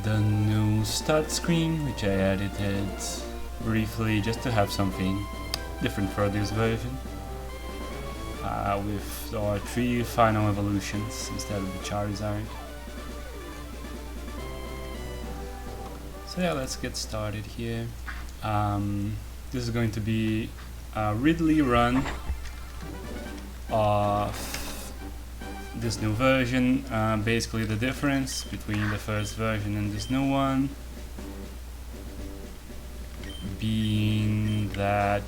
the new start screen, which I edited briefly just to have something different for this version, with our 3 final evolutions instead of the Charizard. So yeah, let's get started here. This is going to be a Ridley run of this new version. Basically the difference between the first version and this new one being that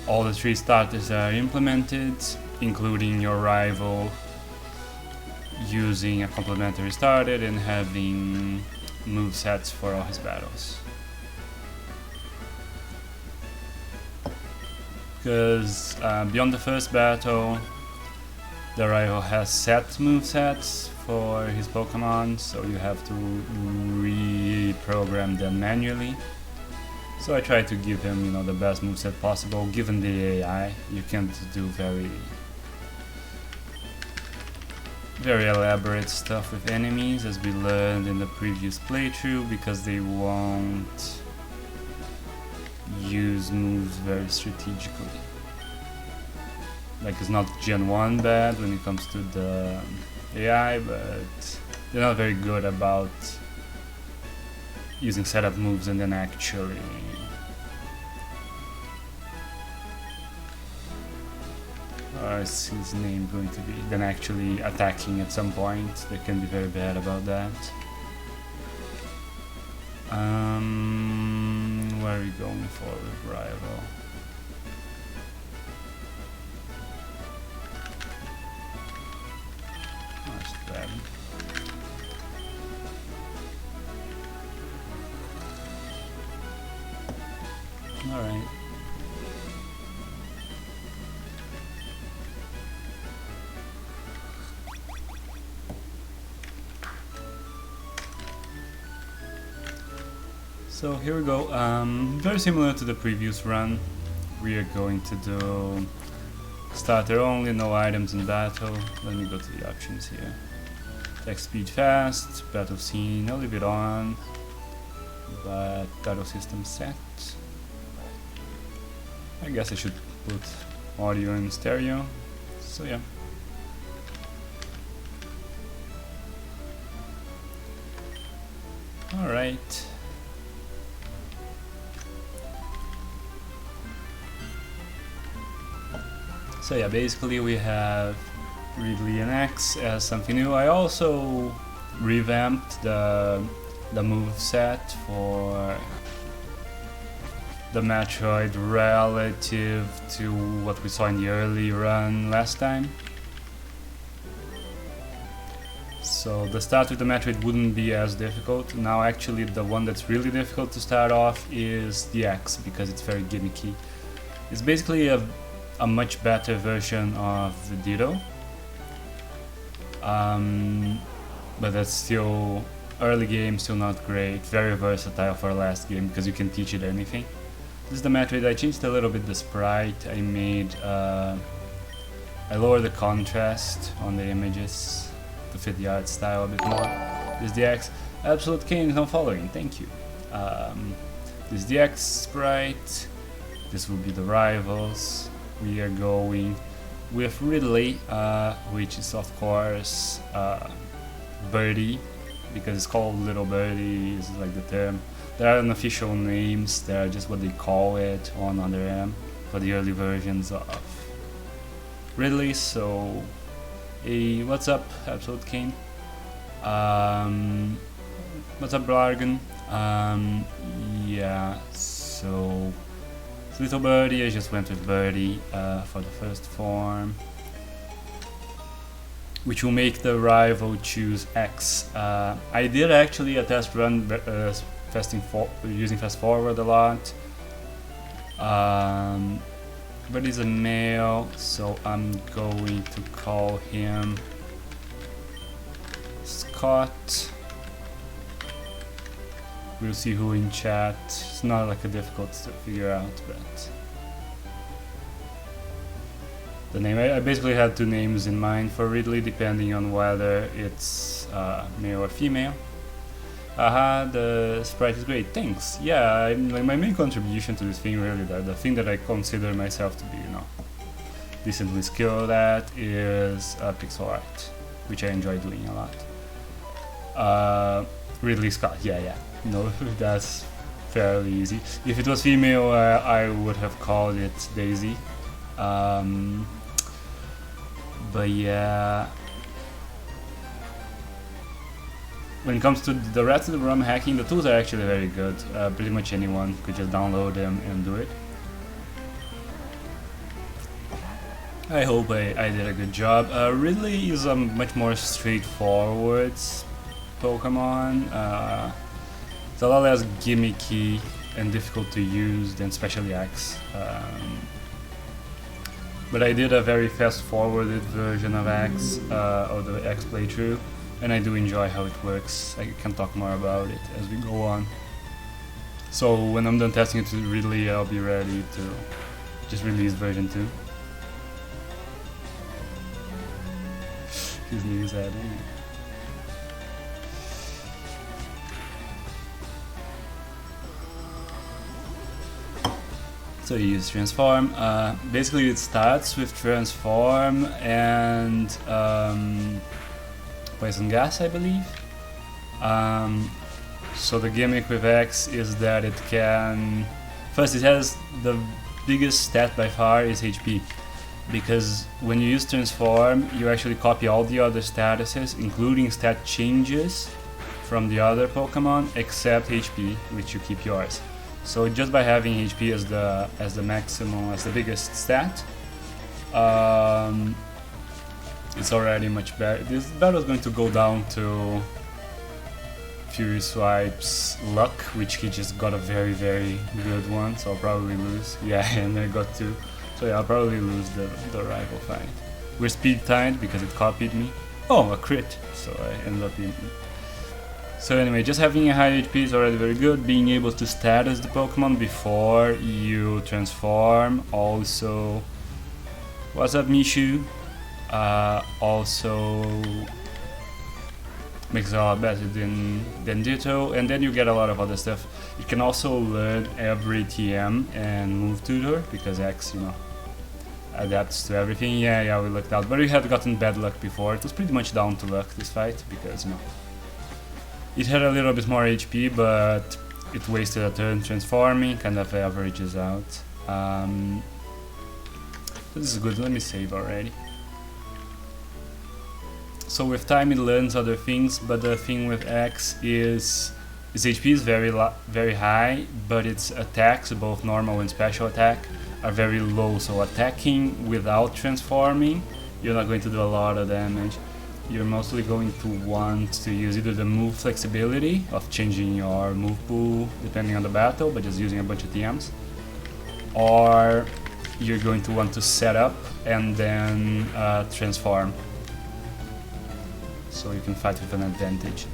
all the 3 starters are implemented, including your rival using a complementary starter and having movesets for all his battles. Because beyond the first battle, the rival has set movesets for his Pokemon, so you have to reprogram them manually. So I try to give him, the best moveset possible. Given the AI, you can't do very elaborate stuff with enemies, as we learned in the previous playthrough, because they won't use moves very strategically. Like, it's not Gen 1 bad when it comes to the AI, but they're not very good about using setup moves and then actually is his name going to be? Then actually attacking at some point. They can be very bad about that. Where are we going for with rival? That's bad. Alright. So here we go, very similar to the previous run. We are going to do starter only, no items in battle. Let me go to the options here. Attack speed fast, battle scene, I'll leave it on, but battle system set. I guess I should put audio in stereo, so yeah. Alright. So yeah, basically we have Ridley and X as something new. I also revamped the move set for the Metroid relative to what we saw in the early run last time. So the start with the Metroid wouldn't be as difficult. Now actually the one that's really difficult to start off is the X, because it's very gimmicky. It's basically a much better version of the Ditto, but that's still early game, still not great. Very versatile for last game because you can teach it anything. This is the Metroid. I changed a little bit the sprite. I lowered the contrast on the images to fit the art style a bit more. This is the X. Absolute King, no following, thank you. This is the X sprite. This will be the rivals. We are going with Ridley, which is of course Birdie, because it's called Little Birdie, is like the term. There are unofficial names, they are just what they call it on under M for the early versions of Ridley. So, hey, what's up, Absolute King? What's up, Blargan? Yeah, so Little Birdie, I just went with Birdie for the first form, which will make the rival choose X. I did actually a test run using fast forward a lot, but he's a male, so I'm going to call him Scott. We'll see who in chat. It's not like a difficult to figure out, but the name. I basically had two names in mind for Ridley, depending on whether it's male or female. Aha, the sprite is great, thanks. Yeah, like my main contribution to this thing, really, the thing that I consider myself to be, decently skilled at is pixel art, which I enjoy doing a lot. Ridley Scott, yeah, that's fairly easy. If it was female, I would have called it Daisy. But yeah, when it comes to the rest of the ROM hacking, the tools are actually very good. Pretty much anyone could just download them and do it. I hope I did a good job. Ridley is a much more straightforward Pokemon. It's a lot less gimmicky and difficult to use than especially X. But I did a very fast-forwarded version of X, or the X playthrough, and I do enjoy how it works. I can talk more about it as we go on. So when I'm done testing it to Ridley, I'll be ready to just release version 2. His name is Adam. So you use transform. Basically it starts with transform and poison gas, I believe. So the gimmick with X is that it can... First, it has the biggest stat by far is HP. Because when you use transform, you actually copy all the other statuses, including stat changes from the other Pokemon, except HP, which you keep yours. So just by having HP as the maximum, as the biggest stat, it's already much better. This battle is going to go down to Fury Swipe's luck, which he just got a very, very good one, so I'll probably lose. Yeah, and I got 2. So yeah, I'll probably lose the rival fight. We're speed tied because it copied me. Oh, a crit! So I ended up in. So anyway, just having a high HP is already very good. Being able to status the Pokemon before you transform also... What's up, Mishu? Also makes it a lot better than Ditto, and then you get a lot of other stuff. You can also learn every TM and move tutor, because X, adapts to everything. Yeah, we lucked out, but we had gotten bad luck before. It was pretty much down to luck this fight, because it had a little bit more HP, but it wasted a turn transforming, kind of averages out. So this is good. Let me save already. So with time it learns other things, but the thing with X is its HP is very high, but its attacks, both normal and special attack, are very low. So attacking without transforming, you're not going to do a lot of damage. You're mostly going to want to use either the move flexibility of changing your move pool depending on the battle, but just using a bunch of TMs, or you're going to want to set up and then transform, so you can fight with an advantage.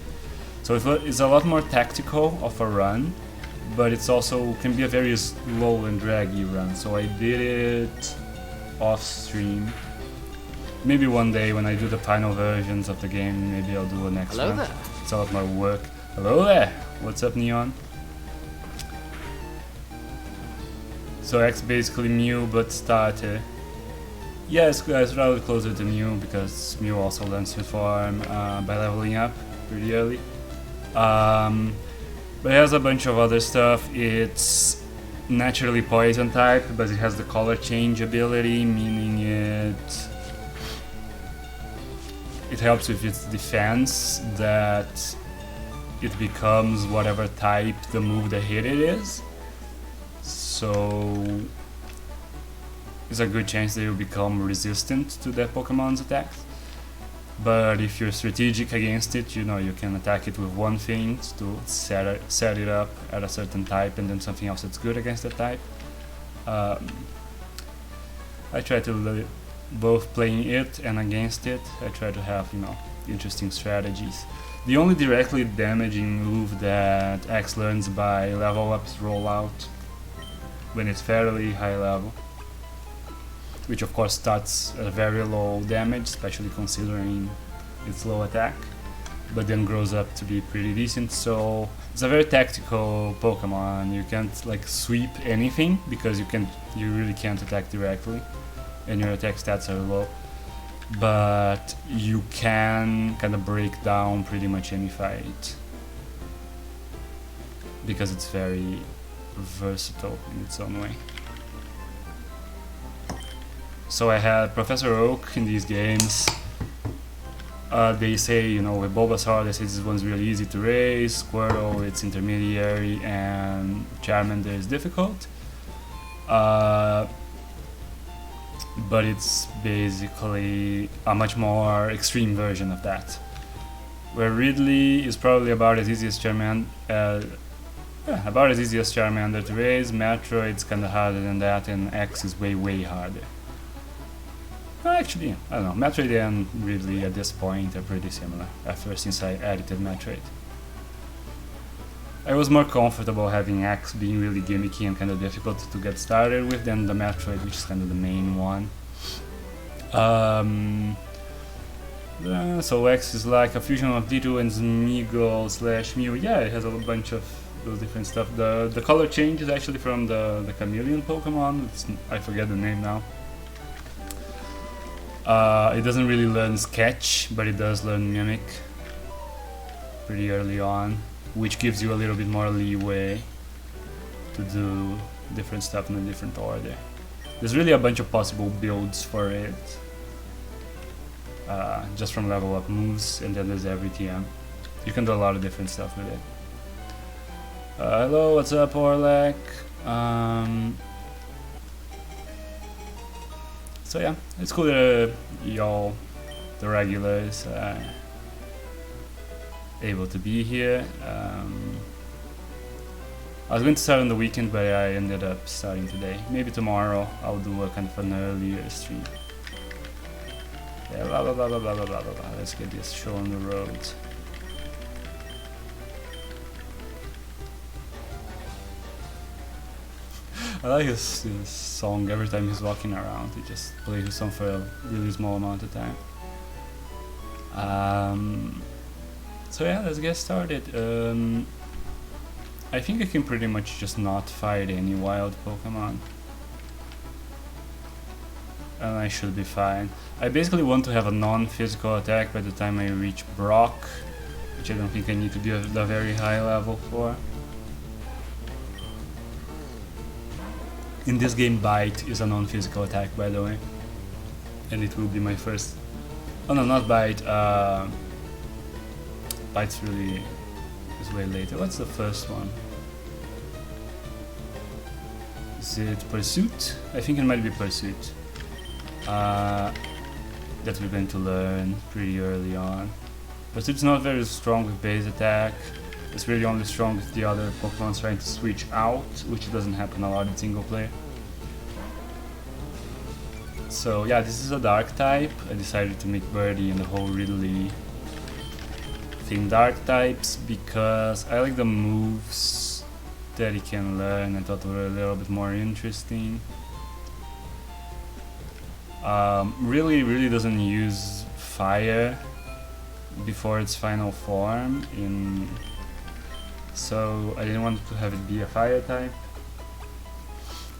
So it's a lot more tactical of a run, but it's also can be a very slow and draggy run. So I did it off stream. Maybe one day when I do the final versions of the game, maybe I'll do a next one. Hello there. It's a lot more work. Hello there! What's up, Neon? So X basically Mew, but starter. Yeah, it's rather closer to Mew, because Mew also learns to farm by leveling up pretty early. But it has a bunch of other stuff. It's naturally poison type, but it has the color change ability, meaning it helps with its defense, that it becomes whatever type the move that hit it is. So there's a good chance that you'll become resistant to that Pokemon's attacks. But if you're strategic against it, you can attack it with one thing to set it up at a certain type, and then something else that's good against that type. I try to both playing it and against it. I try to have interesting strategies. The only directly damaging move that X learns by level up is Rollout, when it's fairly high level. which of course starts at a very low damage, especially considering its low attack, but then grows up to be pretty decent. So it's a very tactical Pokemon. You can't like sweep anything because you really can't attack directly, and your attack stats are low. But you can kind of break down pretty much any fight because it's very versatile in its own way. So I had Professor Oak in these games. They say, you know, with Bulbasaur, they say this one's really easy to raise, Squirtle it's intermediary, and Charmander is difficult. But it's basically a much more extreme version of that. Where Ridley is probably about as easy as Charmander, to raise. Metroid's kinda harder than that, and X is way harder. Actually, I don't know, Metroid and Ridley at this point are pretty similar, since I edited Metroid. I was more comfortable having X being really gimmicky and kind of difficult to get started with than the Metroid, which is kind of the main one. So X is like a fusion of Ditto and Smeagol / Mew. Yeah, it has a bunch of those different stuff. The color change is actually from the chameleon Pokemon. I forget the name now. It doesn't really learn Sketch, but it does learn Mimic pretty early on, which gives you a little bit more leeway to do different stuff in a different order. There's really a bunch of possible builds for it, just from level up moves, and then there's every TM. You can do a lot of different stuff with it. Hello, what's up, Orlek? So yeah, it's cool that y'all, the regulars, able to be here. I was going to start on the weekend, but I ended up starting today. Maybe tomorrow I'll do a kind of an earlier stream. Yeah, blah blah blah blah blah blah blah blah. Let's get this show on the road. I like his song. Every time he's walking around, he just plays his song for a really small amount of time. So yeah, let's get started. I think I can pretty much just not fight any wild Pokemon, and I should be fine. I basically want to have a non-physical attack by the time I reach Brock, which I don't think I need to be at a very high level for. In this game, Bite is a non-physical attack, by the way, and it will be my first. Oh no, not Bite. Bite's really is way later. What's the first one? Is it Pursuit? I think it might be Pursuit. That we're going to learn pretty early on. Pursuit's not very strong with base attack. It's really only strong with the other Pokemon trying to switch out, which doesn't happen a lot in single player. So yeah, this is a dark type. I decided to make Birdie and the whole Ridley thing dark types because I like the moves that he can learn. I thought they were a little bit more interesting. Really doesn't use fire before its final form so I didn't want to have it be a fire type.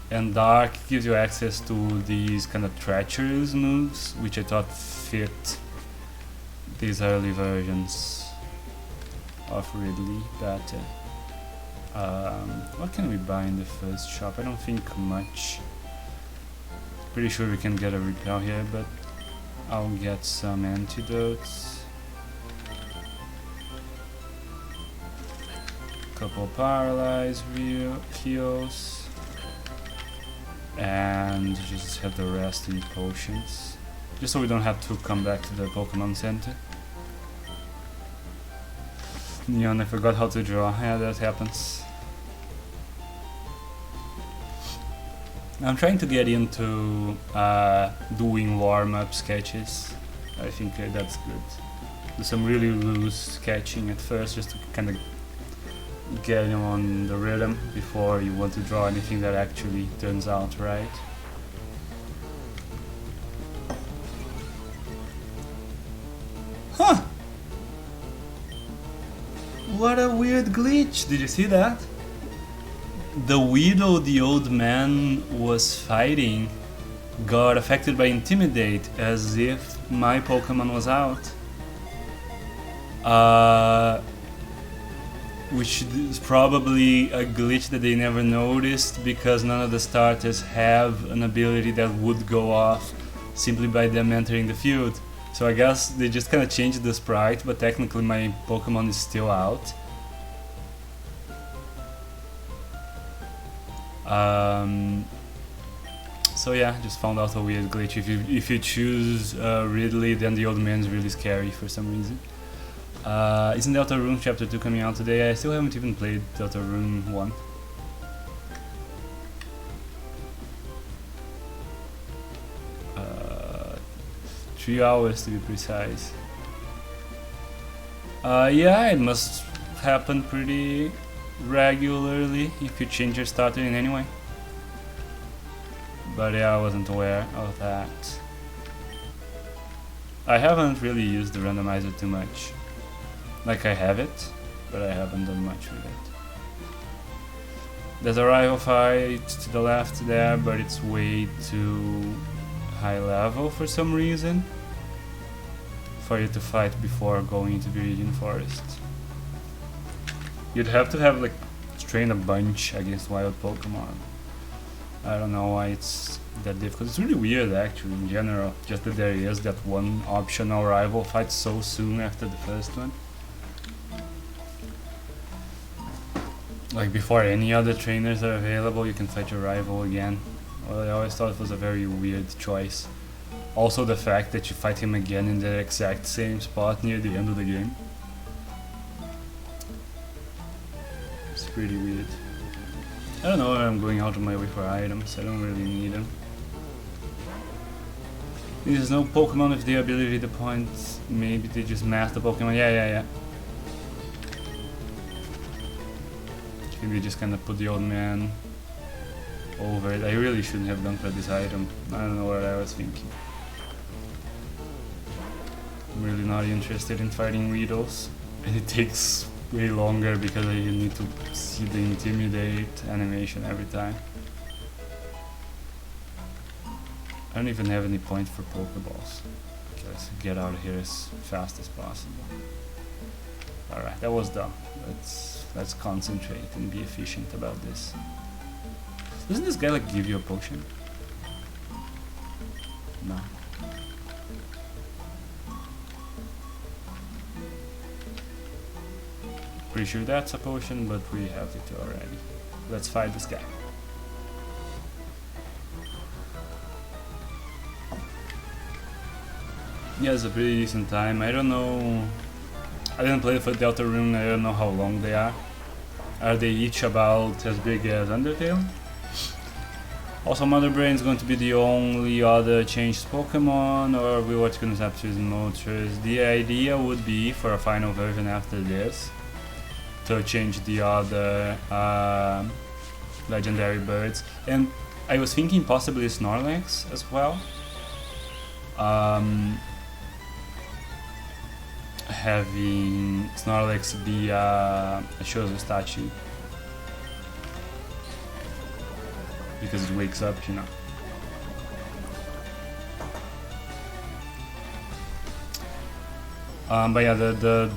And dark gives you access to these kind of treacherous moves, which I thought fit these early versions of Ridley better. What can we buy in the first shop? I don't think much. Pretty sure we can get a repel here, but I'll get some antidotes. Couple paralyzed heals, and just have the rest in potions, just so we don't have to come back to the Pokemon Center. Neon, I forgot how to draw. Yeah, that happens. I'm trying to get into doing warm-up sketches. I think that's good. Do some really loose sketching at first, just to kind of get him on the rhythm before you want to draw anything that actually turns out right. Huh! What a weird glitch! Did you see that? The widow the old man was fighting got affected by Intimidate as if my Pokemon was out. Which is probably a glitch that they never noticed because none of the starters have an ability that would go off simply by them entering the field. So I guess they just kind of changed the sprite, but technically my Pokemon is still out. So yeah, just found out a weird glitch. If you choose Ridley, then the old man's really scary for some reason. Isn't Deltarune Chapter 2 coming out today? I still haven't even played Deltarune 1. 3 hours to be precise. Yeah, it must happen pretty regularly if you change your starter in any way. But yeah, I wasn't aware of that. I haven't really used the randomizer too much. Like I have it, but I haven't done much with it. There's a rival fight to the left there, but it's way too high level for some reason for you to fight before going into Viridian Forest. You'd have to have like train a bunch against wild Pokemon. I don't know why it's that difficult. It's really weird actually in general, just that there is that one optional rival fight so soon after the first one. Like before any other trainers are available, you can fight your rival again. Well, I always thought it was a very weird choice. Also the fact that you fight him again in the exact same spot near the end of the game. It's pretty weird. I don't know why I'm going out of my way for items, I don't really need them. There's no Pokemon with the ability to point, maybe they just math the Pokemon, yeah. Maybe just kind of put the old man over it. I really shouldn't have gone for this item. I don't know what I was thinking. I'm really not interested in fighting Weedles. And it takes way longer because I need to see the Intimidate animation every time. I don't even have any point for Pokeballs. Let's get out of here as fast as possible. Alright, that was dumb. Let's concentrate and be efficient about this. Doesn't this guy like give you a potion? No. Pretty sure that's a potion, but we have it already. Let's fight this guy. Yeah, it's a pretty decent time. I don't know. I didn't play for Deltarune, I don't know how long they are. Are they each about as big as Undertale? Also, Mother Brain is going to be the only other changed Pokemon, or we watch Conceptuals and Motors. The idea would be, for a final version after this, to change the other legendary birds. And I was thinking possibly Snorlax as well. Having Snorlax be a Shozo statue. Because it wakes up, you know. But yeah, the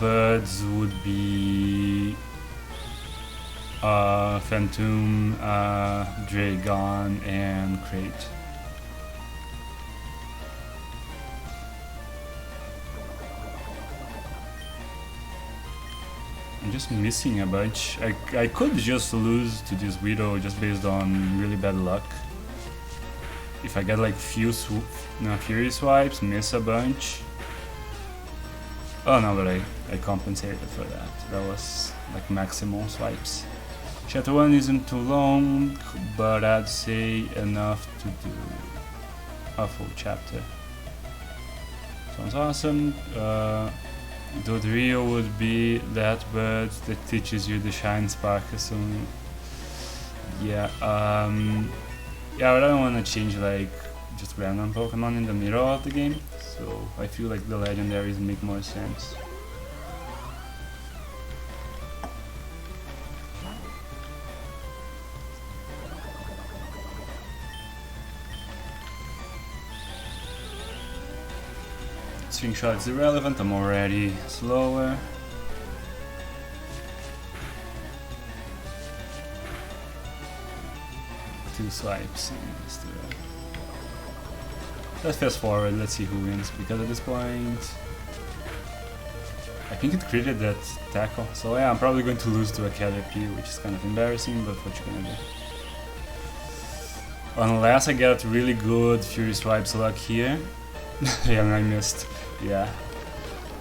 birds would be Phantom, Dragon, and Crate. I'm just missing a bunch. I could just lose to this Widow just based on really bad luck. If I get like few Fury swipes, miss a bunch. Oh no, but I compensated for that. That was like maximal swipes. Chapter 1 isn't too long, but I'd say enough to do a full chapter. Sounds awesome. Dodrio would be that bird that teaches you the Shine Sparkle soon. Yeah, yeah, but I don't want to change like just random Pokemon in the middle of the game. so I feel like the legendaries make more sense. String shot is irrelevant, I'm already slower. Two swipes and just let's fast forward, let's see who wins, because at this point I think it critted that tackle, so yeah, I'm probably going to lose to a Caterpie, which is kind of embarrassing, but what you gonna do? Unless I get really good Fury Swipes luck here. Yeah, I missed. Yeah.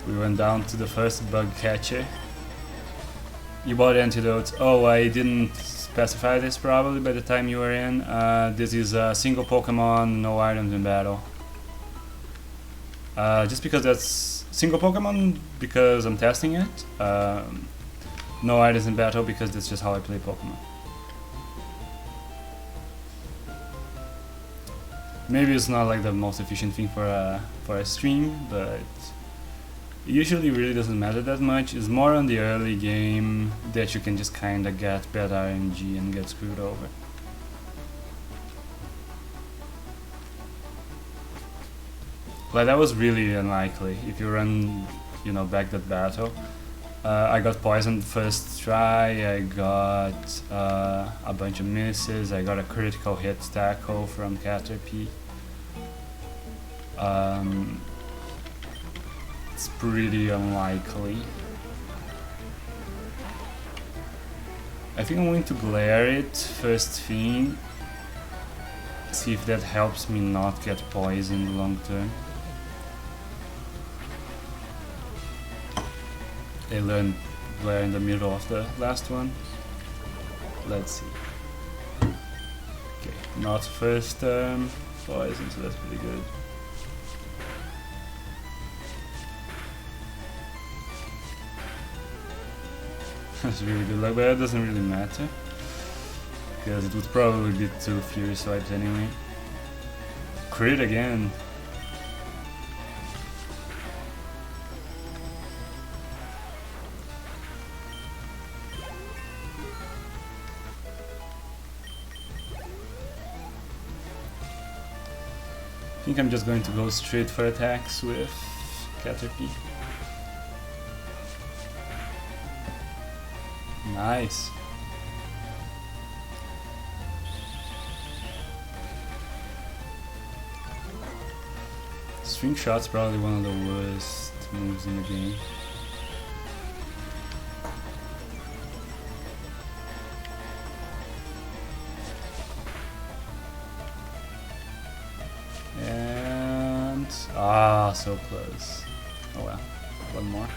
We went down to the first bug catcher. You bought antidotes. Oh, I didn't specify this probably by the time you were in. This is a single Pokemon, no items in battle. Just because that's single Pokemon, because I'm testing it. No items in battle because that's just how I play Pokemon. Maybe it's not like the most efficient thing for a stream, but it usually really doesn't matter that much. It's more on the early game that you can just kinda get bad RNG and get screwed over. Like that was really unlikely. If you run, you know, back that battle. I got poisoned first try, I got a bunch of misses, I got a critical hit tackle from Caterpie. It's pretty unlikely. I think I'm going to glare it first thing, see if that helps me not get poisoned long term. I learned glare in the middle of the last one. Let's see. Okay, not first poison, so that's pretty good. That's really good luck, but that doesn't really matter, because it would probably be 2 Fury Swipes anyway. Crit again. I think I'm just going to go straight for attacks with Caterpie. Nice. String shot's probably one of the worst moves in the game. And so close. Oh well, one more.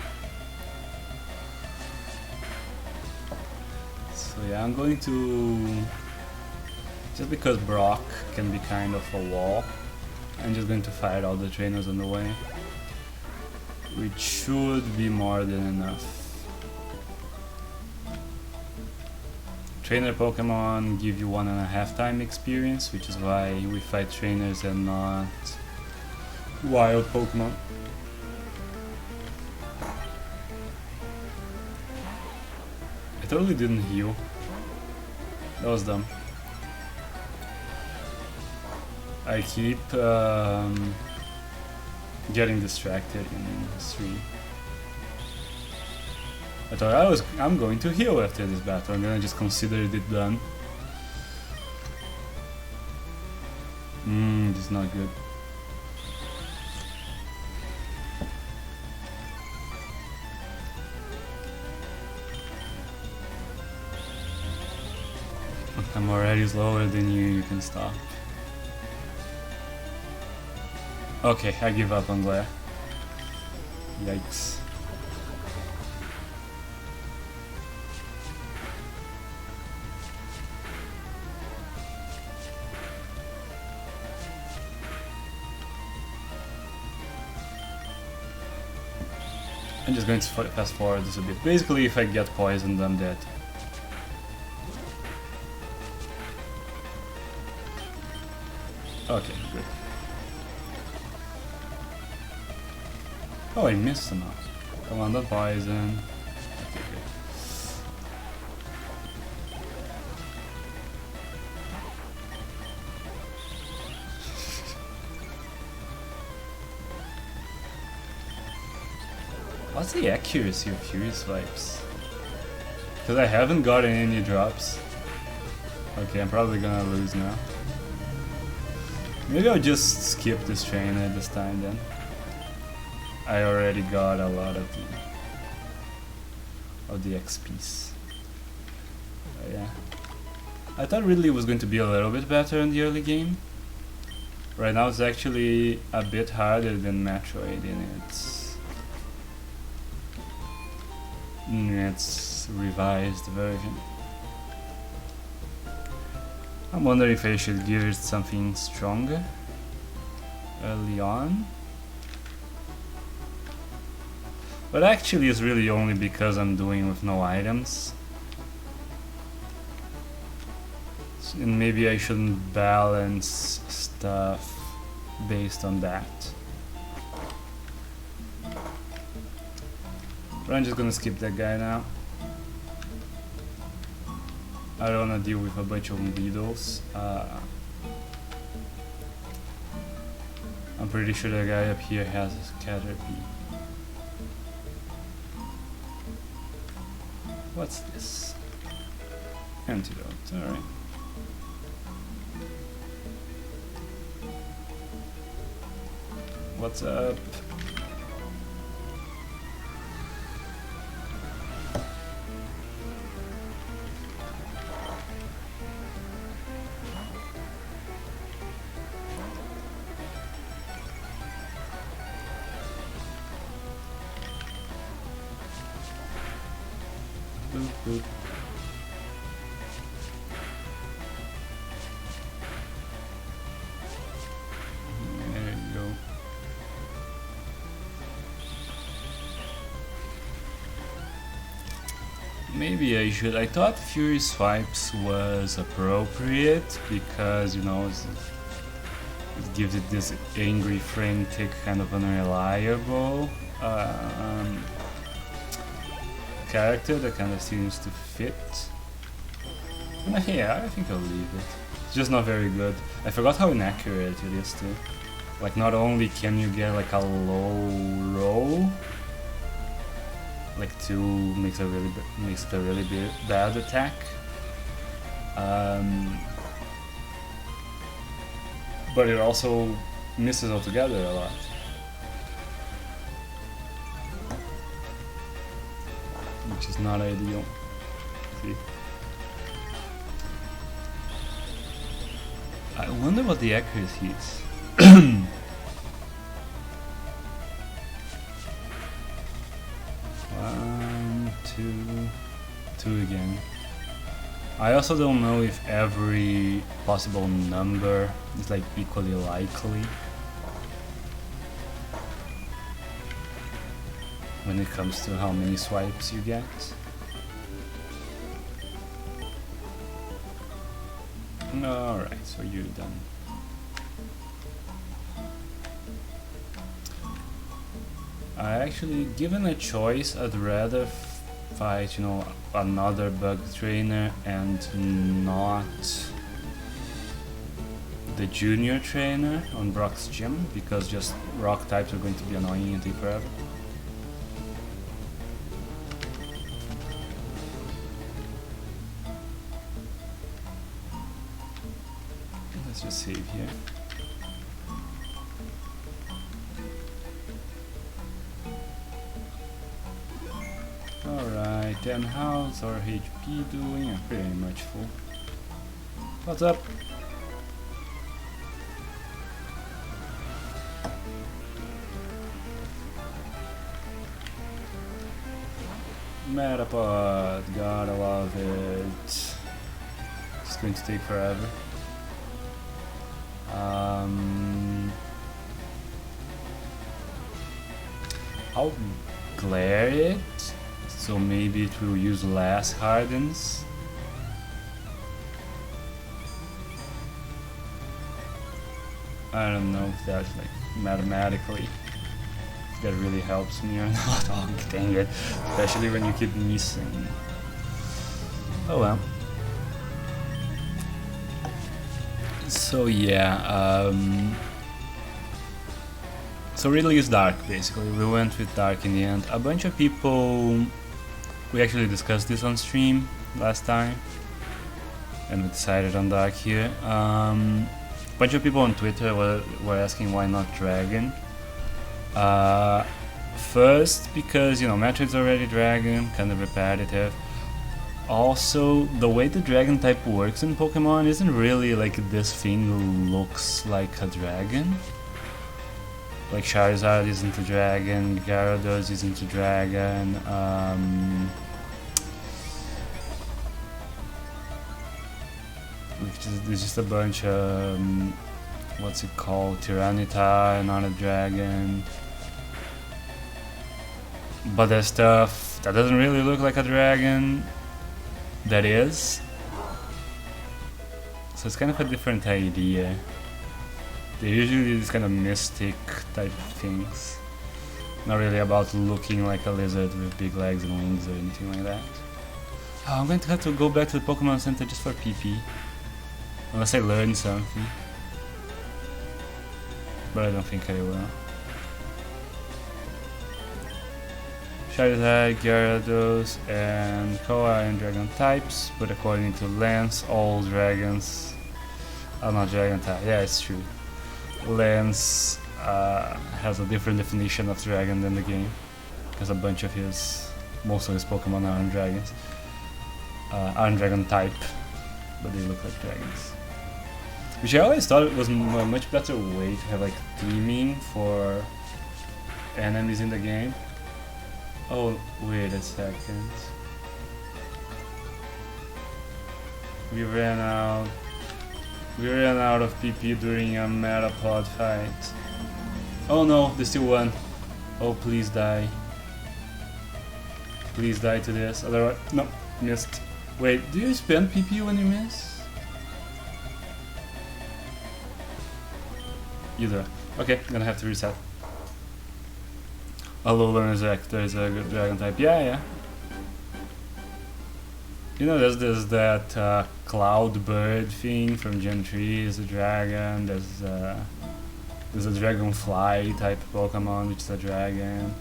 So yeah, I'm going to, just because Brock can be kind of a wall, I'm just going to fight all the trainers on the way, which should be more than enough. Trainer Pokemon give you 1.5 time experience, which is why we fight trainers and not wild Pokemon. I totally didn't heal. That was dumb. I keep getting distracted in stream. I thought I'm going to heal after this battle, and then I just considered it done. This is not good. I'm already slower than you can stop. Okay, I give up on glare. Yikes. I'm just going to fast forward this a bit. Basically, if I get poisoned, I'm dead. Okay, good. Oh, I missed somehow. Come on, don't poison. Okay, good. What's the accuracy of Fury Swipes? Because I haven't gotten any drops. Okay, I'm probably gonna lose now. Maybe I'll just skip this trainer this time then. I already got a lot of the XPs. Yeah. I thought Ridley was going to be a little bit better in the early game. Right now it's actually a bit harder than Metroid in its revised version. I'm wondering if I should give it something stronger early on. But actually it's really only because I'm doing with no items. And maybe I shouldn't balance stuff based on that. But I'm just gonna skip that guy now. I don't wanna deal with a bunch of Beetles. I'm pretty sure the guy up here has a Caterpie. What's this? Antidote, alright. What's up? Boop, boop. There you go. Maybe I should. I thought Fury Swipes was appropriate because, you know, it gives it this angry, frantic, kind of unreliable character that kind of seems to fit. Yeah, I think I'll leave it. It's just not very good. I forgot how inaccurate it is too. Like, not only can you get like a low roll, like 2 makes it a really bad attack. But it also misses altogether a lot. Which is not ideal. See? I wonder what the accuracy is. 1, 2 again. I also don't know if every possible number is like equally likely when it comes to how many swipes you get. Alright, so you're done. Actually, given a choice, I'd rather fight, you know, another bug trainer and not the junior trainer on Brock's gym, because just rock types are going to be annoying and take forever. Let's just save here. Alright, and how's our HP doing? I'm pretty much full. What's up? Metapod, gotta love it. It's going to take forever. I'll glare it, so maybe it will use less hardens. I don't know if that's like mathematically that really helps me or not. Oh, dang it. Especially when you keep missing. Oh well. So yeah, so really is dark basically. We went with dark in the end. A bunch of people, we actually discussed this on stream last time, and we decided on dark here. A bunch of people on Twitter were asking why not dragon. First, because you know Metroid's already dragon, kind of repetitive. Also, the way the dragon type works in Pokemon isn't really like this thing looks like a dragon. Like Charizard isn't a dragon, Gyarados isn't a dragon, there's just a bunch of, what's it called, Tyranitar, not a dragon. But there's stuff that doesn't really look like a dragon, that is. So it's kind of a different idea. They're usually these kind of mystic type things. Not really about looking like a lizard with big legs and wings or anything like that. Oh, I'm going to have to go back to the Pokemon Center just for PP. Unless I learn something. But I don't think I will. Charizard, Gyarados, and Koa and dragon types, but according to Lance, all dragons are not dragon type. Yeah, it's true. Lance has a different definition of dragon than the game, because a bunch of most of his Pokemon aren't dragons, aren't dragon type, but they look like dragons. Which I always thought it was a much better way to have like theming for enemies in the game. Oh, wait a second. We ran out of PP during a Metapod fight. Oh no, there's still one. Oh, please die. Please die to this. Otherwise, no, missed. Wait, do you spend PP when you miss? You do. Okay, gonna have to reset. Alolan Vector is a good dragon type. Yeah. You know, there's that cloud bird thing from Gen 3 is a dragon. There's a dragonfly type Pokemon which is a dragon.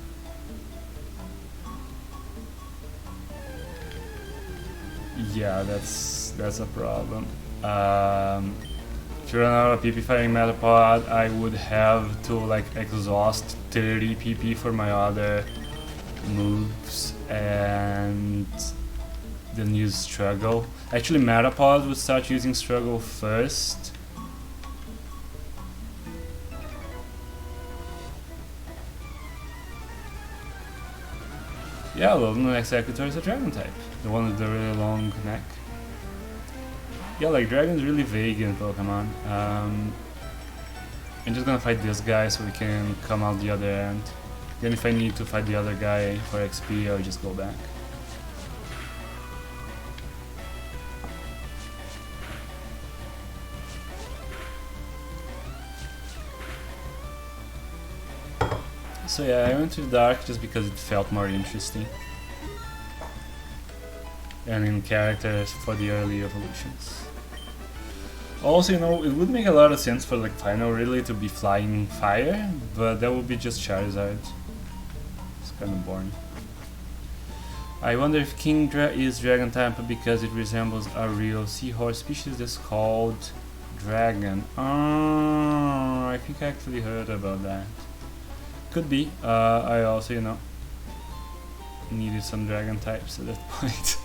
Yeah, that's a problem. If you run out of PP fighting Metapod, I would have to like exhaust 30 PP for my other moves and then use Struggle. Actually, Metapod would start using Struggle first. Yeah, Alolan Executor is a dragon type, the one with the really long neck. Yeah, like dragon's really vague in Pokemon. I'm just gonna fight this guy so we can come out the other end. Then if I need to fight the other guy for XP, I'll just go back. So yeah, I went to Dark just because it felt more interesting. And in characters for the early evolutions. Also, you know, it would make a lot of sense for like Final really to be flying fire, but that would be just Charizard. It's kind of boring. I wonder if Kingdra is dragon type because it resembles a real seahorse species that's called dragon. Oh, I think I actually heard about that. Could be. I also, you know, needed some dragon types at that point.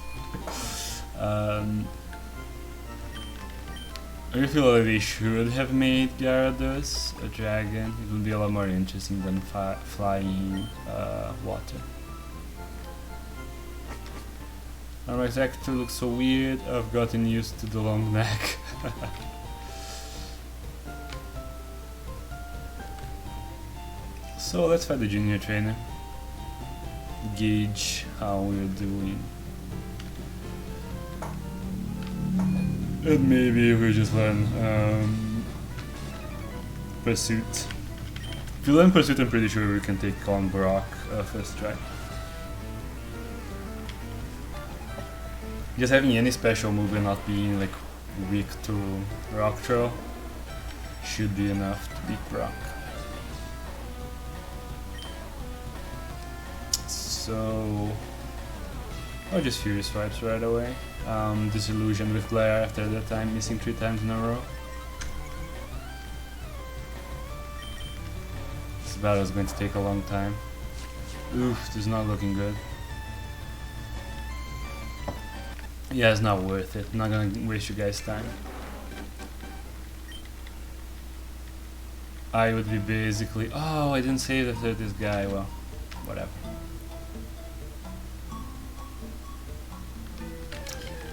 I feel like they should have made Gyarados a dragon. It would be a lot more interesting than flying water. My Executor looks so weird. I've gotten used to the long neck. So let's fight the junior trainer. Gauge how we're doing. And maybe we just learn Pursuit. If you learn Pursuit, I'm pretty sure we can take on Brock first try. Just having any special move and not being like weak to Rock Throw should be enough to beat Brock. So I'll just Fury Swipes right away. Disillusion with Glare after that time, missing 3 times in a row. This battle is going to take a long time. Oof, this is not looking good. Yeah, it's not worth it. I'm not gonna waste you guys' time. I would be basically... Oh, I didn't save after this guy. Well, whatever.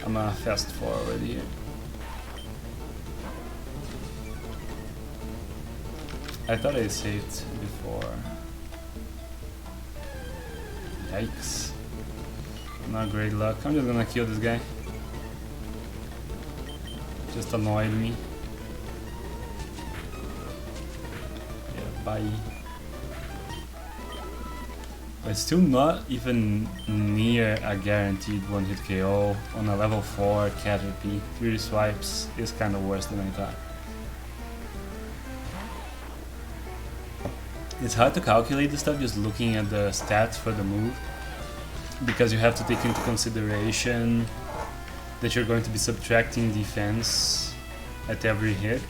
I'm gonna fast forward here. I thought I saved before. Yikes. Not great luck. I'm just gonna kill this guy. Just annoyed me. Yeah, bye. But it's still not even near a guaranteed 1-hit KO on a level 4 Caterpie. 3 swipes is kinda worse than I thought. It's hard to calculate this stuff just looking at the stats for the move, because you have to take into consideration that you're going to be subtracting defense at every hit.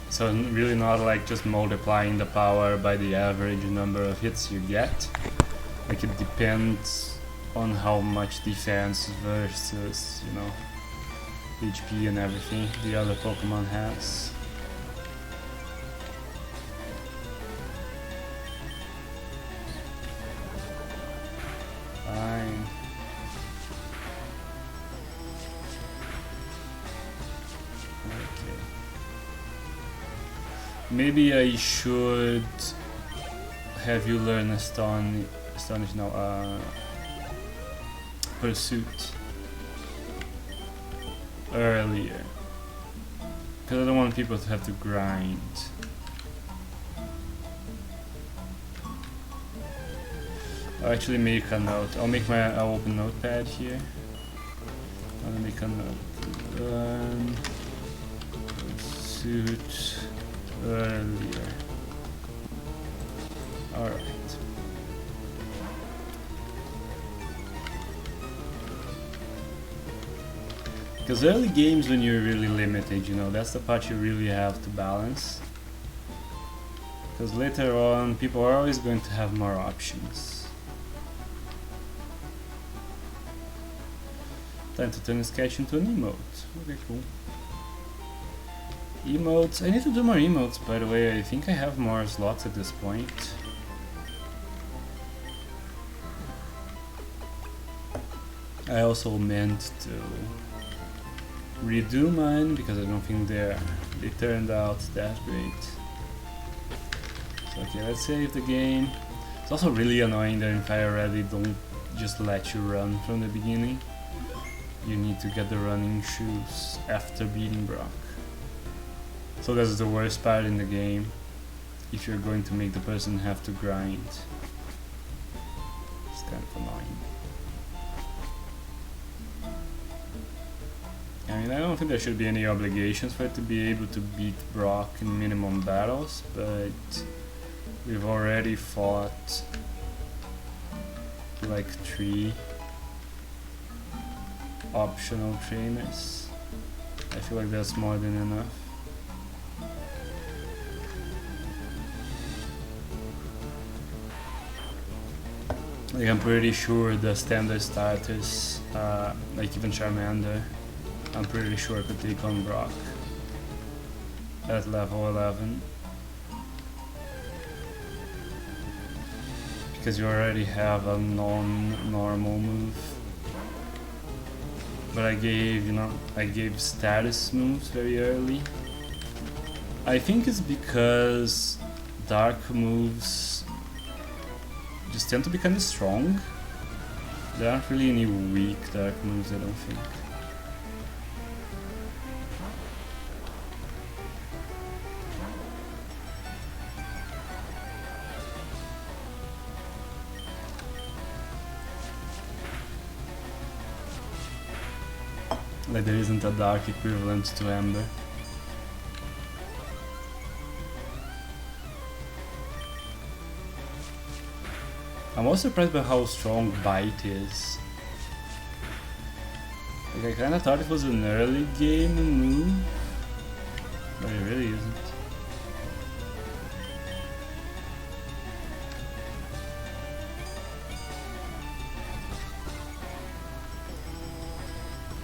So really not like just multiplying the power by the average number of hits you get. Like it depends on how much defense versus, you know, HP and everything the other Pokemon has. Fine. Okay. Maybe I should have you learn Astonish now, Pursuit earlier, because I don't want people to have to grind. I'll actually make a note. I'll open Notepad here. I'll make a note. Learn Pursuit earlier. Alright. Because early games, when you're really limited, you know, that's the part you really have to balance. Because later on, people are always going to have more options. Time to turn a sketch into an emote. Okay, cool. Emotes. I need to do more emotes, by the way. I think I have more slots at this point. I also meant to redo mine because I don't think they turned out that great. So, okay, let's save the game. It's also really annoying that in Fire Red they don't just let you run from the beginning. You need to get the running shoes after beating Brock. So that's the worst part in the game, if you're going to make the person have to grind. It's kind of annoying. I mean, I don't think there should be any obligations for it to be able to beat Brock in minimum battles, but we've already fought like 3 optional trainers. I feel like that's more than enough. Like, I'm pretty sure the standard starters, like even Charmander, I'm pretty sure could take on Brock at level 11. Because you already have a non-normal move. But I gave status moves very early. I think it's because dark moves just tend to be kind of strong. There aren't really any weak dark moves, I don't think. Like there isn't a dark equivalent to Amber. I'm also surprised by how strong Bite is. Like I kinda thought it was an early game move, but it really isn't.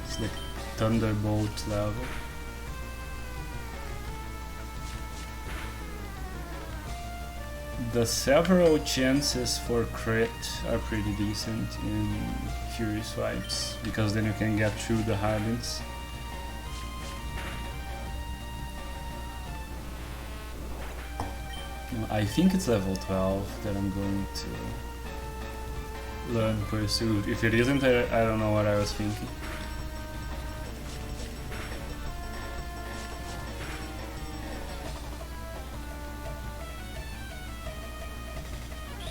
It's like Thunderbolt level. The several chances for crit are pretty decent in Fury Swipes, because then you can get through the hardens. I think it's level 12 that I'm going to learn Pursuit. If it isn't, I don't know what I was thinking.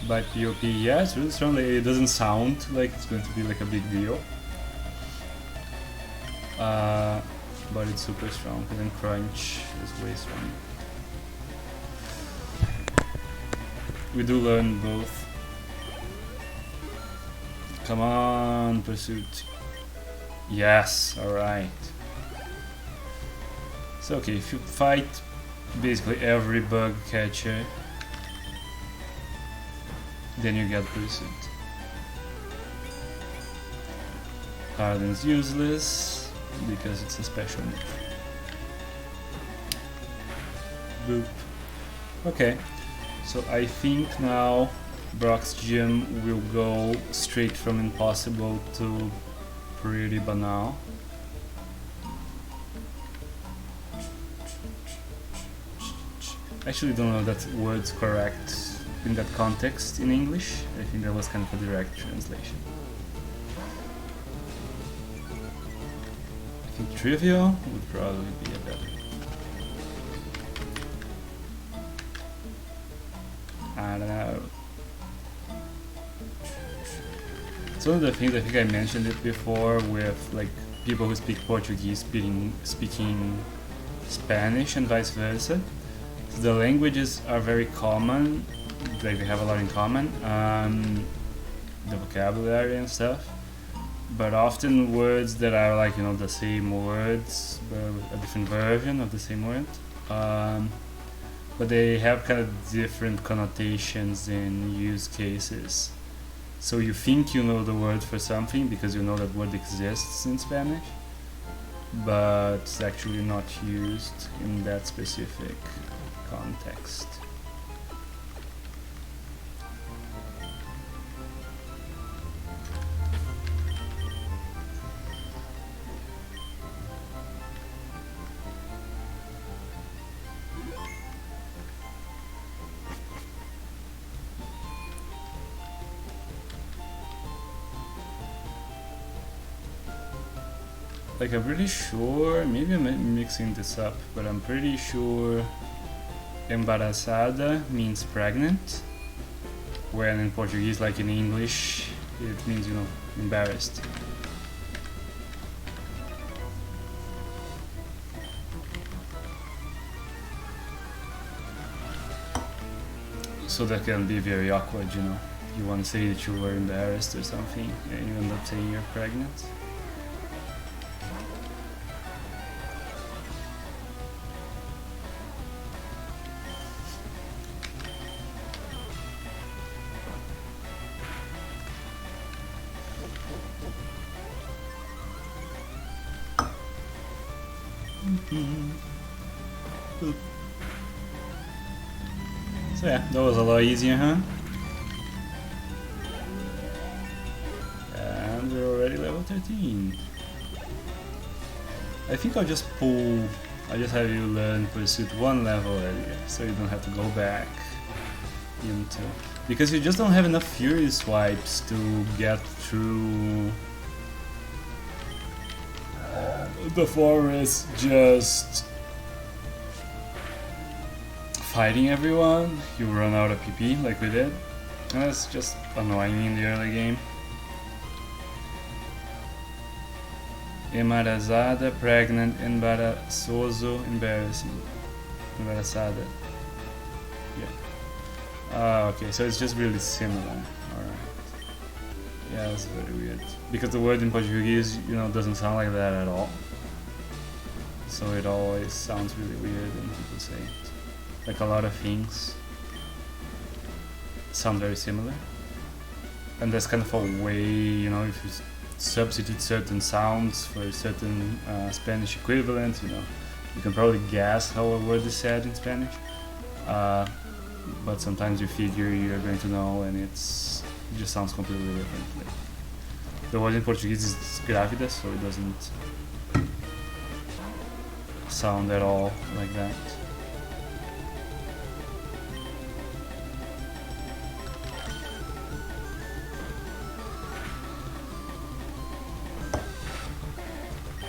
But POP, yeah, it's really strong. It doesn't sound like it's going to be like a big deal. But it's super strong, and then Crunch is way strong. We do learn both. Come on, Pursuit. Yes, alright. So okay, if you fight basically every bug catcher, then you get Pursuit. Harden's useless because it's a special move. Boop. Okay, so I think now Brock's gym will go straight from impossible to pretty banal. Actually don't know if that word's correct in that context in English. I think that was kind of a direct translation. I think trivial would probably be a better. I don't know. It's one of the things, I think I mentioned it before, with like people who speak Portuguese speaking Spanish and vice versa. So the languages are very common, like they have a lot in common, the vocabulary and stuff, but often words that are like, you know, the same words but a different version of the same word, but they have kind of different connotations and use cases. So you think you know the word for something because you know that word exists in Spanish, but it's actually not used in that specific context. Like I'm pretty sure, maybe I'm mixing this up, but I'm pretty sure embarazada means pregnant, when in Portuguese, like in English, it means, you know, embarrassed. So that can be very awkward, you know. You want to say that you were embarrassed or something, and you end up saying you're pregnant. So yeah, that was a lot easier, huh? And we're already level 13. I think I'll just have you learn Pursuit 1 level earlier, so you don't have to go back into... Because you just don't have enough Fury Swipes to get through the forest just fighting everyone. You run out of PP like we did, and that's just annoying in the early game. Embaraçada, pregnant, embaraçoso, embarrassing. Embaraçada. Yeah. Okay, so it's just really similar. Alright. Yeah, that's very weird. Because the word in Portuguese, you know, doesn't sound like that at all. So it always sounds really weird when people say it. Like a lot of things sound very similar. And there's kind of a way, you know, if you substitute certain sounds for certain Spanish equivalents, you know, you can probably guess how a word is said in Spanish. But sometimes you figure you're going to know and it just sounds completely different. Like, the word in Portuguese is grávida, so it doesn't sound at all like that.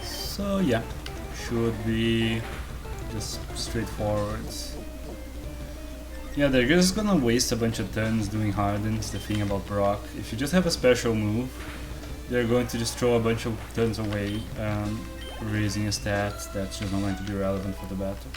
So yeah, should be just straightforward. Yeah, they're just gonna waste a bunch of turns doing hardens, the thing about Brock. If you just have a special move, they're going to just throw a bunch of turns away, raising a stat that's just not going to be relevant for the battle.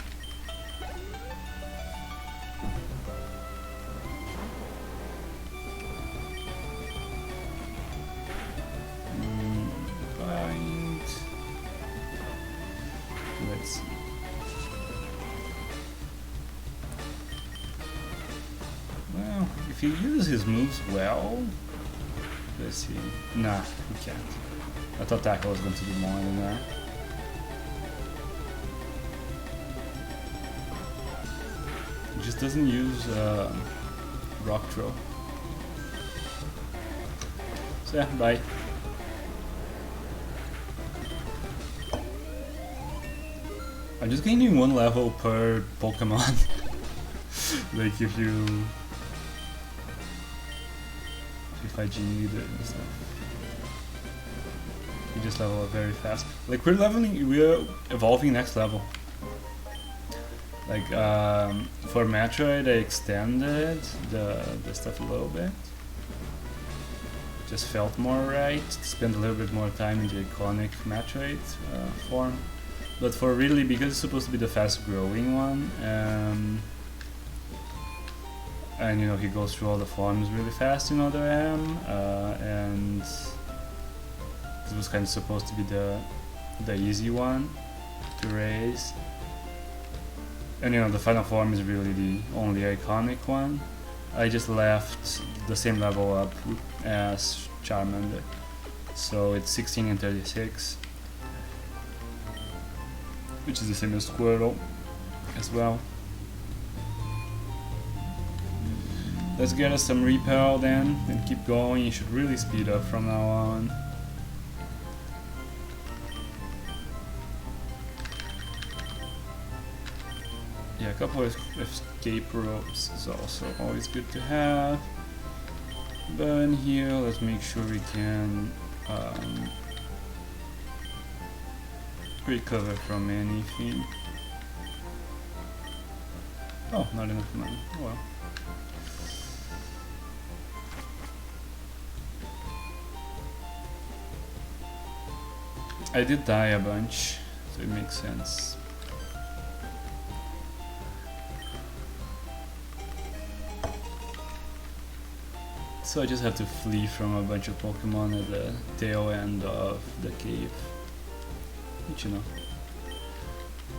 Let's see. Well, if he uses his moves well, let's see. Nah, he can't. I thought Tackle was going to do more than that. He just doesn't use Rock Throw. So yeah, bye. I'm just gaining 1 level per Pokemon. Like if I G-need it and stuff. You just level up very fast. Like we're evolving next level. Like for Metroid I extended the stuff a little bit. Just felt more right to spend a little bit more time in the iconic Metroid form. But for Ridley, because it's supposed to be the fast growing one, and you know he goes through all the forms really fast in Other M, and this was kind of supposed to be the easy one to raise. And you know the final form is really the only iconic one. I just left the same level up as Charmander, so it's 16 and 36, which is the same as Squirtle as well. Let's get us some Repel then and keep going. You should really speed up from now on. Yeah, a couple of escape ropes is also always good to have. But in here, let's make sure we can recover from anything. Oh, not enough money. Oh well. I did die a bunch, so it makes sense. So I just have to flee from a bunch of Pokemon at the tail end of the cave. Which you know.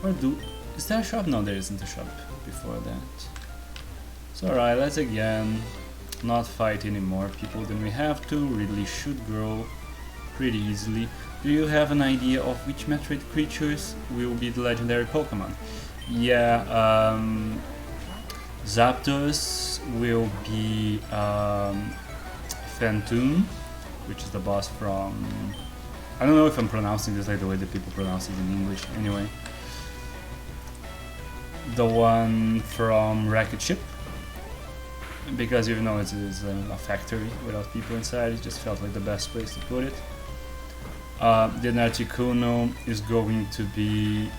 Or is there a shop? No, there isn't a shop before that. So alright, let's again not fight any more people than we have to. Ridley should grow pretty easily. Do you have an idea of which Metroid creatures will be the legendary Pokemon? Yeah, Zapdos will be Phantoon, which is the boss from... I don't know if I'm pronouncing this like the way that people pronounce it in English, anyway. The one from Rocket Ship, because even though it's a factory without people inside, it just felt like the best place to put it. The Articuno is going to be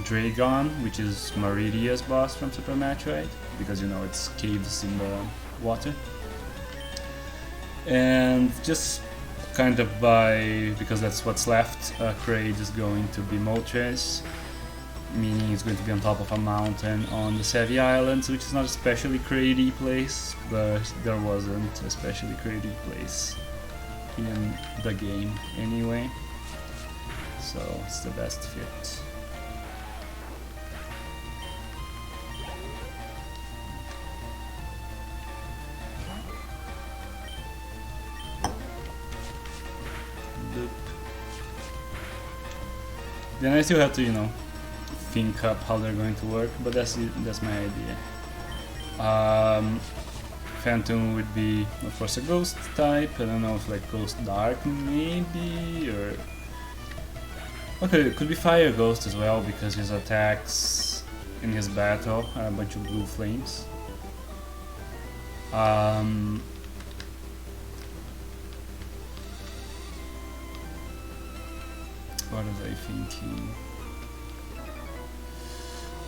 Dragon, which is Maridia's boss from Super Metroid, because you know it's caves in the water. And just kind of because that's what's left, Kraid is going to be Moltres, meaning it's going to be on top of a mountain on the Sevi Islands, which is not a especially Kraidy place, but there wasn't a especially Kraidy place in the game anyway, so it's the best fit. Then I still have to, you know, think up how they're going to work, but that's my idea. Phantom would be, of course, a ghost type. I don't know if like Ghost Dark maybe, or okay, it could be Fire Ghost as well because his attacks in his battle are a bunch of blue flames. What was I thinking?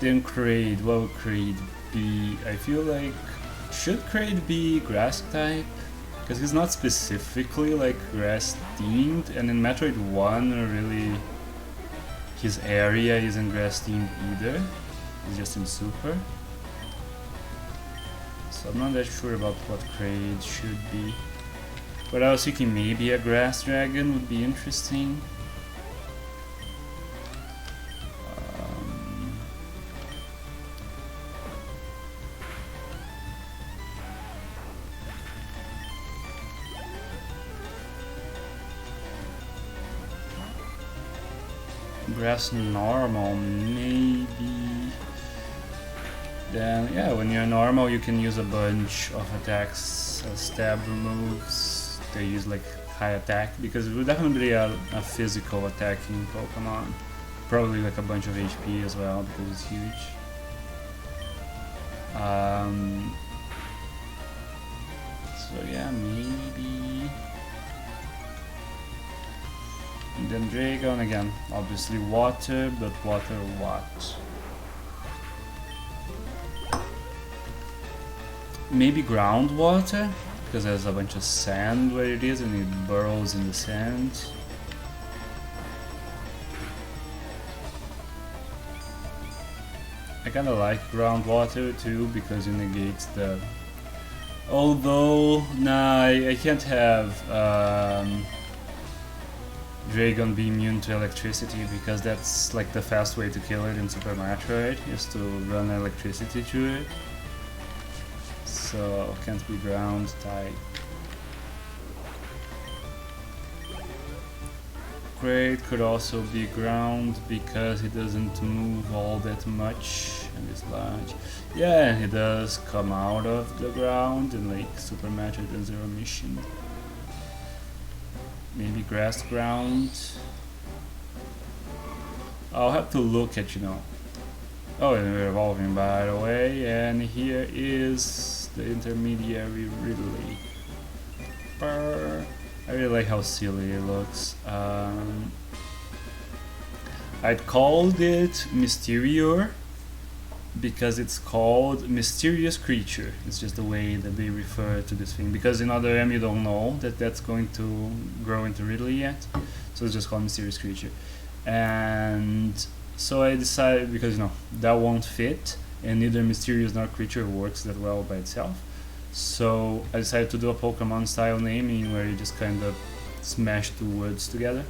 Then Kraid, what would Kraid be? I feel like, should Kraid be grass type? Because he's not specifically like grass themed, and in Metroid 1 really his area isn't grass themed either, it's just in Super. So I'm not that sure about what Kraid should be. But I was thinking maybe a grass dragon would be interesting. Grass normal, maybe. Then, yeah, when you're normal, you can use a bunch of attacks, stab moves. They use like high attack because it would definitely be a physical attacking Pokemon. Probably like a bunch of HP as well because it's huge. So yeah, maybe. And then Dragon again, obviously water, but water what? Maybe groundwater, because there's a bunch of sand where it is and it burrows in the sand. I kinda like groundwater too, because it negates the... Although, nah, I can't have Dragon be immune to electricity because that's like the fast way to kill it in Super Metroid, is to run electricity through it. So can't be ground type. Kraid could also be ground because he doesn't move all that much and is large. Yeah, he does come out of the ground in like Super Metroid and Zero Mission. Maybe grass ground. I'll have to look at, you know. Oh, and we're evolving by the way, and here is the intermediary Ridley. I really like how silly it looks. I'd called it Mysterior because it's called Mysterious Creature. It's just the way that they refer to this thing, because in other M you don't know that that's going to grow into Ridley yet, so it's just called Mysterious Creature. And so I decided, because you know that won't fit and neither Mysterious nor Creature works that well by itself, so I decided to do a Pokemon style naming where you just kind of smash two words together.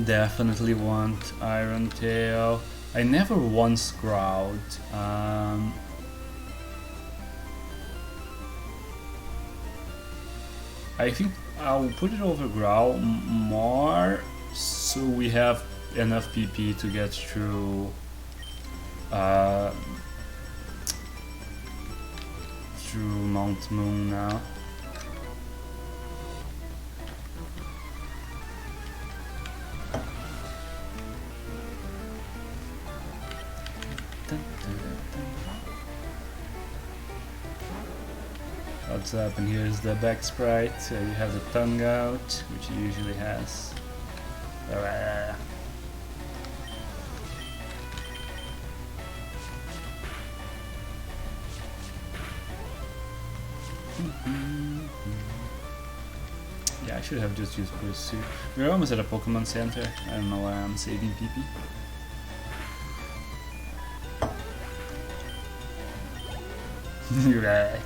Definitely want Iron Tail. I never once growled. I think I'll put it over Growl more so we have enough PP to get through through Mount Moon now. What's up? And here's the back sprite. So you have the tongue out, which he usually has. Yeah, I should have just used Pursuit. We're almost at a Pokemon Center. I don't know why I'm saving PP. Right.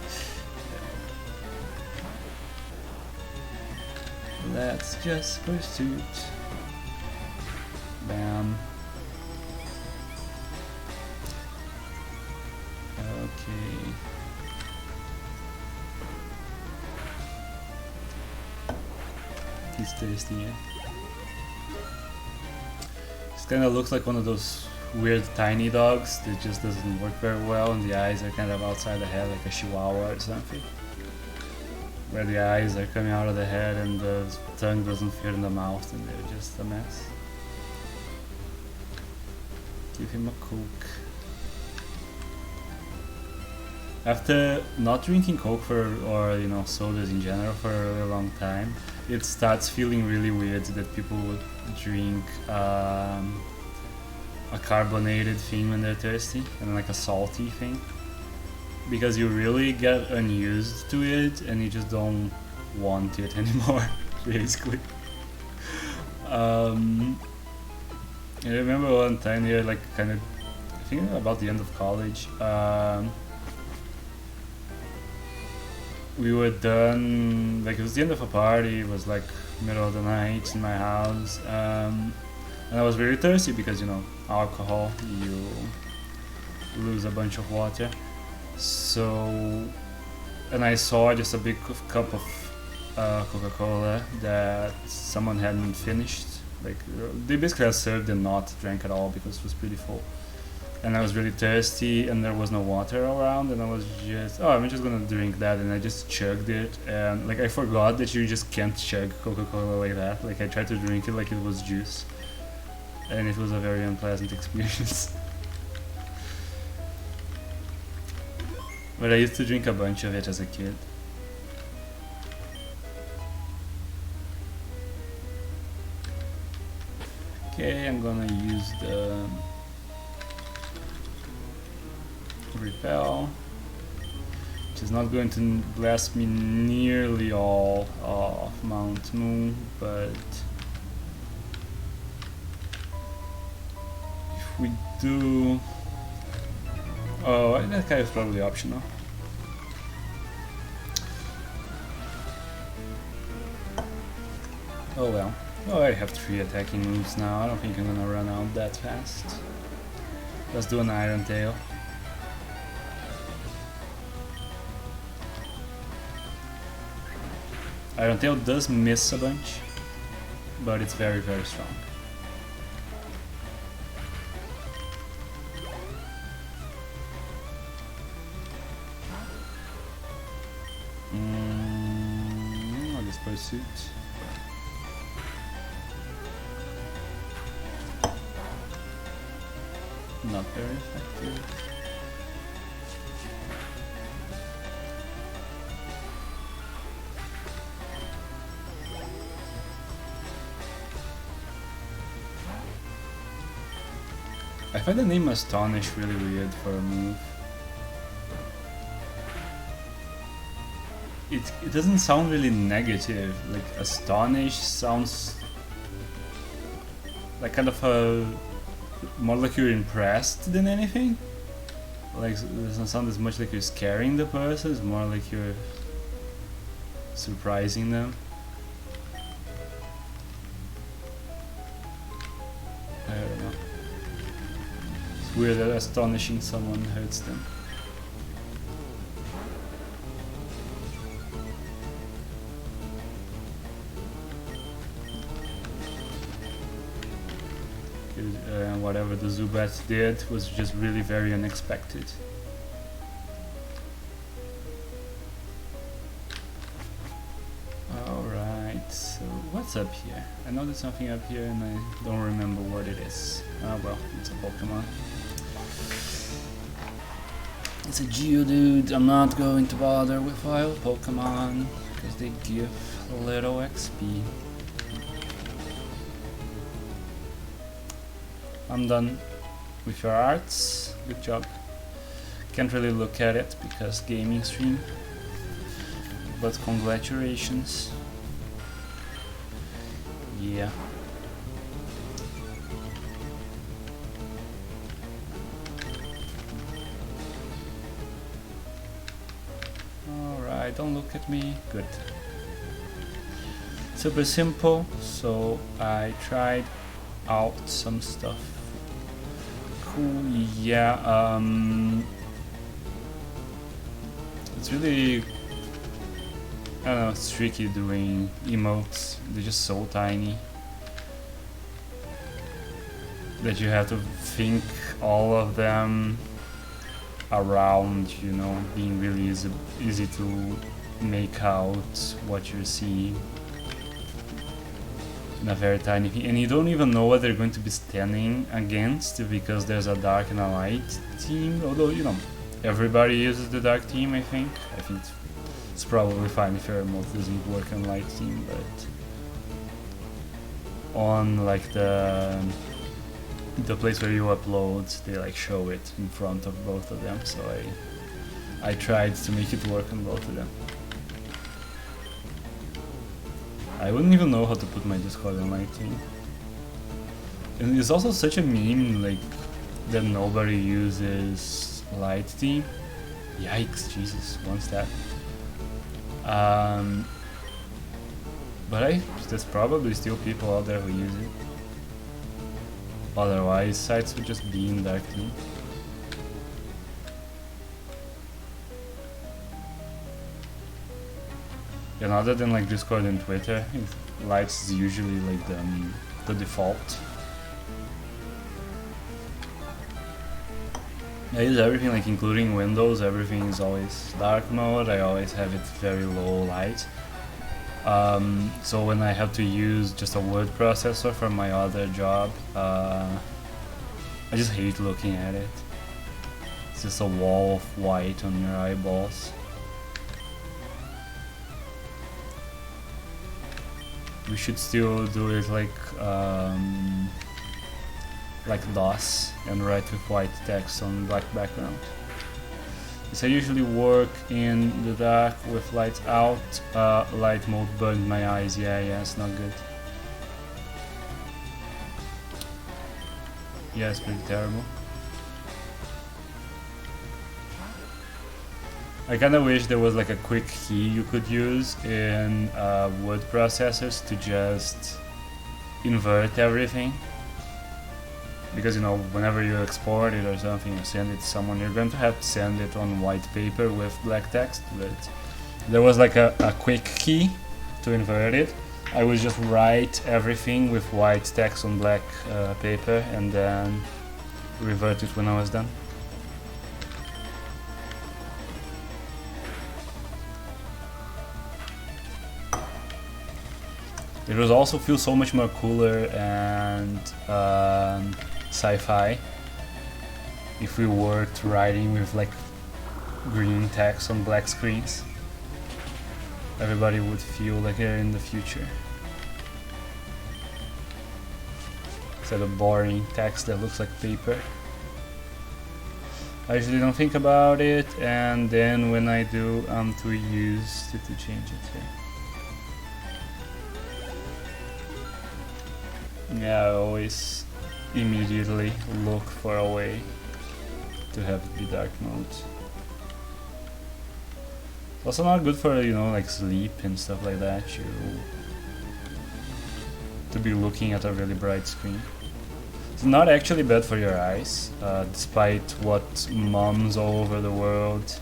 Let's just Pursuit. Bam. Okay. He's thirsty, yeah. This kind of looks like one of those weird tiny dogs that just doesn't work very well, and the eyes are kind of outside the head, like a chihuahua or something. Where the eyes are coming out of the head and the tongue doesn't fit in the mouth, and they're just a mess. Give him a Coke. After not drinking Coke or you know, sodas in general for a really long time, it starts feeling really weird that people would drink a carbonated thing when they're thirsty, and like a salty thing, because you really get unused to it and you just don't want it anymore, basically. I remember one time here, like kind of, I think about the end of college, we were done, like it was the end of a party, it was like middle of the night in my house, and I was very thirsty because, you know, alcohol, you lose a bunch of water. So, and I saw just a big cup of Coca-Cola that someone hadn't finished. Like they basically had served and not drank at all because it was pretty full. And I was really thirsty and there was no water around, and I was just, oh, I'm just gonna drink that, and I just chugged it, and like I forgot that you just can't chug Coca-Cola like that. Like I tried to drink it like it was juice, and it was a very unpleasant experience. But I used to drink a bunch of it as a kid. Okay, I'm gonna use the repel, which is not going to blast me nearly all of Mount Moon, but if we do, oh, that guy is probably optional. Oh well. Oh, I have 3 attacking moves now. I don't think I'm gonna run out that fast. Let's do an Iron Tail. Iron Tail does miss a bunch, but it's very, very strong. I'll just Pursuit. Not very effective. I find the name Astonish really weird for a move. It doesn't sound really negative. Like Astonish sounds like kind of a more like you're impressed than anything. Like it doesn't sound as much like you're scaring the person. It's more like you're surprising them. I don't know. It's weird that astonishing someone hurts them. Whatever the Zubat did was just really very unexpected. Alright, so what's up here? I know there's something up here and I don't remember what it is. Oh well, it's a Pokemon. It's a Geodude. I'm not going to bother with wild Pokemon because they give a little XP. I'm done with your arts. Good job. Can't really look at it because gaming stream. but congratulations. Yeah. Alright, don't look at me. Good. Super simple, so I tried out some stuff. Cool, yeah, it's really, I don't know, it's tricky doing emotes. They're just so tiny that you have to think all of them around, you know, being really easy to make out what you're seeing in a very tiny thing, and you don't even know what they're going to be standing against because there's a dark and a light team, although, you know, everybody uses the dark team. I think it's probably fine if your remote doesn't work on light team, but on like the place where you upload, they like show it in front of both of them, so I tried to make it work on both of them. I wouldn't even know how to put my Discord on light team. And it's also such a meme, like, that nobody uses light team. Yikes, Jesus, one step. But there's probably still people out there who use it. Otherwise, sites would just be in dark team. And other than like Discord and Twitter, lights is usually like the default. I use everything, like including Windows, everything is always dark mode. I always have it very low light. So when I have to use just a word processor for my other job, I just hate looking at it. It's just a wall of white on your eyeballs. We should still do it like DOS and write with white text on black background. So I usually work in the dark with lights out. Light mode burned my eyes. Yeah, it's not good. Yeah, it's pretty terrible. I kinda wish there was like a quick key you could use in word processors to just invert everything. Because, you know, whenever you export it or something or send it to someone, you're going to have to send it on white paper with black text, but there was like a quick key to invert it. I would just write everything with white text on black paper and then revert it when I was done. It would also feel so much more cooler and sci-fi if we worked writing with like green text on black screens. Everybody would feel like they're in the future instead of boring text that looks like paper. I usually don't think about it, and then when I do, I'm too used to change it. Yeah, I always immediately look for a way to have it be dark mode. It's also not good for, you know, like sleep and stuff like that, to be looking at a really bright screen. It's not actually bad for your eyes, despite what moms all over the world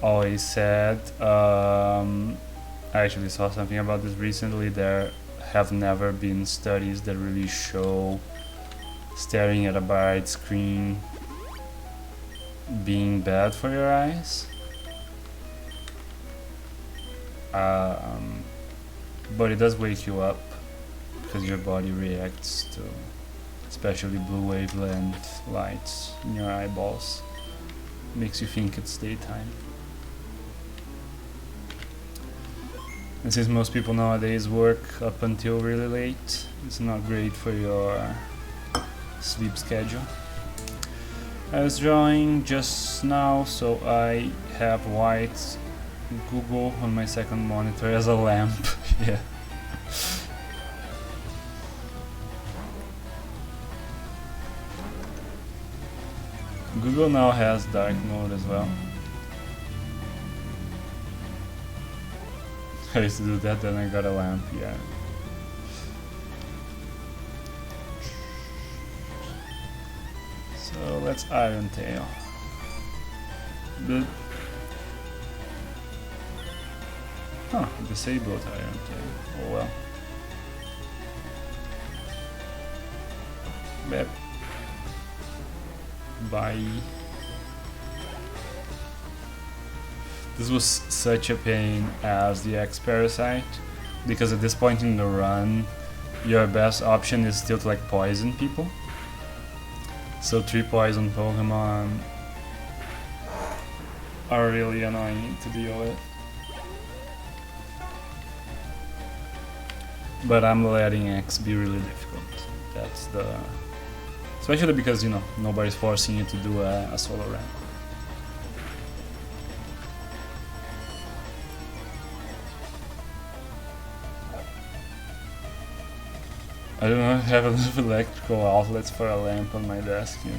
always said. I actually saw something about this recently. There have never been studies that really show staring at a bright screen being bad for your eyes. But it does wake you up because your body reacts to especially blue wavelength lights in your eyeballs. Makes you think it's daytime. And since most people nowadays work up until really late, it's not great for your sleep schedule. I was drawing just now, so I have white Google on my second monitor as a lamp. Yeah. Google now has dark mode as well. I used to do that, then I got a lamp, yeah. So let's Iron Tail. Disabled Iron Tail. Oh well. Bep. Bye. This was such a pain as the X-Parasite, because at this point in the run, your best option is still to like poison people. So 3 poison Pokemon are really annoying to deal with. But I'm letting X be really difficult. That's the... Especially because, you know, nobody's forcing you to do a solo ramp. I don't have enough electrical outlets for a lamp on my desk here.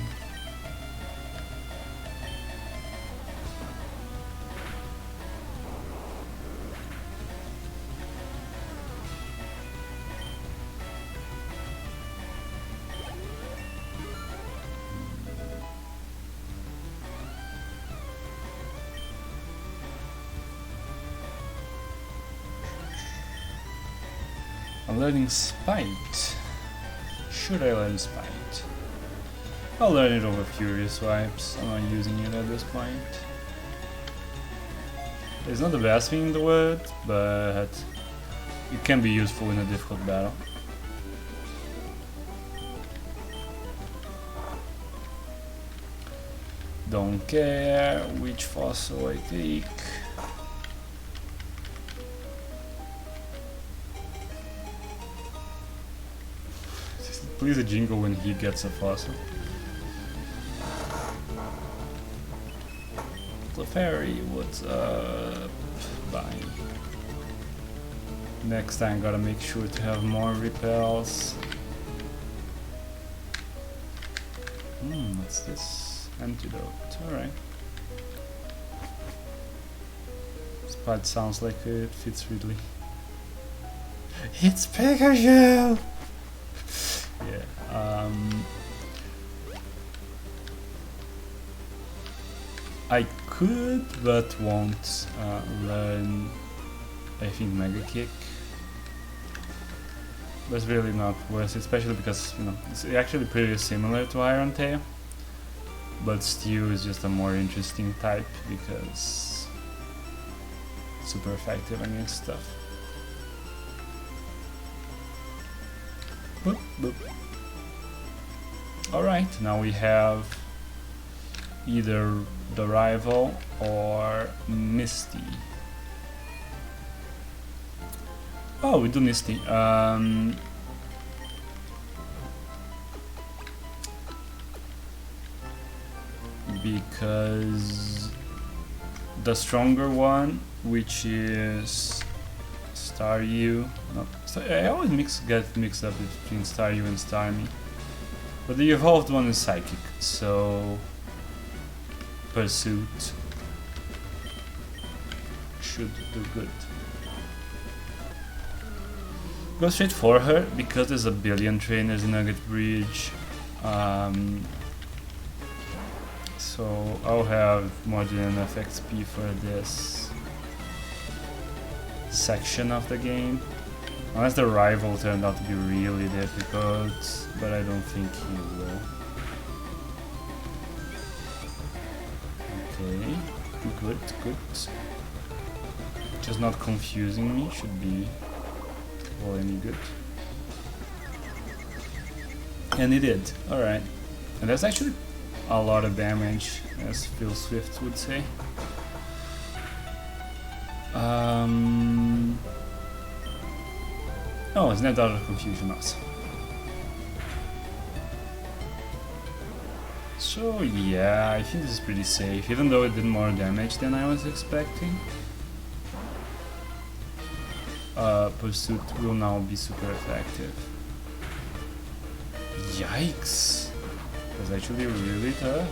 I'm learning Spite. Should I learn Spite? I'll learn it over Furious Wipes. I'm not using it at this point. It's not the best thing in the world, but it can be useful in a difficult battle. Don't care which fossil I take. Please a jingle when he gets a fossil. Clefairy, what's up? Bye. Next time gotta make sure to have more repels. What's this? Antidote, alright. Spite sounds like it fits Ridley. It's Pikachu! Yeah, I could, but won't learn, I think, Mega Kick. But it's really not worth it, especially because, you know, it's actually pretty similar to Iron Tail. But Steel is just a more interesting type because it's super effective against stuff. Boop, boop. Alright, now we have either the Rival or Misty. Oh, we do Misty. Because the stronger one, which is Staryu, no, I always get mixed up between Staryu and Starmie. But the evolved one is Psychic, so Pursuit should do good. Go straight for her, because there's a billion trainers in Nugget Bridge. So I'll have more than enough XP for this section of the game. Unless the Rival turned out to be really difficult, but I don't think he will. Okay, good, good. Just not confusing me, should be all any good. And he did, alright. And that's actually a lot of damage, as Phil Swift would say. Oh, it's not out of confusion also. So yeah, I think this is pretty safe, even though it did more damage than I was expecting. Pursuit will now be super effective. Yikes! That's actually really tough.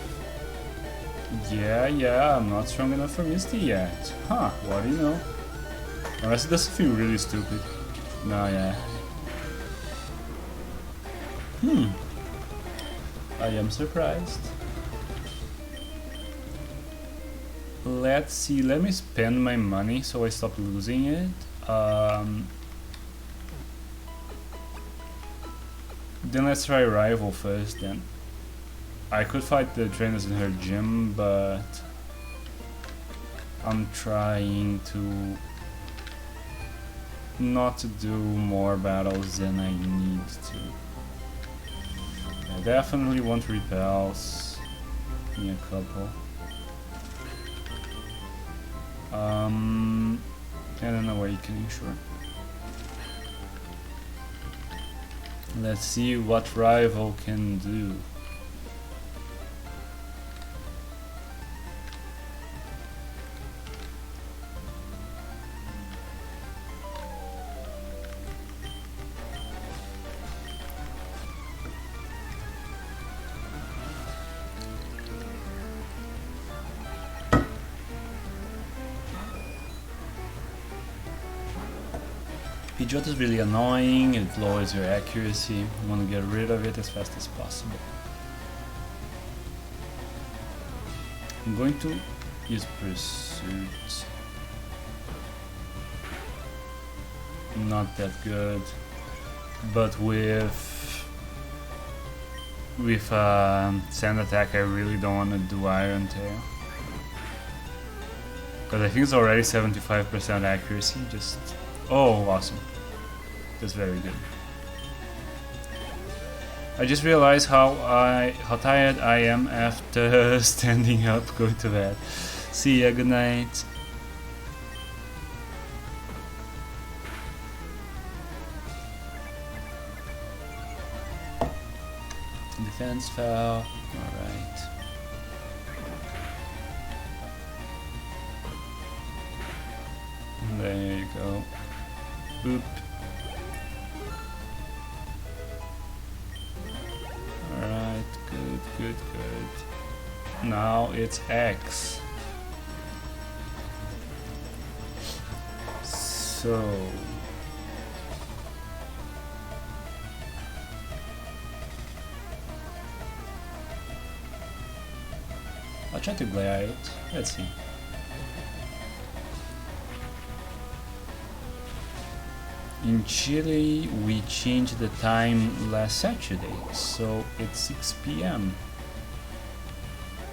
Yeah, I'm not strong enough for Misty yet. Huh, what do you know? Unless it doesn't feel really stupid. No, yeah. I am surprised. Let's see, let me spend my money so I stop losing it. Then let's try Rival first then. I could fight the trainers in her gym, but I'm trying to not to do more battles than I need to. I definitely want repels. Give me a couple. And an awakening, sure. Let's see what Rival can do. Pidgeot is really annoying, it lowers your accuracy. You want to get rid of it as fast as possible. I'm going to use Pursuit. Not that good, but with Sand Attack I really don't want to do Iron Tail. Because I think it's already 75% accuracy, just... Oh, awesome. That's very good. I just realized how tired I am after standing up, going to bed. See ya, good night. Defense fell. Alright. There you go. Boop. Alright, good. Now it's X. So... I'll try to glare it. Let's see. In Chile, we changed the time last Saturday, so it's 6 p.m.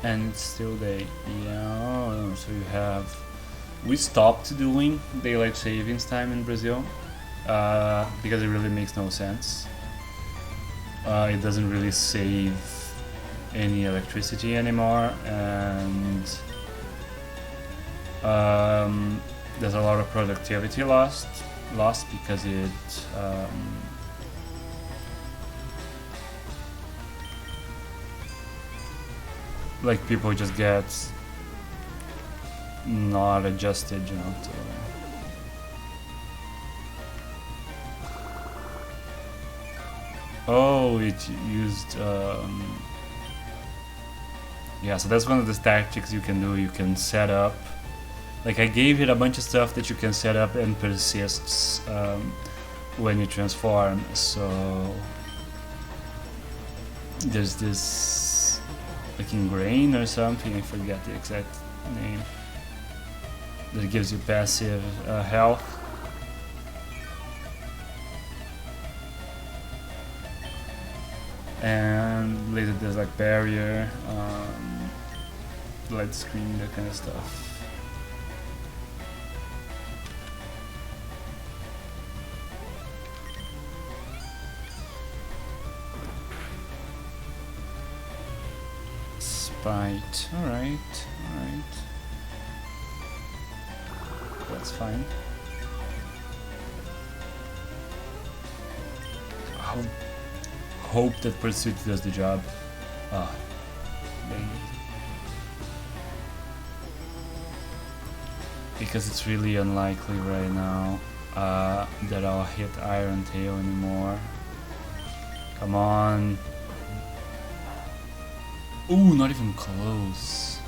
and it's still day. Yeah, so you have... We stopped doing daylight savings time in Brazil because it really makes no sense. It doesn't really save any electricity anymore, and there's a lot of productivity lost because it like people just get not adjusted, you know, to oh, it used yeah, so that's one of the tactics you can do. You can set up, like I gave it a bunch of stuff that you can set up and persists when you transform. So there's this like ingrain or something, I forget the exact name, that gives you passive health. And later there's like barrier, light screen, that kind of stuff. Spite, alright. That's fine. I'll hope that Pursuit does the job. Ah, dang it. Because it's really unlikely right now. that I'll hit Iron Tail anymore. Come on. Ooh, not even close.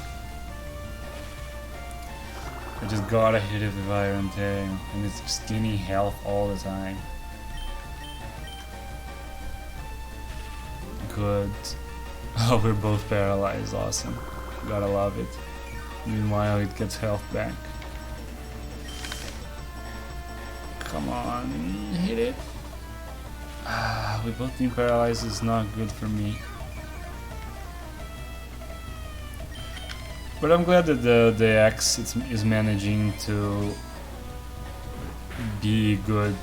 I just gotta hit it with Iron Tail, and it's just gaining health all the time. Good. Oh, we're both paralyzed, awesome. Gotta love it. Meanwhile, it gets health back. Come on, hit it. We both being paralyzed is not good for me. But I'm glad that the X is managing to be good.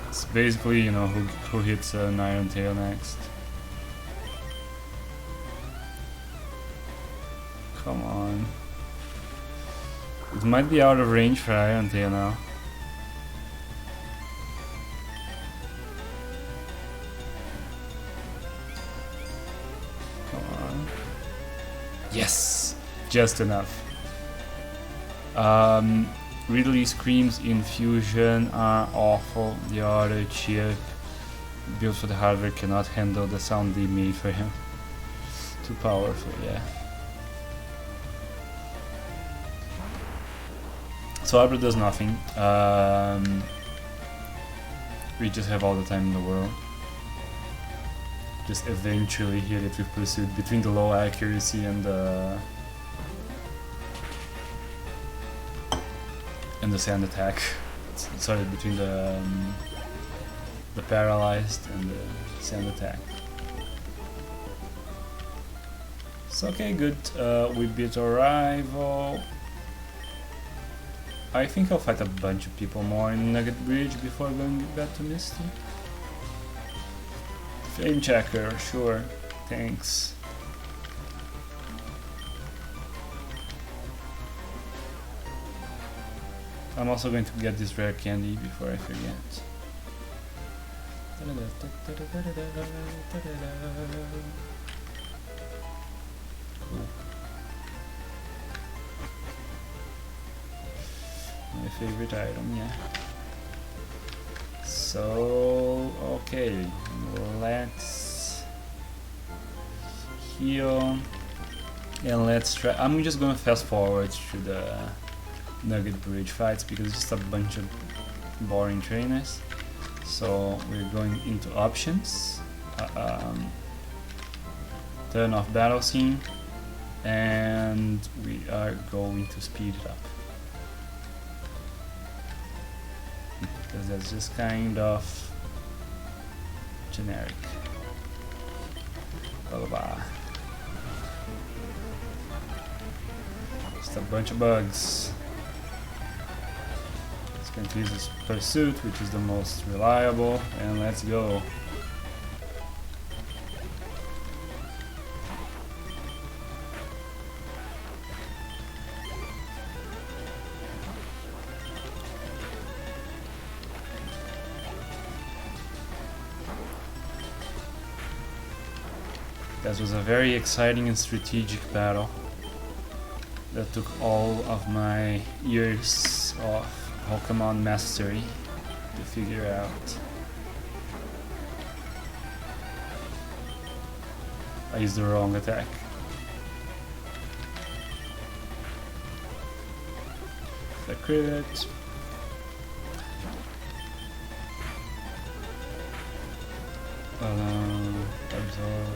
It's basically, you know, who hits an Iron Tail next. Come on. It might be out of range for Iron Tail now. Yes! Just enough. Ridley Scream's Infusion are awful. The other chip built for the hardware cannot handle the sound they made for him. Too powerful, yeah. So Abra does nothing. We just have all the time in the world. Just eventually hit it with Pursuit between the low accuracy and the sand attack. Sorry, between the paralyzed and the sand attack. So okay, good. We beat our rival. I think I'll fight a bunch of people more in Nugget Bridge before going back to Misty. Flame Checker, sure. Thanks. I'm also going to get this rare candy before I forget. Cool. My favorite item, yeah. So, okay, let's heal and let's try. I'm just gonna fast forward to the Nugget Bridge fights because it's just a bunch of boring trainers. So we're going into options, turn off battle scene, and we are going to speed it up. Because that's just kind of generic. Blah blah blah. Just a bunch of bugs. It's going to use this Pursuit, which is the most reliable, and let's go. That was a very exciting and strategic battle that took all of my years of Pokemon mastery to figure out. I used the wrong attack. The crit. Absorb.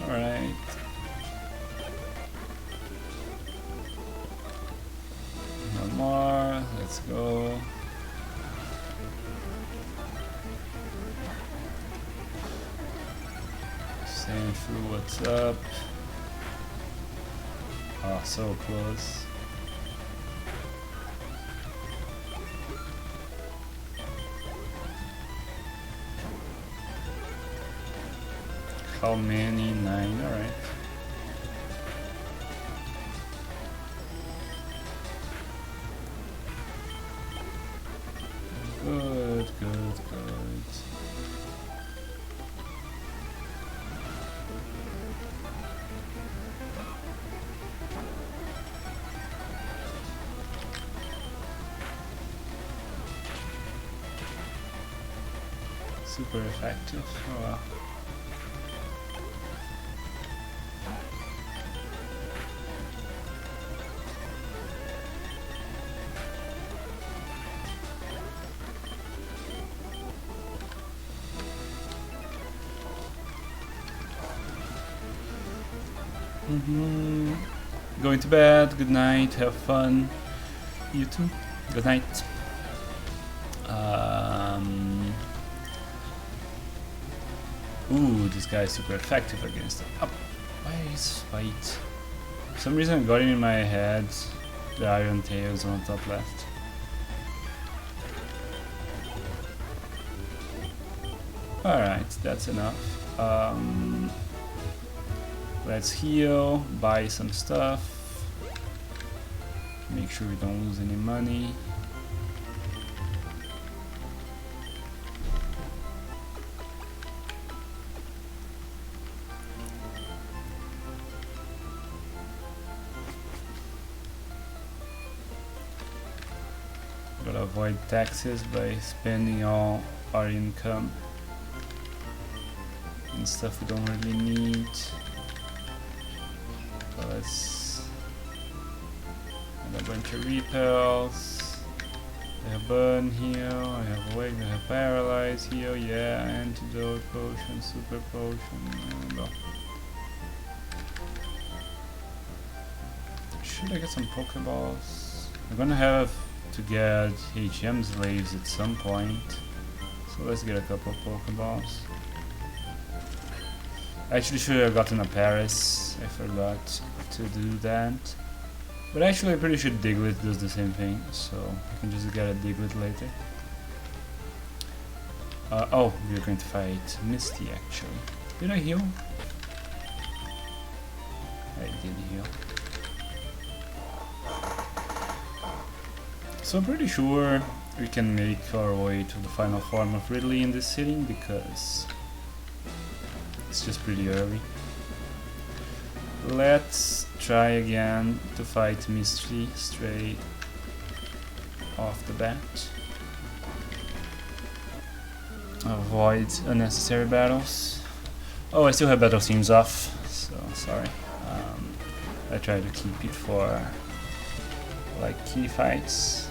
Alright. One more. Let's go. Saying through what's up. Oh, so close. How many? 9, alright. Good, good, good. super effective. Oh well. Going to bed. Good night. Have fun. You too. Good night. Ooh, this guy is super effective against it. Why is fight? For some reason I got it in my head. The Iron Tails on top left. Alright, that's enough. Let's heal, buy some stuff. Make sure we don't lose any money. Gotta avoid taxes by spending all our income and stuff we don't really need. So let's add a bunch of repels. I have burn here, I have awake, I have paralyze here, yeah, antidote potion, super potion, no. Should I get some Pokeballs? I'm gonna have to get HM slaves at some point, so let's get a couple of Pokeballs. I actually should have gotten a Paris, I forgot to do that. But actually I'm pretty sure Diglett does the same thing, so I can just get a Diglett later. Oh, we're going to fight Misty actually. Did I heal? I did heal. So I'm pretty sure we can make our way to the final form of Ridley in this sitting because it's just pretty early. Let's try again to fight Misty straight off the bat. Avoid unnecessary battles. Oh, I still have battle scenes off, so sorry. I try to keep it for like key fights.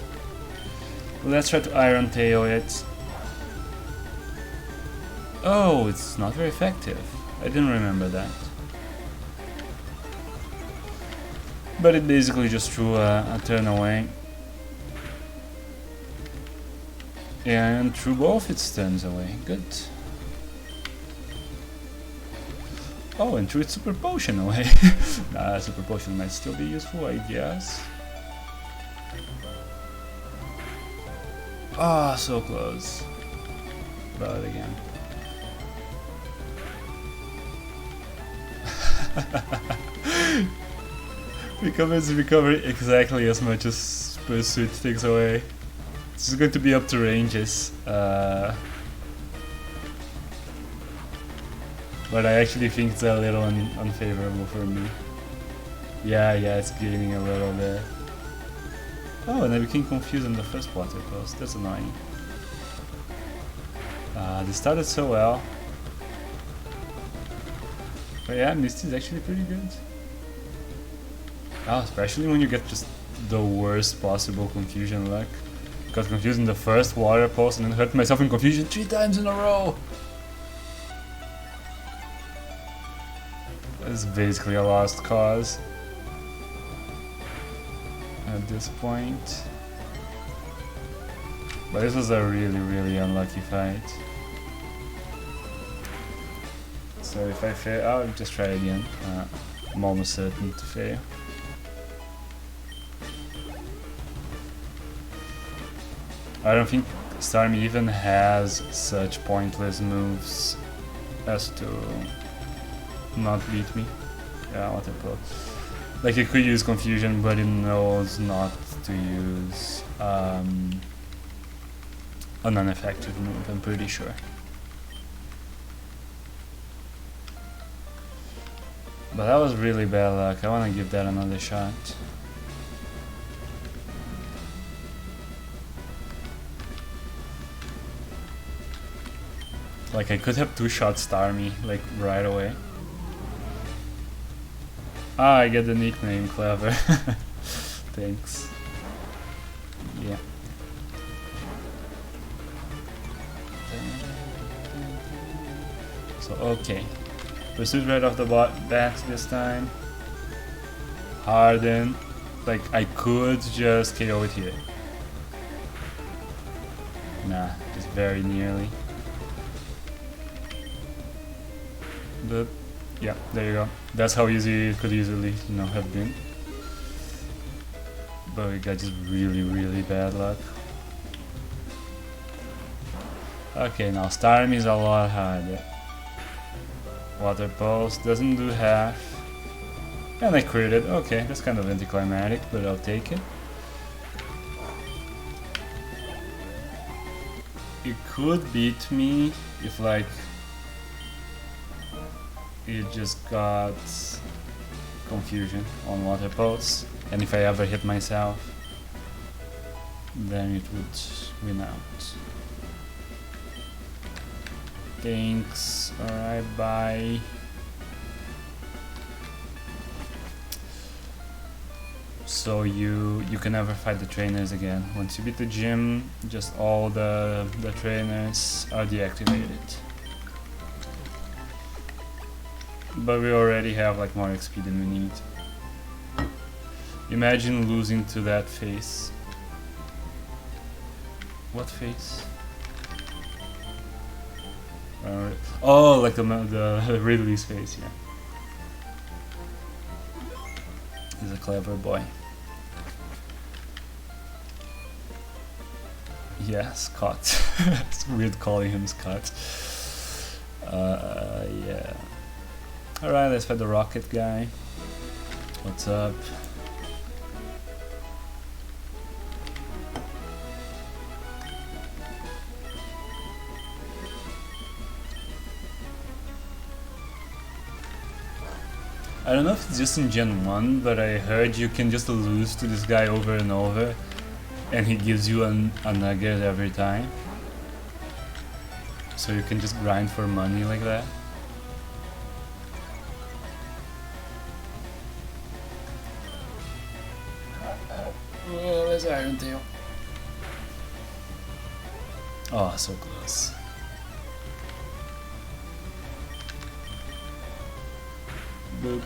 Let's try to Iron Tail it. Oh, it's not very effective. I didn't remember that. But it basically just threw a turn away. And threw both its turns away. Good. Oh, and threw its Super Potion away. Super Potion might still be useful, I guess. Ah, so close. But again. Recover exactly as much as Pursuit takes away. This is going to be up to ranges. But I actually think it's a little unfavorable for me. Yeah, it's gaining a little bit. Oh, and I became confused in the first water post. That's annoying. They started so well. But yeah, Misty's actually pretty good. Oh, especially when you get just the worst possible confusion luck. Got confused in the first water post and then hurt myself in confusion 3 times in a row. It's basically a lost cause at this point. But this was a really unlucky fight. So if I fail, I'll just try again. I'm almost certain to fail. I don't think Starmie even has such pointless moves as to not beat me. Yeah, what a pro. Like it could use confusion, but it knows not to use a non-effective move, I'm pretty sure. But that was really bad luck. I want to give that another shot. Like I could have two-shot Starmie like right away. Ah, I get the nickname, clever. Thanks. Yeah. So okay. Pursuit right off the bat this time. Harden. Like I could just KO it here. Nah, just very nearly. But yeah, there you go. That's how easy it could easily, you know, have been. But we got just really bad luck. Okay, now Starmie is a lot harder. Water Pulse doesn't do half. And I critted. Okay, that's kind of anticlimactic, but I'll take it. It could beat me if like it just got confusion on Water Pulse, and if I ever hit myself, then it would win out. Thanks. Alright, bye. So you can never fight the trainers again. Once you beat the gym, just all the trainers are deactivated. But we already have like more XP than we need. Imagine losing to that face. What face? Oh, like the Ridley's face, yeah. He's a clever boy. Yeah, Scott. It's weird calling him Scott. Yeah. Alright, let's fight the rocket guy. What's up? I don't know if it's just in Gen 1, but I heard you can just lose to this guy over and over, and he gives you a nugget every time. So you can just grind for money like that. Oh, there's Iron Tail. Oh, so close. Boop.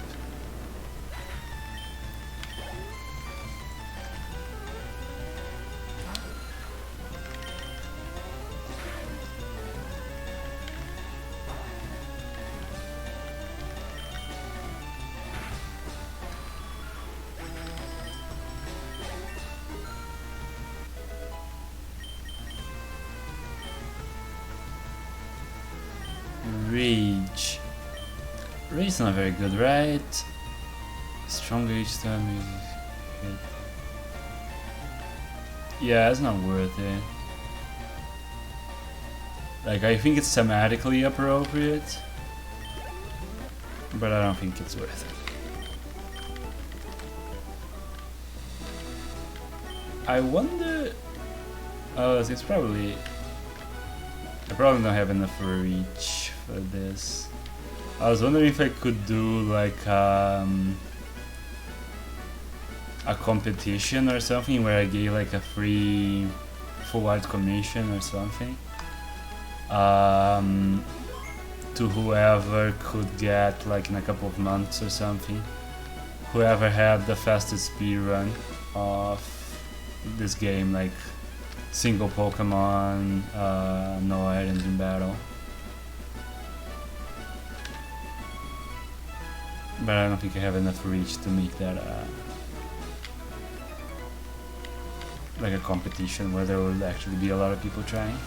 Rage. Rage is not very good, right? Stronger each time is good. Yeah, it's not worth it. Like, I think it's thematically appropriate, but I don't think it's worth it. I wonder... Oh, it's probably... I probably don't have enough reach for this. I was wondering if I could do like a competition or something where I gave like a free full art commission or something to whoever could get, like in a couple of months or something, whoever had the fastest speed run of this game, like single Pokemon, no items in battle. But I don't think I have enough reach to make that like a competition where there will actually be a lot of people trying.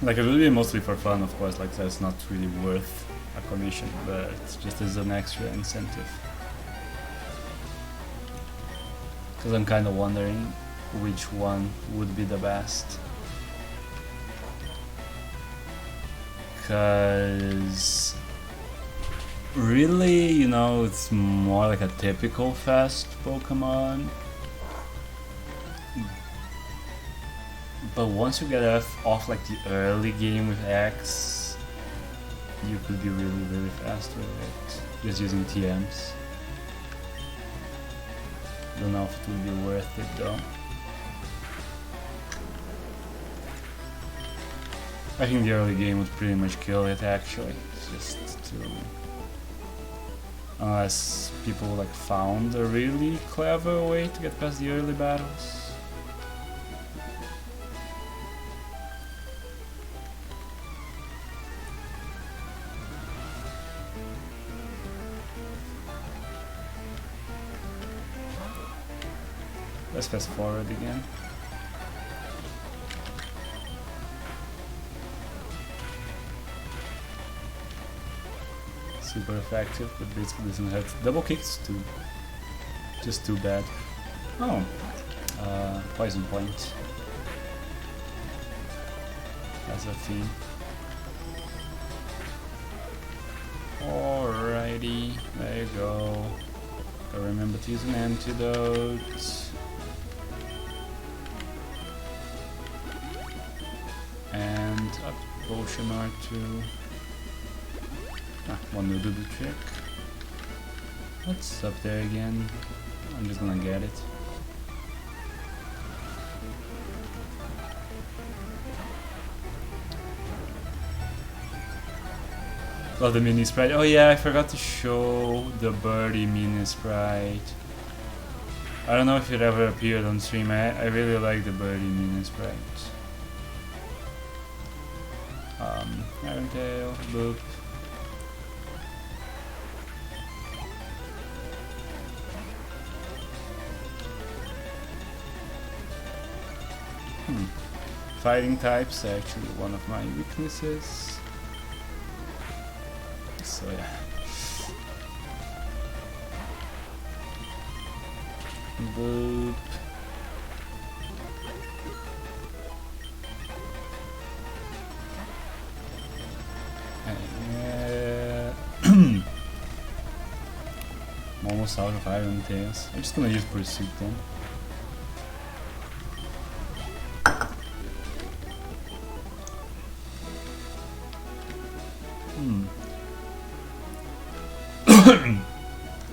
Like, it will be mostly for fun, of course, like that's not really worth a commission, but just as an extra incentive. Because I'm kind of wondering which one would be the best. Because really, you know, it's more like a typical fast Pokemon. But once you get off like the early game with X, you could be really fast with it, just using TMs. Don't know if it would be worth it though. I think the early game would pretty much kill it actually. It's just too... Unless people like found a really clever way to get past the early battles. Let's fast forward again. Super effective, but basically doesn't have double kicks too. Just too bad. Oh, poison point. That's a theme. Alrighty, there you go. Gotta remember to use an antidote. And a potion or two. One will do the trick. What's up there again? I'm just gonna get it. Love the mini sprite. Oh yeah, I forgot to show the birdie mini sprite. I don't know if it ever appeared on stream. I really like the birdie mini sprite. Iron Tail, Boop. Fighting types are actually one of my weaknesses. So yeah. Boop. I'm almost out of Iron Tails. I'm just gonna use Pursuit then.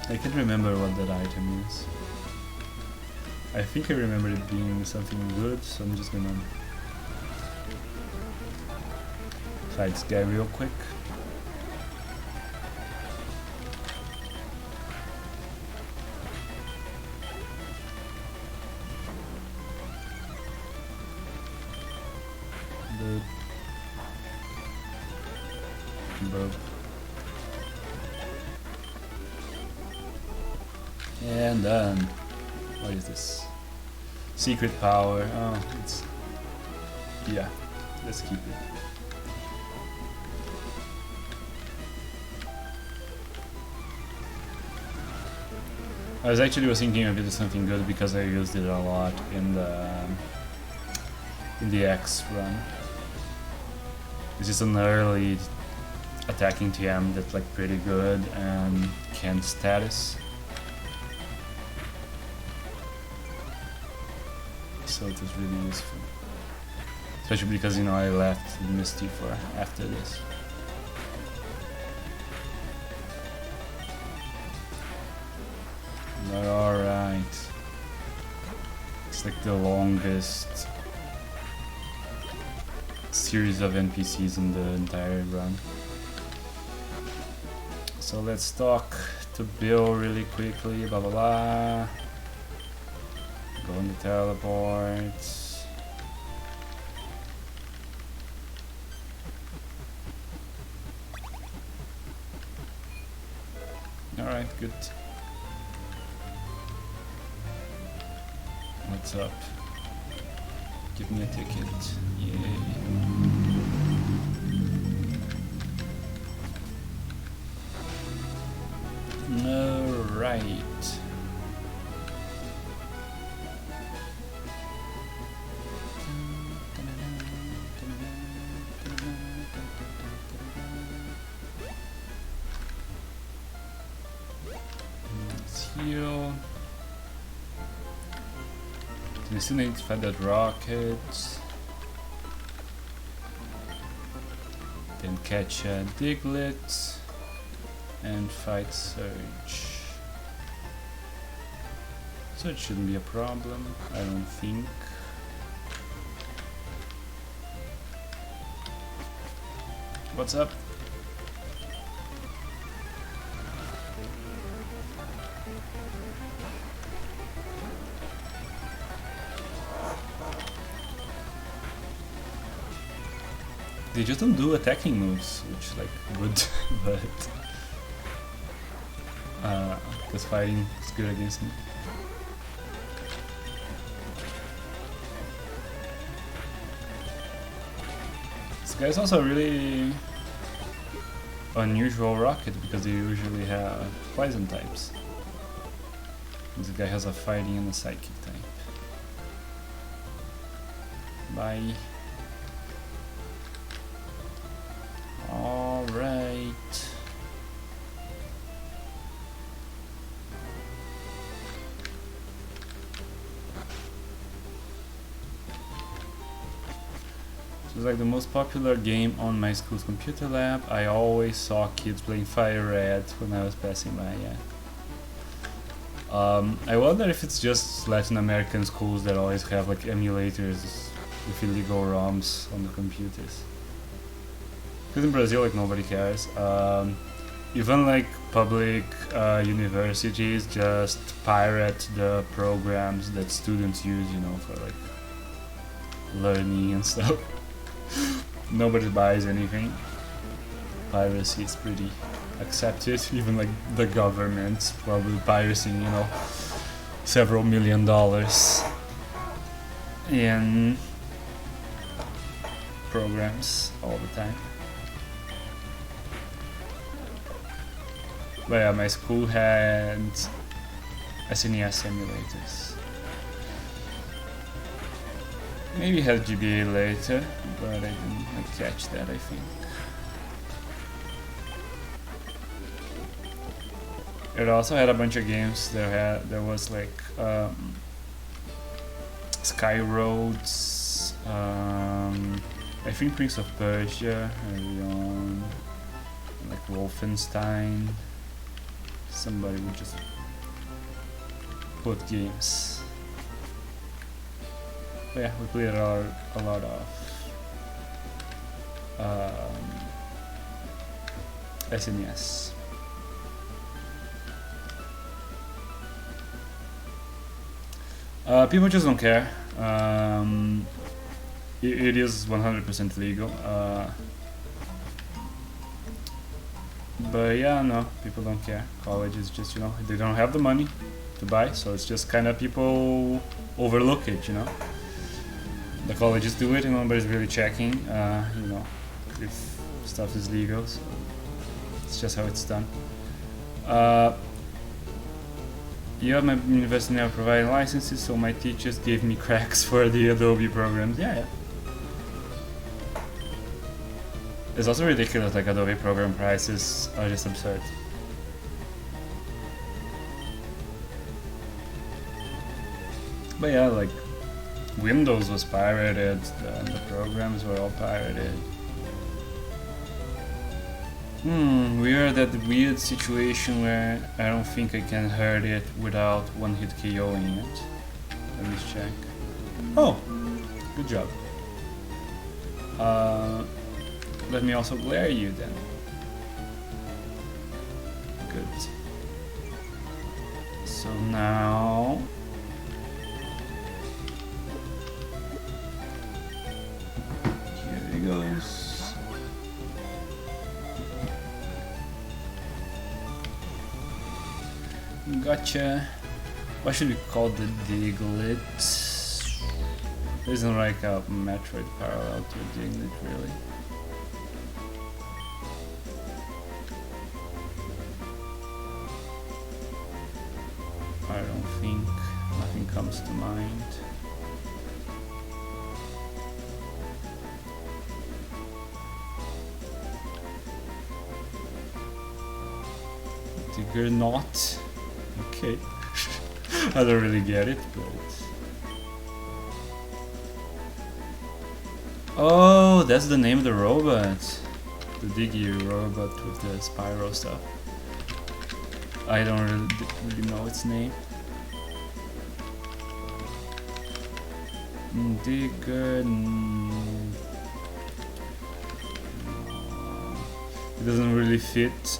I can't remember what that item is. I think I remember it being something good, so I'm just gonna fight this guy real quick. Boop. And done. What is this? Secret power. Oh, it's... Yeah, let's keep it. I was thinking of it as something good because I used it a lot in the X run. This is an early attacking TM that's like pretty good and can status. So it was really useful. Especially because, you know, I left Misty for after this. But alright. It's like the longest series of NPCs in the entire run. So let's talk to Bill really quickly, blah blah blah. Go on the teleports. Alright, good. What's up? Give me a ticket. Yay. Alright. Heal. We still need to find that rocket. catch a Diglett and fight Surge. So it shouldn't be a problem, I don't think. What's up? They just don't do attacking moves, which like would, but because fighting is good against me. This guy's also a really unusual rocket because they usually have poison types. This guy has a fighting and a psychic type. Bye. Alright. So it's like the most popular game on my school's computer lab. I always saw kids playing Fire Red when I was passing by, yeah. I wonder if it's just Latin American schools that always have like emulators with illegal ROMs on the computers. Because in Brazil, like, nobody cares. Even like public universities just pirate the programs that students use, you know, for like learning and stuff. Nobody buys anything. Piracy is pretty accepted. Even like the government probably pirating, you know, several $1 million in programs all the time. But yeah, my school had SNES emulators. Maybe had GBA later, but I didn't like, catch that, I think. It also had a bunch of games. There was like Sky Roads, I think Prince of Persia early on, like Wolfenstein. Somebody would just put games. But yeah, we played a lot of SNES. People just don't care. It is 100% legal. But yeah, no, people don't care. College is just, you know, they don't have the money to buy, so it's just kind of people overlook it, you know. The colleges do it and nobody's really checking, you know, if stuff is legal, so it's just how it's done. Yeah, my university never provided licenses, so my teachers gave me cracks for the Adobe programs. Yeah. It's also ridiculous, like Adobe program prices are just absurd. But yeah, like Windows was pirated, the programs were all pirated. We are at that weird situation where I don't think I can hurt it without one hit KOing it. Let me check. Oh, good job. Let me also glare you then. Good. So now here he goes. Gotcha. What should we call the Diglett? There isn't like a Metroid parallel to a Diglett, really. I don't think. Nothing comes to mind. Digger-not. Okay. I don't really get it, but... Oh, that's the name of the robot. the Diggy robot with the Spyro stuff. I don't really know its name. Digger. It doesn't really fit.